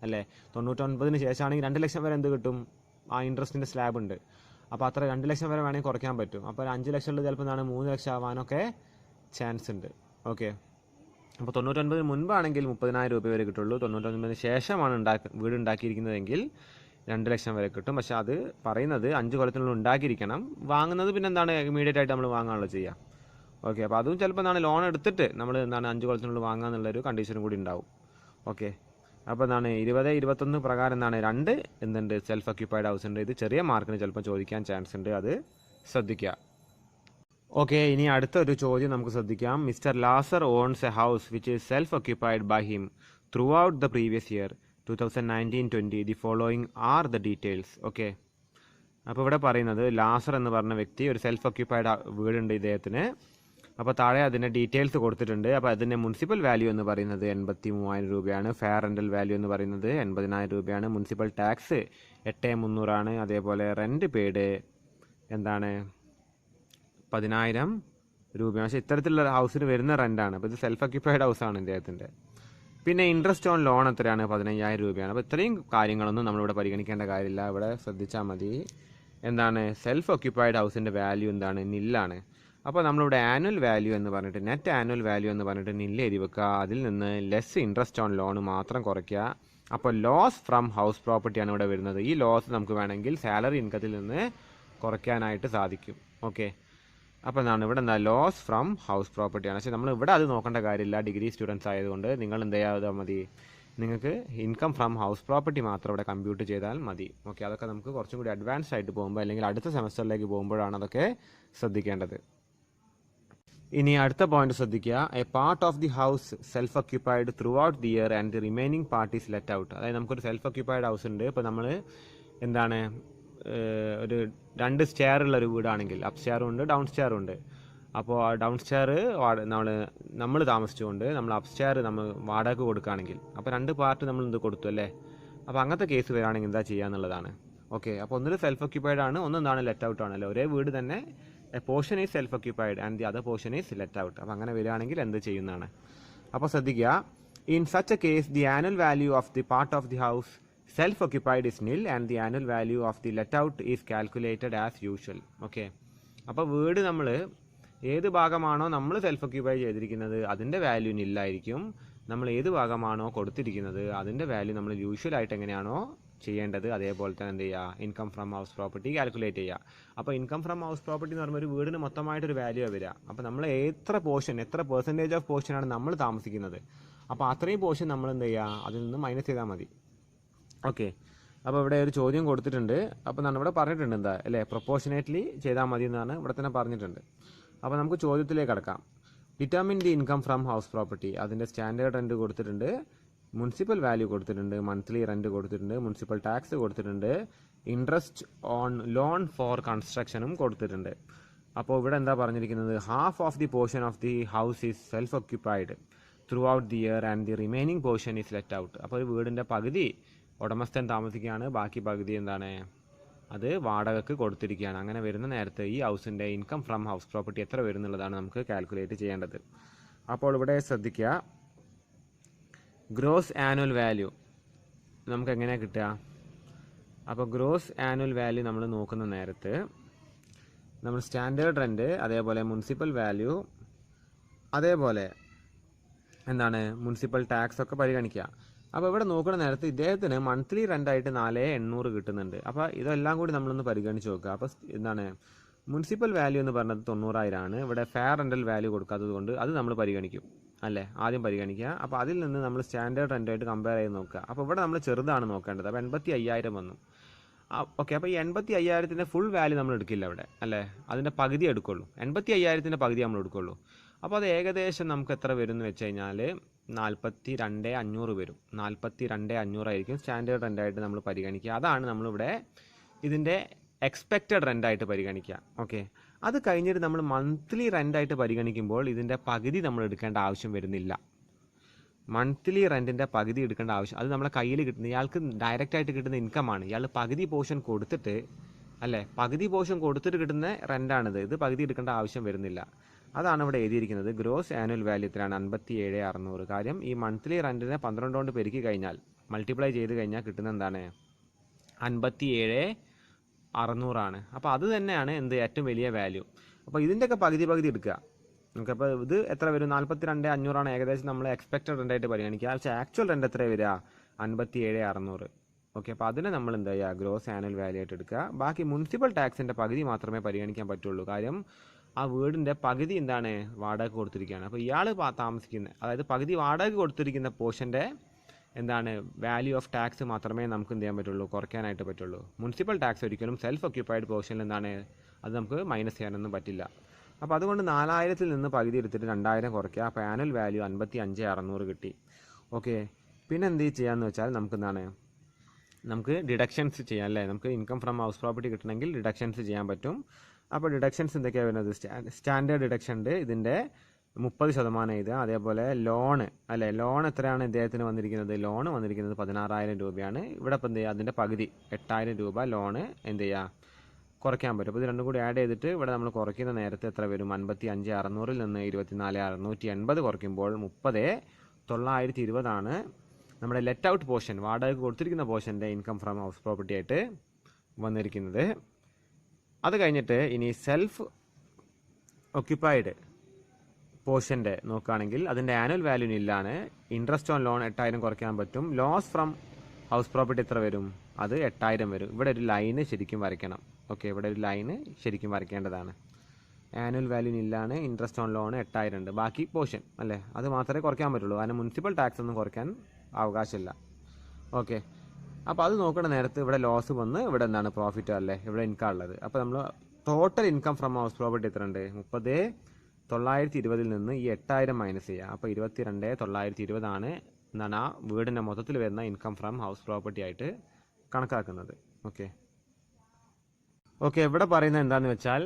അല്ലേ, 99 ശേഷമാണെങ്കിൽ 2 ലക്ഷം വരെ എന്ത് കിട്ടും, ആ ഇൻട്രസ്റ്റിൻ്റെ സ്ലാബ് ഉണ്ട്. അപ്പോൾ അത്ര 2 ലക്ഷം വരെ വേണമെങ്കിൽ കുറയ്ക്കാൻ പറ്റും. അപ്പോൾ 5 ലക്ഷം ഉള്ളത് ചിലപ്പോൾ 3 ലക്ഷം ആവാനൊക്കെ ചാൻസ് ഉണ്ട്. ഓക്കെ, അപ്പോൾ 99 മുൻപാണെങ്കിൽ 30,000 രൂപ വരെ കിട്ടുള്ളൂ. 99 ശേഷമാണ് വീട് ഉണ്ടാക്കിയിരിക്കുന്നതെങ്കിൽ 2 ലക്ഷം വരെ കിട്ടും. പക്ഷേ അത് പറയുന്നത് 5 കൊല്ലത്തിനുള്ളിൽ ഉണ്ടാക്കിയിരിക്കണം. വാങ്ങുന്നത് പിന്നെ എന്താണ് ഇമീഡിയറ്റ് ആയിട്ട് നമ്മൾ വാങ്ങാനുള്ള ചെയ്യുക. ഓക്കെ, അപ്പോൾ അതും ചിലപ്പോൾ എന്താണ് ലോൺ എടുത്തിട്ട് നമ്മൾ എന്താണ് 5 കൊല്ലത്തിനുള്ളിൽ വാങ്ങാന്നുള്ളൊരു കണ്ടീഷനും കൂടി ഉണ്ടാവും. ഓക്കെ, അപ്പോൾ എന്താണ് 20-21 പ്രകാരം എന്താണ് 2 എന്തുണ്ട് സെൽഫ് ഒക്യുപ്പൈഡ് ഹൗസ് ഉണ്ട്. ഇത് ചെറിയ മാർക്കിന് ചിലപ്പോൾ ചോദിക്കാൻ ചാൻസ് ഉണ്ട്, അത് ശ്രദ്ധിക്കുക. ഓക്കെ, ഇനി അടുത്തൊരു ചോദ്യം നമുക്ക് ശ്രദ്ധിക്കാം. Mister Lazar owns a house which is self occupied by him throughout the previous year 2019-20. The following are the details. Okay, അപ്പോൾ ഇവിടെ പറയുന്നത് ലാസർ എന്ന് പറഞ്ഞ വ്യക്തി ഒരു സെൽഫ് ഒക്യുപ്പൈഡ് വീടുണ്ട് ഇദ്ദേഹത്തിന്. അപ്പോൾ താഴെ അതിൻ്റെ ഡീറ്റെയിൽസ് കൊടുത്തിട്ടുണ്ട്. അപ്പോൾ അതിൻ്റെ മുനിസിപ്പൽ വാല്യൂ എന്ന് പറയുന്നത് 83,000 രൂപയാണ്. ഫെയർ റെൻ്റൽ വാല്യൂ എന്ന് പറയുന്നത് 80,000 രൂപയാണ്. മുനിസിപ്പൽ ടാക്സ് 8,300 അതേപോലെ റെൻറ്റ് പെയ്ഡ് എന്താണ് 10,000 രൂപയാണ്. പക്ഷേ ഇത്തരത്തിലുള്ള ഹൗസിന് വരുന്ന റെൻ്റാണ്. അപ്പോൾ ഇത് സെൽഫ് ഒക്യുപ്പൈഡ് ഹൗസാണ് ഇദ്ദേഹത്തിൻ്റെ. പിന്നെ ഇൻട്രസ്റ്റ് ഓൺ ലോൺ എത്രയാണ്, 15,000 രൂപയാണ്. അപ്പോൾ ഇത്രയും കാര്യങ്ങളൊന്നും നമ്മളിവിടെ പരിഗണിക്കേണ്ട കാര്യമില്ല. ഇവിടെ ശ്രദ്ധിച്ചാൽ മതി. എന്താണ് സെൽഫ് ഒക്യുപ്പൈഡ് ഹൗസിൻ്റെ വാല്യൂ എന്താണ്, നില്ലാണ്. അപ്പോൾ നമ്മളിവിടെ ആനുവൽ വാല്യൂ എന്ന് പറഞ്ഞിട്ട് നെറ്റ് ആനുവൽ വാല്യൂ എന്ന് പറഞ്ഞിട്ട് നില്ല് എഴുതി വെക്കുക. അതിൽ നിന്ന് ലെസ് ഇൻട്രസ്റ്റ് ഓൺ ലോൺ മാത്രം കുറയ്ക്കുക. അപ്പോൾ ലോസ് ഫ്രം ഹൗസ് പ്രോപ്പർട്ടിയാണ് ഇവിടെ വരുന്നത്. ഈ ലോസ് നമുക്ക് വേണമെങ്കിൽ സാലറി ഇൻകത്തിൽ നിന്ന് കുറയ്ക്കാനായിട്ട് സാധിക്കും. ഓക്കെ, അപ്പോൾ എന്താണ് ഇവിടെ എന്താ ലോസ് ഫ്രം ഹൗസ് പ്രോപ്പർട്ടിയാണ്. പക്ഷേ നമ്മൾ ഇവിടെ അത് നോക്കേണ്ട കാര്യമില്ല. ഡിഗ്രി സ്റ്റുഡൻസ് ആയതുകൊണ്ട് നിങ്ങൾ എന്ത് ചെയ്യാതെ മതി, നിങ്ങൾക്ക് ഇൻകം ഫ്രം ഹൗസ് പ്രോപ്പർട്ടി മാത്രം ഇവിടെ കമ്പ്യൂട്ട് ചെയ്താൽ മതി. ഓക്കെ, അതൊക്കെ നമുക്ക് കുറച്ചും കൂടി അഡ്വാൻസ്ഡ് ആയിട്ട് പോകുമ്പോൾ അല്ലെങ്കിൽ അടുത്ത സെമസ്റ്ററിലേക്ക് പോകുമ്പോഴാണ് അതൊക്കെ ശ്രദ്ധിക്കേണ്ടത്. ഇനി അടുത്ത പോയിന്റ് ശ്രദ്ധിക്കുക. A part of the house self occupied through out the year and the remaining part is let out. അതായത് നമുക്കൊരു സെൽഫ് ഒക്യുപ്പൈഡ് ഹൗസ് ഉണ്ട്. ഇപ്പോൾ നമ്മൾ എന്താണ് ഒരു 2 സ്റ്റെയർ ഉള്ള ഒരു വീടാണെങ്കിൽ അപ്പ് സ്റ്റെയറും ഉണ്ട് ഡൗൺ സ്റ്റെയറും ഉണ്ട്. അപ്പോൾ ഡൗൺ സ്റ്റെയർ നമ്മൾ താമസിച്ചുകൊണ്ട് നമ്മൾ അപ്പ് സ്റ്റെയർ നമ്മൾ വാടക കൊടുക്കുകയാണെങ്കിൽ അപ്പോൾ 2 പാർട്ട് നമ്മൾ എന്ത് കൊടുത്തു അല്ലേ. അപ്പോൾ അങ്ങനത്തെ കേസ് വരികയാണെങ്കിൽ എന്താ ചെയ്യുക എന്നുള്ളതാണ്. ഓക്കെ, അപ്പോൾ ഒന്നിൽ സെൽഫ് ഒക്യുപ്പൈഡ് ആണ്, ഒന്നെന്താണ് ലെറ്റ് ഔട്ട് ആണല്ലോ. ഒരേ വീട് തന്നെ a portion is self occupied and the other portion is let out. അപ്പോൾ അങ്ങനെ വരികയാണെങ്കിൽ എന്ത് ചെയ്യുന്നതാണ്. അപ്പോൾ ശ്രദ്ധിക്കുക. In such a case the annual value of the part of the house self occupied is nil and the annual value of the let out is calculated as usual. Okay, അപ്പോൾ വീട് നമ്മൾ ഏത് ഭാഗമാണോ നമ്മൾ സെൽഫ് ഒക്യുപ്പൈ ചെയ്തിരിക്കുന്നത് അതിൻ്റെ വാല്യൂ നില്ലായിരിക്കും. നമ്മൾ ഏത് ഭാഗമാണോ കൊടുത്തിരിക്കുന്നത് അതിൻ്റെ വാല്യൂ നമ്മൾ യൂഷ്വലായിട്ട് എങ്ങനെയാണോ ചെയ്യേണ്ടത് അതേപോലെ തന്നെ എന്ത് ചെയ്യുക, income from house property calculate ചെയ്യുക. അപ്പോൾ ഇൻകം ഫ്രം ഹൗസ് പ്രോപ്പർട്ടി എന്ന് പറയുമ്പോൾ ഒരു വീടിന് മൊത്തമായിട്ടൊരു വാല്യൂ വരിക. അപ്പോൾ നമ്മൾ എത്ര പെർസെൻറ്റേജ് ഓഫ് പോർഷനാണ് നമ്മൾ താമസിക്കുന്നത്, അപ്പോൾ അത്രയും പോർഷൻ നമ്മൾ എന്ത് ചെയ്യുക, അതിൽ നിന്ന് മൈനസ് ചെയ്താൽ മതി. ഓക്കെ, അപ്പോൾ ഇവിടെ ഒരു ചോദ്യം കൊടുത്തിട്ടുണ്ട്. അപ്പോൾ ഞാൻ ഇവിടെ പറഞ്ഞിട്ടുണ്ട് എന്താ അല്ലേ, പ്രൊപ്പോർഷനേറ്റ്ലി ചെയ്താൽ മതി എന്നാണ് ഇവിടെ തന്നെ പറഞ്ഞിട്ടുണ്ട്. അപ്പോൾ നമുക്ക് ചോദ്യത്തിലേക്ക് കടക്കാം. Determine the income from house property. അതിൻ്റെ സ്റ്റാൻഡേർഡ് റെൻറ്റ് കൊടുത്തിട്ടുണ്ട്, മുനിസിപ്പൽ വാല്യൂ കൊടുത്തിട്ടുണ്ട്, മന്ത്ലി റെൻറ്റ് കൊടുത്തിട്ടുണ്ട്, മുനിസിപ്പൽ ടാക്സ് കൊടുത്തിട്ടുണ്ട്, ഇൻട്രസ്റ്റ് ഓൺ ലോൺ ഫോർ കൺസ്ട്രക്ഷനും കൊടുത്തിട്ടുണ്ട്. അപ്പോൾ ഇവിടെ എന്താ പറഞ്ഞിരിക്കുന്നത്, half of the portion of the house is self occupied through out the year and the remaining portion is let out. അപ്പോൾ ഒരു വീടിൻ്റെ പകുതി ഉടമസ്ഥൻ താമസിക്കുകയാണ്, ബാക്കി പകുതി എന്താണ്, അത് വാടകയ്ക്ക് കൊടുത്തിരിക്കുകയാണ്. അങ്ങനെ വരുന്ന നേരത്തെ ഈ ഹൗസിൻ്റെ ഇൻകം ഫ്രം ഹൗസ് പ്രോപ്പർട്ടി എത്ര വരും എന്നുള്ളതാണ് നമുക്ക് കാൽക്കുലേറ്റ് ചെയ്യേണ്ടത്. അപ്പോൾ ഇവിടെ ശ്രദ്ധിക്കുക, ഗ്രോസ് ആനുവൽ വാല്യൂ നമുക്ക് എങ്ങനെയാണ് കിട്ടുക? അപ്പോൾ ഗ്രോസ് ആനുവൽ വാല്യൂ നമ്മൾ നോക്കുന്ന നേരത്ത് നമ്മൾ സ്റ്റാൻഡേർഡ് റെൻറ്റ്, അതേപോലെ മുനിസിപ്പൽ വാല്യൂ, അതേപോലെ എന്താണ് മുനിസിപ്പൽ ടാക്സ് ഒക്കെ പരിഗണിക്കുക. അപ്പോൾ ഇവിടെ നോക്കുന്ന നേരത്ത് ഇദ്ദേഹത്തിന് മന്ത്ലി റെൻ്റായിട്ട് 4800 കിട്ടുന്നുണ്ട്. അപ്പോൾ ഇതെല്ലാം കൂടി നമ്മളൊന്ന് പരിഗണിച്ച് നോക്കുക. അപ്പോൾ എന്താണ് മുനിസിപ്പൽ വാല്യൂ എന്ന് പറഞ്ഞത് 90,000 ആണ്. ഇവിടെ ഫെയർ റെൻ്റൽ വാല്യൂ കൊടുക്കാത്തത് കൊണ്ട് അത് നമ്മൾ പരിഗണിക്കും അല്ലേ, ആദ്യം പരിഗണിക്കുക. അപ്പോൾ അതിൽ നിന്ന് നമ്മൾ സ്റ്റാൻഡേർഡ് റെൻ്റായിട്ട് കമ്പയർ ചെയ്ത് നോക്കുക. അപ്പോൾ ഇവിടെ നമ്മൾ ചെറുതാണ് നോക്കേണ്ടത്. അപ്പോൾ 85,000 വന്നു. ഓക്കെ, അപ്പോൾ ഈ 85,000 ഫുൾ വാല്യൂ നമ്മൾ എടുക്കില്ല ഇവിടെ അല്ലേ, അതിൻ്റെ പകുതി എടുക്കുള്ളൂ. 85,000 പകുതി നമ്മൾ എടുക്കുള്ളൂ. അപ്പോൾ അത് ഏകദേശം നമുക്ക് എത്ര വരും എന്ന് വെച്ച് കഴിഞ്ഞാൽ 42,500 വരും. 42,500 ആയിരിക്കും സ്റ്റാൻഡേർഡ് റെൻ്റായിട്ട് നമ്മൾ പരിഗണിക്കുക. അതാണ് നമ്മളിവിടെ ഇതിൻ്റെ എക്സ്പെക്റ്റഡ് റെൻ്റായിട്ട് പരിഗണിക്കുക. ഓക്കെ, അത് കഴിഞ്ഞിട്ട് നമ്മൾ മന്ത്ലി റെൻ്റായിട്ട് പരിഗണിക്കുമ്പോൾ ഇതിൻ്റെ പകുതി നമ്മൾ എടുക്കേണ്ട ആവശ്യം വരുന്നില്ല. മന്ത്ലി റെൻറ്റിൻ്റെ പകുതി എടുക്കേണ്ട ആവശ്യം, അത് നമ്മളെ കയ്യിൽ കിട്ടുന്ന, ഇയാൾക്ക് ഡയറക്റ്റായിട്ട് കിട്ടുന്ന ഇൻകമാണ്. ഇയാൾ പകുതി പോർഷൻ കൊടുത്തിട്ട് അല്ലേ, പകുതി പോർഷൻ കൊടുത്തിട്ട് കിട്ടുന്ന റെൻ്റാണിത്. ഇത് പകുതി എടുക്കേണ്ട ആവശ്യം വരുന്നില്ല. അതാണ് ഇവിടെ എഴുതിയിരിക്കുന്നത്. ഗ്രോസ് ആനുവൽ വാല്യൂ എത്രയാണ്? 57,600. കാര്യം ഈ മന്ത്ലി റെൻറ്റിനെ 12 കൊണ്ട് പെരുക്കി കഴിഞ്ഞാൽ, മൾട്ടിപ്ലൈ ചെയ്ത് കഴിഞ്ഞാൽ കിട്ടുന്ന എന്താണ്? 57,600 ആണ്. അപ്പോൾ അത് തന്നെയാണ് എന്ത് ഏറ്റവും വലിയ വാല്യൂ. അപ്പോൾ ഇതിൻ്റെയൊക്കെ പകുതി എടുക്കുക. നമുക്ക് അപ്പോൾ ഇത് എത്ര വരും? 42,500 ആണ് ഏകദേശം നമ്മൾ എക്സ്പെക്റ്റഡ് റെൻ്റായിട്ട് പരിഗണിക്കുക. പക്ഷേ ആക്ച്വൽ റെൻ്റ് എത്ര വരിക? 57,600. ഓക്കെ, അപ്പോൾ അതിനെ നമ്മൾ എന്താ ചെയ്യുക? ഗ്രോസ് ആനുവൽ വാല്യൂ ആയിട്ട് എടുക്കുക. ബാക്കി മുനിസിപ്പൽ ടാക്സിൻ്റെ പകുതി മാത്രമേ പരിഗണിക്കാൻ പറ്റുള്ളൂ. കാര്യം ആ വീടിൻ്റെ പകുതി എന്താണ് വാടക കൊടുത്തിരിക്കുകയാണ്. അപ്പോൾ ഇയാൾ താമസിക്കുന്ന, അതായത് പകുതി വാടക കൊടുത്തിരിക്കുന്ന പോർഷൻ്റെ എന്താണ് വാല്യൂ ഓഫ് ടാക്സ് മാത്രമേ നമുക്ക് എന്ത് ചെയ്യാൻ പറ്റുള്ളൂ? കുറയ്ക്കാനായിട്ട് പറ്റുള്ളൂ. മുനിസിപ്പൽ ടാക്സ് ഒരിക്കലും സെൽഫ് ഒക്യുപ്പൈഡ് പോർഷനിൽ എന്താണ് അത് നമുക്ക് മൈനസ് ചെയ്യാനൊന്നും പറ്റില്ല. അപ്പോൾ അതുകൊണ്ട് 4,000 നിന്ന് പകുതി എടുത്തിട്ട് 2,000 കുറയ്ക്കുക. അപ്പോൾ ആനുവൽ വാല്യൂ 55,600 കിട്ടി. ഓക്കെ, പിന്നെ എന്ത് ചെയ്യാമെന്ന് വെച്ചാൽ നമുക്ക് ഡിഡക്ഷൻസ് ചെയ്യാം അല്ലേ. നമുക്ക് ഇൻകം ഫ്രം ഹൗസ് പ്രോപ്പർട്ടി കിട്ടണമെങ്കിൽ ഡിഡക്ഷൻസ് ചെയ്യാൻ പറ്റും. അപ്പോൾ ഡിഡക്ഷൻസ് എന്തൊക്കെയാണ് വരുന്നത്? സ്റ്റാൻഡേർഡ് ഡിഡക്ഷൻ ഉണ്ട്, ഇതിൻ്റെ 30% ഇത്. അതേപോലെ ലോണ് അല്ലേ, ലോൺ എത്രയാണ് ഇദ്ദേഹത്തിന് വന്നിരിക്കുന്നത്? ലോണ് വന്നിരിക്കുന്നത് 16,000 രൂപയാണ്. ഇവിടെ ഇപ്പം എന്ത് ചെയ്യുക? അതിൻ്റെ പകുതി 8,000 രൂപ ലോണ് എന്ത് ചെയ്യുക? കുറയ്ക്കാൻ പറ്റും. അപ്പോൾ ഇത് രണ്ടും കൂടി ആഡ് ചെയ്തിട്ട് ഇവിടെ നമ്മൾ കുറയ്ക്കുന്ന നേരത്തെ എത്ര വരും? 55,600 നിന്ന് 24,680 കുറയ്ക്കുമ്പോൾ 30,920 ആണ് നമ്മുടെ ലെറ്റ് ഔട്ട് പോർഷൻ, വാടക കൊടുത്തിരിക്കുന്ന പോർഷൻ്റെ ഇൻകം ഫ്രം ഹൗസ് പ്രോപ്പർട്ടി ആയിട്ട് വന്നിരിക്കുന്നത്. അത് കഴിഞ്ഞിട്ട് ഇനി സെൽഫ് ഒക്യുപ്പൈഡ് പോർഷൻ്റെ നോക്കുകയാണെങ്കിൽ അതിൻ്റെ ആനുവൽ വാല്യൂ നില്ലാണ്. ഇൻട്രസ്റ്റ് ഓൺ ലോൺ 8,000 കുറയ്ക്കാൻ പറ്റും. ലോസ് ഫ്രം ഹൗസ് പ്രോപ്പർട്ടി എത്ര വരും? അത് 8,000 വരും. ഇവിടെ ഒരു ലൈന് ശരിക്കും വരയ്ക്കണം. ഓക്കെ, ഇവിടെ ഒരു ലൈന് ശരിക്കും വരയ്ക്കേണ്ടതാണ്. ആനുവൽ വാല്യൂ നില്ലാണ്, ഇൻട്രസ്റ്റ് ഓൺ ലോൺ 8,000 ഉണ്ട്. ബാക്കി പോർഷൻ അല്ലേ, അത് മാത്രമേ കുറയ്ക്കാൻ പറ്റുള്ളൂ. കാരണം മുനിസിപ്പൽ ടാക്സ് ഒന്നും കുറയ്ക്കാൻ അവകാശമില്ല. ഓക്കെ, അപ്പോൾ അത് നോക്കുന്ന നേരത്ത് ഇവിടെ ലോസ് വന്ന് ഇവിടെ എന്താണ് പ്രോഫിറ്റ് അല്ലേ, ഇവിടെ ഇൻകം ഉള്ളത്. അപ്പോൾ നമ്മൾ total income from house property എത്ര ഉണ്ട്? 30,920 നിന്ന് ഈ 8,000 മൈനസ് ചെയ്യുക. അപ്പോൾ 22,920 ആണ് എന്താണ് ആ വീടിൻ്റെ മൊത്തത്തിൽ വരുന്ന ഇൻകം ഫ്രം ഹൗസ് പ്രോപ്പർട്ടി ആയിട്ട് കണക്കാക്കുന്നത്. ഓക്കെ, ഇവിടെ പറയുന്നത് എന്താണെന്ന് വെച്ചാൽ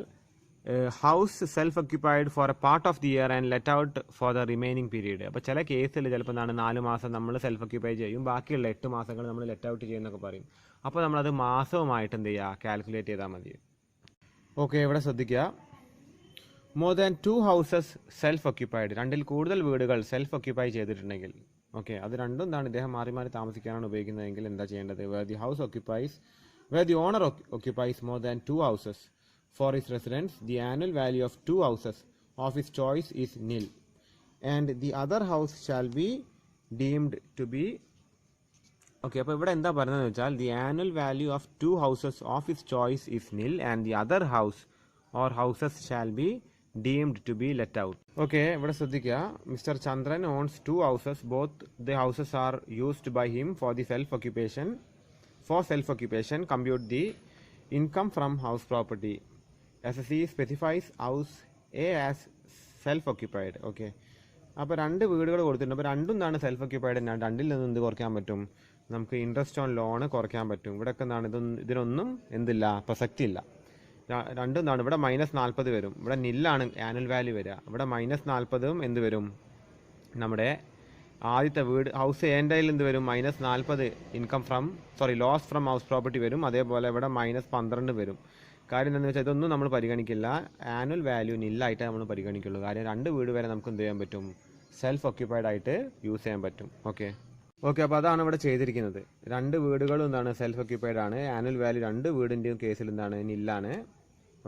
house self occupied for a part of the year and let out for the remaining period. അപ്പോൾ ചില കേസിൽ ചിലപ്പോൾ എന്താണ് 4 മാസം നമ്മൾ സെൽഫ് ഒക്യുപ്പൈ ചെയ്യും, ബാക്കിയുള്ള 8 മാസങ്ങൾ നമ്മൾ ലെറ്റ് ഔട്ട് ചെയ്യുന്നൊക്കെ പറയും. അപ്പോൾ നമ്മളത് മാസവുമായിട്ട് എന്ത് ചെയ്യുക? കാൽക്കുലേറ്റ് ചെയ്താൽ മതി. ഓക്കെ, ഇവിടെ ശ്രദ്ധിക്കുക, more than 2 houses self occupied, 2ൽ കൂടുതൽ വീടുകൾ സെൽഫ് ഒക്യുപ്പൈ ചെയ്തിട്ടുണ്ടെങ്കിൽ, ഓക്കെ, അത് രണ്ടും എന്താണ് ഇദ്ദേഹം മാറി മാറി താമസിക്കാനാണ് ഉപയോഗിക്കുന്നതെങ്കിൽ എന്താ ചെയ്യേണ്ടത്? where the owner occupies more than 2 houses for his residence, the annual value of 2 houses of his choice is nil, and the other house shall be deemed to be. Okay, അപ്പോൾ ഇവിടെ എന്താ പറയുന്നത് വെച്ചാൽ the annual value of 2 houses of his choice is nil and the other house or houses shall be deemed to be let out. Okay, ഇവിടെ ശ്രദ്ധിക്കുക, mister Chandran owns 2 houses. Both the houses are used by him for self-occupation. Compute the income from house property. SSE specifies house A as self-occupied. Okay, അപ്പോൾ 2 വീടുകൾ കൊടുത്തിട്ടുണ്ട്. അപ്പോൾ രണ്ടും എന്താണ് സെൽഫ് ഒക്യുപ്പൈഡ് തന്നെയാണ്. 2ൽ നിന്ന് എന്ത് കുറയ്ക്കാൻ പറ്റും? നമുക്ക് ഇൻട്രസ്റ്റ് ഓൺ ലോണ് കുറയ്ക്കാൻ പറ്റും. ഇവിടെയൊക്കെ എന്താണ് ഇതിനൊന്നും എന്തില്ല, പ്രസക്തി ഇല്ല. രണ്ടും എന്താണ്, ഇവിടെ -40 വരും, ഇവിടെ നില്ലാണ് ആനുവൽ വാല്യൂ വരിക. ഇവിടെ -40 എന്ത് വരും? നമ്മുടെ ആദ്യത്തെ വീട് ഹൗസ് എൻ്റെ എന്ത് വരും -40 ലോസ് ഫ്രം ഹൗസ് പ്രോപ്പർട്ടി വരും. അതേപോലെ ഇവിടെ -12 വരും. കാര്യം എന്താണെന്ന് വെച്ചാൽ ഇതൊന്നും നമ്മൾ പരിഗണിക്കില്ല. ആനുവൽ വാല്യൂ നില്ലായിട്ട് നമ്മൾ പരിഗണിക്കുള്ളൂ. കാര്യം 2 വീട് വരെ നമുക്ക് എന്ത് ചെയ്യാൻ പറ്റും, സെൽഫ് ഓക്യുപ്പൈഡ് ആയിട്ട് യൂസ് ചെയ്യാൻ പറ്റും. ഓക്കെ, അപ്പോൾ അതാണ് ഇവിടെ ചെയ്തിരിക്കുന്നത്. 2 വീടുകളും എന്താണ്, സെൽഫ് ഓക്യുപ്പൈഡ് ആണ്. ആനുവൽ വാല്യൂ 2 വീടിൻ്റെയും കേസിൽ എന്താണ്, നില്ലാണ്.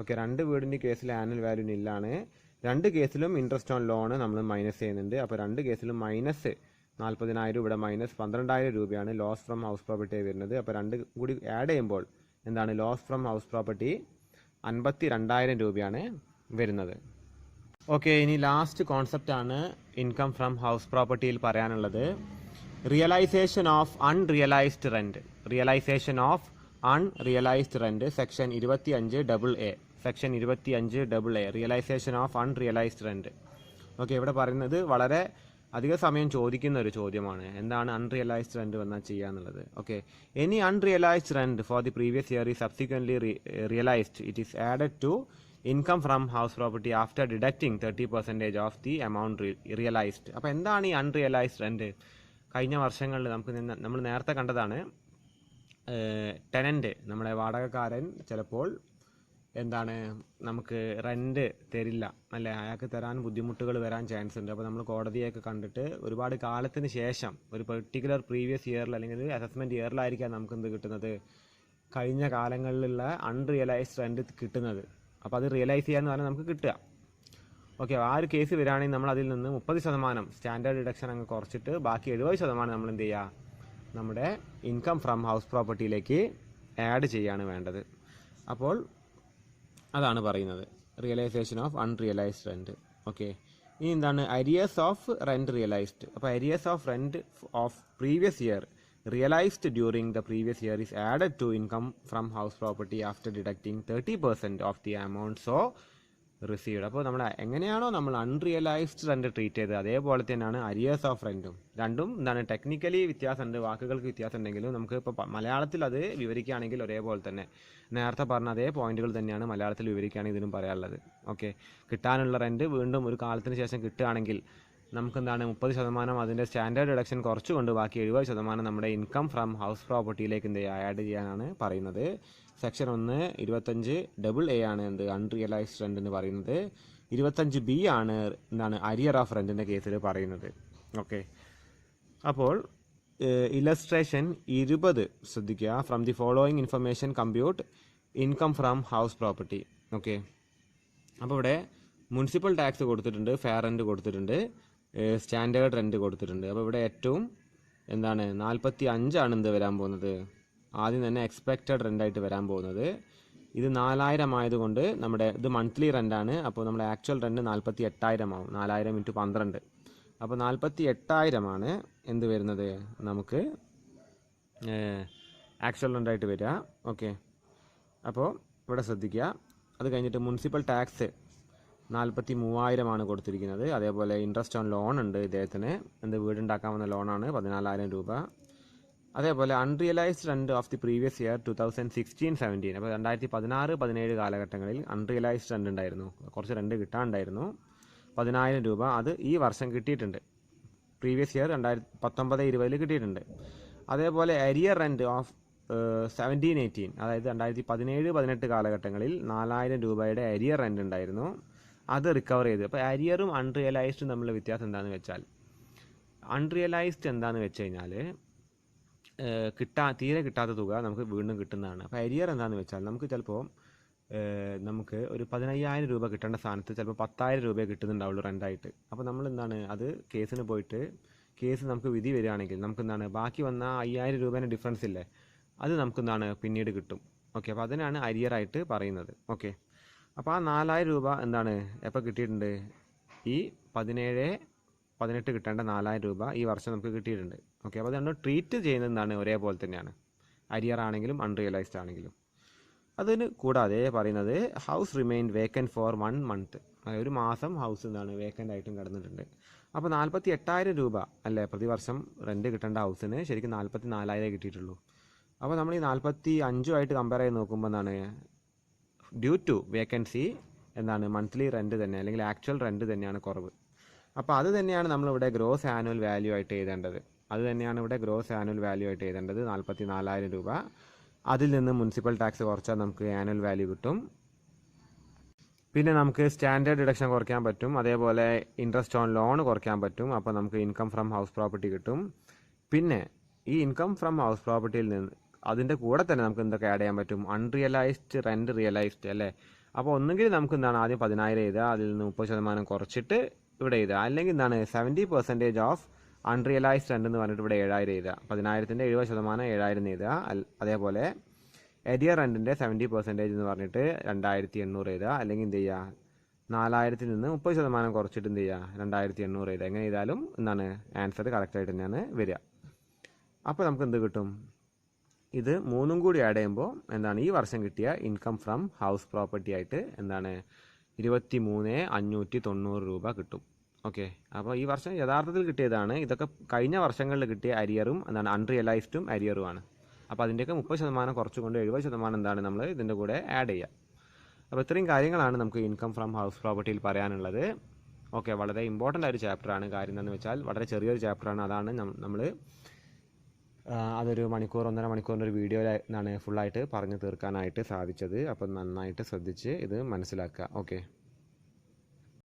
ഓക്കെ, 2 വീടിൻ്റെ കേസിൽ ആനുവൽ വാല്യൂ നില്ലാണ്. 2 കേസിലും ഇൻട്രസ്റ്റ് ഓൺ ലോൺ നമ്മൾ മൈനസ് ചെയ്യുന്നുണ്ട്. അപ്പോൾ 2 കേസിലും -40,000 ഇവിടെ -12,000 രൂപയാണ് ലോസ് ഫ്രം ഹൗസ് പ്രോപ്പർട്ടി വരുന്നത്. അപ്പോൾ 2 കൂടി ആഡ് ചെയ്യുമ്പോൾ എന്താണ്, ലോസ് ഫ്രം ഹൗസ് പ്രോപ്പർട്ടി 52,000 രൂപയാണ് വരുന്നത്. ഓക്കെ, ഇനി ലാസ്റ്റ് കോൺസെപ്റ്റ് ആണ് ഇൻകം ഫ്രം ഹൗസ് പ്രോപ്പർട്ടിയിൽ പറയാനുള്ളത്. Realisation of unrealised rent section 25AA realisation of unrealised rent. Okay, ഇവിടെ പറയുന്നത് വളരെ അധിക സമയം ചോദിക്കുന്ന ഒരു ചോദ്യമാണ്. എന്താണ് അൺറിയലൈസ്ഡ് റെന്റ് വന്നാൽ ചെയ്യാന്നുള്ളത്. Okay, any unrealised rent for the previous year is subsequently realised it is added to income from house property after deducting 30% of the amount realised. അപ്പോൾ എന്താണ് ഈ അൺറിയലൈസ്ഡ് റെന്റ്? കഴിഞ്ഞ വർഷങ്ങളിൽ നമ്മൾ നേരത്തെ കണ്ടതാണ്. ടെനൻറ്റ്, നമ്മുടെ വാടകക്കാരൻ ചിലപ്പോൾ എന്താണ് നമുക്ക് റെൻറ്റ് തരില്ല, അല്ലേ, അയാൾക്ക് തരാൻ ബുദ്ധിമുട്ടുകൾ വരാൻ ചാൻസ് ഉണ്ട്. അപ്പോൾ നമ്മൾ കോടതിയൊക്കെ കണ്ടിട്ട് ഒരുപാട് കാലത്തിന് ശേഷം ഒരു പെർട്ടിക്കുലർ പ്രീവിയസ് ഇയറിൽ അല്ലെങ്കിൽ ഒരു അസസ്മെൻറ്റ് ഇയറിലായിരിക്കാം നമുക്ക് എന്ത് കിട്ടുന്നത്, കഴിഞ്ഞ കാലങ്ങളിലുള്ള അൺറിയലൈസ്ഡ് റെൻറ്റ് കിട്ടുന്നത്. അപ്പോൾ അത് റിയലൈസ് ചെയ്യാന്ന് പറഞ്ഞാൽ നമുക്ക് കിട്ടുക. ഓക്കെ, ആ ഒരു കേസ് വരികയാണെങ്കിൽ നമ്മൾ അതിൽ നിന്ന് 30% സ്റ്റാൻഡേർഡ് ഡിഡക്ഷൻ അങ്ങ് കുറച്ചിട്ട് ബാക്കി 70% നമ്മൾ എന്ത് ചെയ്യുക, നമ്മുടെ ഇൻകം ഫ്രം ഹൗസ് പ്രോപ്പർട്ടിയിലേക്ക് ആഡ് ചെയ്യാണ് വേണ്ടത്. അപ്പോൾ അതാണ് പറയുന്നത് realisation of unrealised rent. Okay, ഇനി എന്താണ് അരിയേഴ്സ് ഓഫ് റെൻറ്റ് റിയലൈസ്ഡ്. അപ്പോൾ arrears of rent of previous year realized during the previous year is added to income from house property after deducting 30% of the amount so received. അപ്പോൾ നമ്മൾ എങ്ങനെയാണോ നമ്മൾ അൺറിയലൈസ്ഡ് റെൻറ്റ് ട്രീറ്റ് ചെയ്തത് അതേപോലെ തന്നെയാണ് അരിയേഴ്സ് ഓഫ് റെൻറ്റും. രണ്ടും എന്താണ് ടെക്നിക്കലി വ്യത്യാസമുണ്ട്, വാക്കുകൾക്ക് വ്യത്യാസം ഉണ്ടെങ്കിലും നമുക്ക് ഇപ്പോൾ മലയാളത്തിൽ അത് വിവരിക്കുകയാണെങ്കിൽ ഒരേപോലെ തന്നെ നേരത്തെ പറഞ്ഞ അതേ പോയിന്റുകൾ തന്നെയാണ് മലയാളത്തിൽ വിവരിക്കുകയാണെങ്കിൽ ഇതിനും പറയാനുള്ളത്. ഓക്കെ, കിട്ടാനുള്ള റെൻറ്റ് വീണ്ടും ഒരു കാലത്തിന് ശേഷം കിട്ടുകയാണെങ്കിൽ നമുക്കെന്താണ് 30% അതിൻ്റെ സ്റ്റാൻഡേർഡ് ഡിഡക്ഷൻ കുറച്ചുകൊണ്ട് ബാക്കി 70% നമ്മുടെ ഇൻകം ഫ്രം ഹൗസ് പ്രോപ്പർട്ടിയിലേക്ക് എന്ത് ചെയ്യുക, ആഡ് ചെയ്യാനാണ് പറയുന്നത്. സെക്ഷൻ 125AA ആണ് എന്ത് അൺറിയലൈസ്ഡ് റെൻ്റ് എന്ന് പറയുന്നത്. 25B ആണ് എന്താണ് അരിയർ ഓഫ് റെൻറ്റിൻ്റെ കേസിൽ പറയുന്നത്. ഓക്കെ, അപ്പോൾ ഇലസ്ട്രേഷൻ 20 ശ്രദ്ധിക്കുക. From the following information compute income from house property. Okay, അപ്പോൾ ഇവിടെ മുനിസിപ്പൽ ടാക്സ് കൊടുത്തിട്ടുണ്ട്, ഫെയർ റെൻറ്റ് കൊടുത്തിട്ടുണ്ട്, സ്റ്റാൻഡേർഡ് റെൻറ്റ് കൊടുത്തിട്ടുണ്ട്. അപ്പോൾ ഇവിടെ ഏറ്റവും എന്താണ് 45 ആണ് എന്ത് വരാൻ പോകുന്നത്, ആദ്യം തന്നെ എക്സ്പെക്റ്റഡ് റെൻ്റായിട്ട് വരാൻ പോകുന്നത്. ഇത് 4000 ആയതുകൊണ്ട് നമ്മുടെ ഇത് മന്ത്ലി റെൻ്റാണ്. അപ്പോൾ നമ്മുടെ ആക്ച്വൽ റെൻറ്റ് 48,000 ആവും. 4000 × 12. അപ്പോൾ 48,000 ആണ് എന്ത് വരുന്നത് നമുക്ക് ആക്ച്വൽ റെൻ്റായിട്ട് വരിക. ഓക്കെ, അപ്പോൾ ഇവിടെ ശ്രദ്ധിക്കുക. അത് കഴിഞ്ഞിട്ട് മുനിസിപ്പൽ ടാക്സ് 43,000 ആണ് കൊടുത്തിരിക്കുന്നത്. അതേപോലെ ഇൻട്രസ്റ്റ് ഓൺ ലോൺ ഉണ്ട് ഇദ്ദേഹത്തിന്, എന്ത് വീടുണ്ടാക്കാവുന്ന ലോണാണ് 14,000 രൂപ. അതേപോലെ unrealised rent of the previous year 2016-17. അപ്പോൾ 2016-17 കാലഘട്ടങ്ങളിൽ അൺറിയലൈസ്ഡ് റെൻറ്റ് ഉണ്ടായിരുന്നു, കുറച്ച് റെൻറ്റ് കിട്ടാനുണ്ടായിരുന്നു, 10,000 രൂപ. അത് ഈ വർഷം കിട്ടിയിട്ടുണ്ട്. പ്രീവിയസ് ഇയർ 2019-20 കിട്ടിയിട്ടുണ്ട്. അതേപോലെ അരിയർ റെൻറ്റ് ഓഫ് 17-18, അതായത് 2017-18 കാലഘട്ടങ്ങളിൽ 4,000 രൂപയുടെ അരിയർ റെൻറ്റ് ഉണ്ടായിരുന്നു, അത് റിക്കവർ ചെയ്ത്. അപ്പോൾ അരിയറും അൺറിയലൈസ്ഡും തമ്മിലുള്ള വ്യത്യാസം എന്താണെന്ന് വെച്ചാൽ, അൺറിയലൈസ്ഡ് എന്താണെന്ന് വെച്ച് കഴിഞ്ഞാൽ തീരെ കിട്ടാത്ത തുക നമുക്ക് വീണ്ടും കിട്ടുന്നതാണ്. അപ്പോൾ അരിയർ എന്താണെന്ന് വെച്ചാൽ നമുക്ക് ചിലപ്പോൾ നമുക്ക് ഒരു 15,000 രൂപ കിട്ടേണ്ട സ്ഥാനത്ത് ചിലപ്പോൾ 10,000 രൂപയെ കിട്ടുന്നുണ്ടാവുള്ളൂ റെൻ്റായിട്ട്. അപ്പോൾ നമ്മൾ എന്താണ് അത് കേസിന് പോയിട്ട് കേസ് നമുക്ക് വിധി വരികയാണെങ്കിൽ നമുക്ക് എന്താണ് ബാക്കി വന്ന 5,000 രൂപേൻ്റെ ഡിഫറൻസ് ഇല്ലേ, അത് നമുക്കെന്താണ് പിന്നീട് കിട്ടും. ഓക്കെ, അപ്പോൾ അതിനാണ് അരിയറായിട്ട് പറയുന്നത്. ഓക്കെ, അപ്പോൾ ആ 4,000 രൂപ എന്താണ് എപ്പോൾ കിട്ടിയിട്ടുണ്ട്, ഈ 17-18 കിട്ടേണ്ട 4,000 രൂപ ഈ വർഷം നമുക്ക് കിട്ടിയിട്ടുണ്ട്. ഓക്കെ, അപ്പോൾ അത് രണ്ടും ട്രീറ്റ് ചെയ്യുന്നത് എന്താണ് ഒരേപോലെ തന്നെയാണ്, അരിയർ ആണെങ്കിലും അൺറിയലൈസ്ഡ് ആണെങ്കിലും. അതിന് കൂടാതെ പറയുന്നത് house remained vacant for 1 month, ഒരു മാസം ഹൗസ് എന്താണ് വേക്കൻ്റ് ആയിട്ടും കിടന്നിട്ടുണ്ട്. അപ്പോൾ 48,000 രൂപ അല്ലേ പ്രതിവർഷം റെൻറ്റ് കിട്ടേണ്ട ഹൗസിന് ശരിക്കും 44,000 കിട്ടിയിട്ടുള്ളൂ. അപ്പോൾ നമ്മൾ ഈ 45 കമ്പയർ ചെയ്ത് നോക്കുമ്പോൾ എന്താണ് ഡ്യൂ ടു വേക്കൻസി എന്താണ് മന്ത്ലി റെൻറ്റ് തന്നെ അല്ലെങ്കിൽ ആക്ച്വൽ റെൻറ്റ് തന്നെയാണ് കുറവ്. അപ്പോൾ അത് തന്നെയാണ് നമ്മളിവിടെ ഗ്രോസ് ആനുവൽ വാല്യൂ ആയിട്ട് എഴുതേണ്ടത്. 44,000 രൂപ. അതിൽ നിന്ന് മുനിസിപ്പൽ ടാക്സ് കുറച്ചാൽ നമുക്ക് ആനുവൽ വാല്യൂ കിട്ടും. പിന്നെ നമുക്ക് സ്റ്റാൻഡേർഡ് ഡിഡക്ഷൻ കുറയ്ക്കാൻ പറ്റും, അതേപോലെ ഇൻട്രസ്റ്റ് ഓൺ ലോൺ കുറയ്ക്കാൻ പറ്റും. അപ്പോൾ നമുക്ക് ഇൻകം ഫ്രം ഹൗസ് പ്രോപ്പർട്ടി കിട്ടും. പിന്നെ ഈ ഇൻകം ഫ്രം ഹൗസ് പ്രോപ്പർട്ടിയിൽ നിന്ന് അതിൻ്റെ കൂടെ തന്നെ നമുക്ക് എന്തൊക്കെ ആഡ് ചെയ്യാൻ പറ്റും? അൺറിയലൈസ്ഡ് റെൻറ്റ് റിയലൈസ്ഡ് അല്ലേ. അപ്പോൾ ഒന്നുകിൽ നമുക്ക് എന്താണ് ആദ്യം 10,000 എഴുതുക, അതിൽ നിന്ന് 30% കുറച്ചിട്ട് ഇവിടെ എഴുതുക. അല്ലെങ്കിൽ എന്താണ് 70% ഓഫ് അൺറിയലൈസ്ഡ് റെൻ്റ് എന്ന് പറഞ്ഞിട്ട് ഇവിടെ 7,000 എഴുതുക. 10,000-ൻ്റെ 70% 7,000 എഴുതുക. അതേപോലെ എരിയർ റെൻറ്റിൻ്റെ 70% എന്ന് പറഞ്ഞിട്ട് 2,800 എഴുതുക. അല്ലെങ്കിൽ എന്ത് ചെയ്യുക, 4,000-ൽ നിന്ന് 30% കുറച്ചിട്ട് എന്ത് ചെയ്യുക, 2,800 എഴുതുക. എങ്ങനെ ചെയ്താലും എന്താണ് ആൻസർ കറക്റ്റായിട്ട് തന്നെയാണ് വരിക. അപ്പോൾ നമുക്ക് എന്ത് കിട്ടും? ഇത് മൂന്നും കൂടി ആഡ് ചെയ്യുമ്പോൾ എന്താണ് ഈ വർഷം കിട്ടിയ ഇൻകം ഫ്രം ഹൗസ് പ്രോപ്പർട്ടി ആയിട്ട് എന്താണ് 23,590 രൂപ കിട്ടും. ഓക്കെ, അപ്പോൾ ഈ വർഷം യഥാർത്ഥത്തിൽ കിട്ടിയതാണ്. ഇതൊക്കെ കഴിഞ്ഞ വർഷങ്ങളിൽ കിട്ടിയ അരിയറും എന്താണ് അൺറിയലൈസ്ഡും അരിയറുമാണ്. അപ്പോൾ അതിൻ്റെയൊക്കെ 30% കുറച്ചുകൊണ്ട് 70% എന്താണ് നമ്മൾ ഇതിൻ്റെ കൂടെ ആഡ് ചെയ്യുക. അപ്പോൾ ഇത്രയും കാര്യങ്ങളാണ് നമുക്ക് ഇൻകം ഫ്രം ഹൗസ് പ്രോപ്പർട്ടിയിൽ പറയാനുള്ളത്. ഓക്കെ, വളരെ ഇമ്പോർട്ടൻ്റ് ആയൊരു ചാപ്റ്ററാണ്. കാര്യം എന്താണെന്ന് വെച്ചാൽ വളരെ ചെറിയൊരു ചാപ്റ്ററാണ്. അതാണ് നമ്മൾ അതൊരു 1-1.5 മണിക്കൂറിൻ്റെ ഒരു വീഡിയോയിലാണ് ഫുള്ളായിട്ട് പറഞ്ഞു തീർക്കാനായിട്ട് സാധിച്ചത്. അപ്പം നന്നായിട്ട് ശ്രദ്ധിച്ച് ഇത് മനസ്സിലാക്കുക. ഓക്കെ.